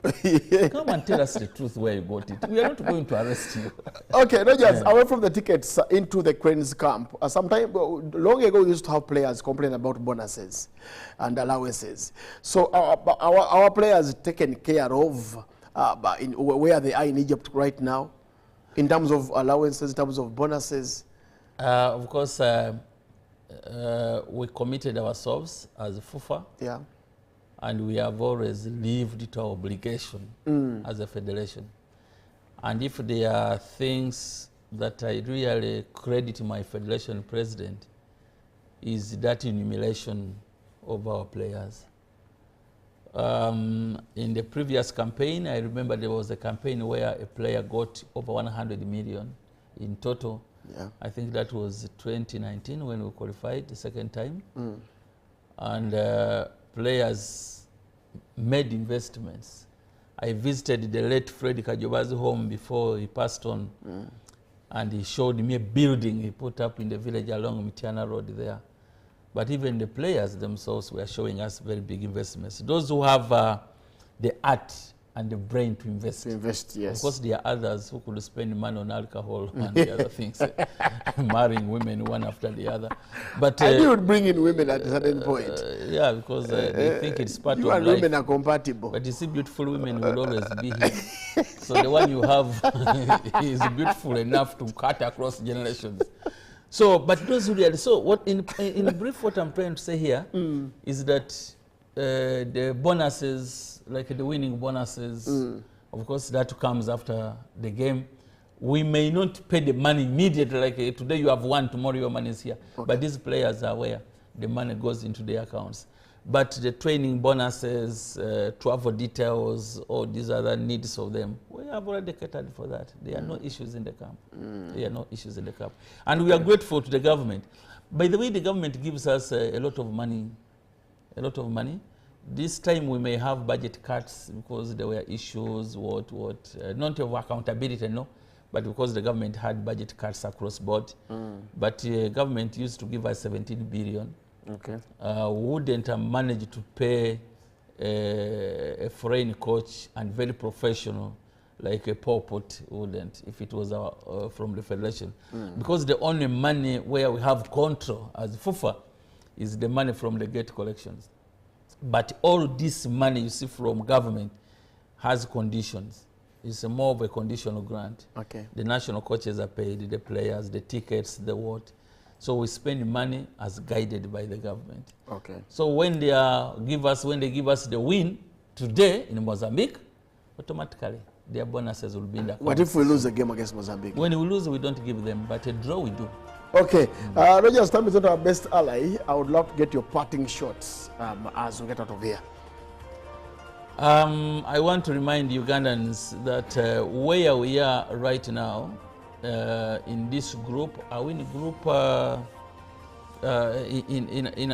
Come and tell us the truth where you got it. We are not going to arrest you.
Okay, Rogers, away from the tickets into the Cranes camp. Sometime long ago, we used to have players complain about bonuses and allowances. So our players taken care of where they are in Egypt right now, in terms of allowances, in terms of bonuses?
Of course, we committed ourselves as FUFA, and we have always lived to our obligation as a federation. And if there are things that I really credit my federation president, is that enumeration of our players. In the previous campaign, I remember there was a campaign where a player got over 100 million in total. I think that was 2019 when we qualified the second time. And players made investments. I visited the late Fred Kajoba's home before he passed on, and he showed me a building he put up in the village along Mitiana Road there. But even the players themselves were showing us very big investments. Those who have the art and the brain to invest.
Yes.
Of course, there are others who could spend money on alcohol and the other things, marrying women one after the other. But
and you would bring in women at a certain point.
Yeah, because they think it's part of life.
You and women are compatible.
But you see, beautiful women will always be here. So the one you have is beautiful enough to cut across generations. So, but those really, so what in brief, what I'm trying to say here is that the bonuses, like the winning bonuses, of course, that comes after the game. We may not pay the money immediately, like today you have won, tomorrow your money is here. Okay. But these players are aware the money goes into their accounts. But the training bonuses, travel details, all these other needs of them, we have already catered for that. There are no issues in the camp. There are no issues in the camp. And we are grateful to the government. By the way, the government gives us a lot of money. A lot of money. This time we may have budget cuts because there were issues, not of accountability, no, but because the government had budget cuts across board. But government used to give us 17 billion. Okay. Wouldn't manage to pay a foreign coach and very professional like a purport wouldn't if it was from the federation. Because the only money where we have control as FUFA is the money from the gate collections. But all this money you see from government has conditions. It's more of a conditional grant. Okay. The national coaches are paid, the players, the tickets, the what. So we spend money as guided by the government. Okay. So when they give us the win today in Mozambique, automatically their bonuses will be in the account.
What if we lose a game against Mozambique?
When we lose, we don't give them, but a draw we do.
Okay. Rogers, time is not our best ally. I would love to get your parting shots as we get out of here.
I want to remind Ugandans that where we are right now, in this group, are we in a group,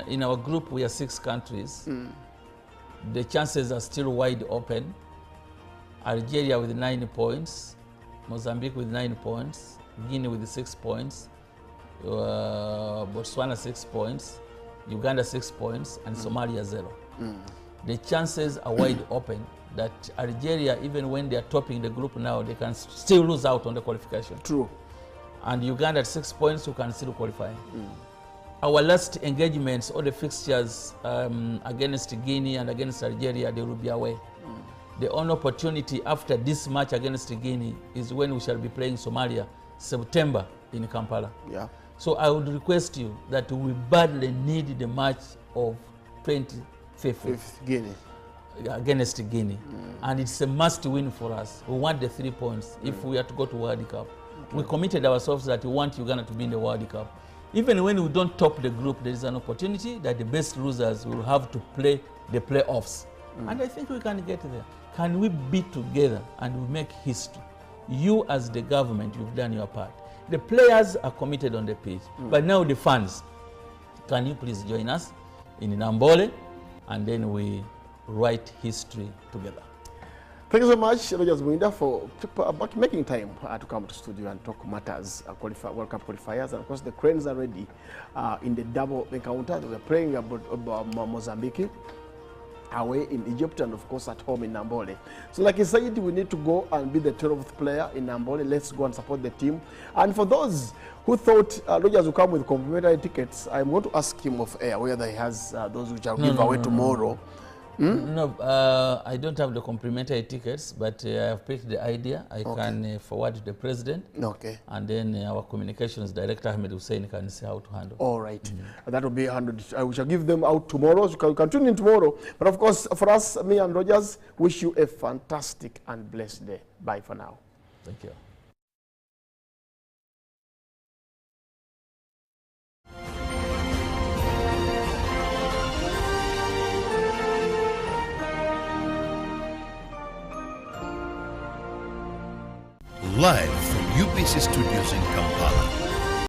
in our group we are 6 countries. The chances are still wide open. Algeria with 9 points, Mozambique with 9 points, Guinea with 6 points, Botswana 6 points, Uganda 6 points, and Somalia 0. The chances are wide open that Algeria, even when they are topping the group now, they can still lose out on the qualification. True. And Uganda at 6 points, who can still qualify. Our last engagements, all the fixtures against Guinea and against Algeria, they will be away. The only opportunity after this match against Guinea is when we shall be playing Somalia, September in Kampala. Yeah. So I would request you that we badly need the match of 25th
Guinea.
Against Guinea. And it's a must win for us. We want the 3 points if we are to go to World Cup. Okay. We committed ourselves that we want Uganda to be in the World Cup. Even when we don't top the group, there is an opportunity that the best losers will have to play the playoffs. And I think we can get there. Can we be together and we make history? You as the government, you've done your part. The players are committed on the pitch, but now the fans. Can you please join us in Nambole, and then we write history together.
Thank you so much, Rogers Mwinda, for making time to come to studio and talk matters, World Cup qualifiers. And of course, the cranes are ready in the double encounter. We're praying about Mozambique, away in Egypt, and of course at home in Nambole. So like I said, we need to go and be the 12th player in Nambole. Let's go and support the team. And for those who thought Rogers would come with complimentary tickets, I'm going to ask him off air whether he has those which I'll give away tomorrow.
No, I don't have the complimentary tickets, but I have picked the idea. I can forward to the president. Okay. And then our communications director, Ahmed Hussein, can see how to handle.
All right. That will be 100. We shall give them out tomorrow. So you can tune in tomorrow. But of course, for us, me and Rogers, wish you a fantastic and blessed day. Bye for now.
Thank you.
Live from UBC Studios in Kampala,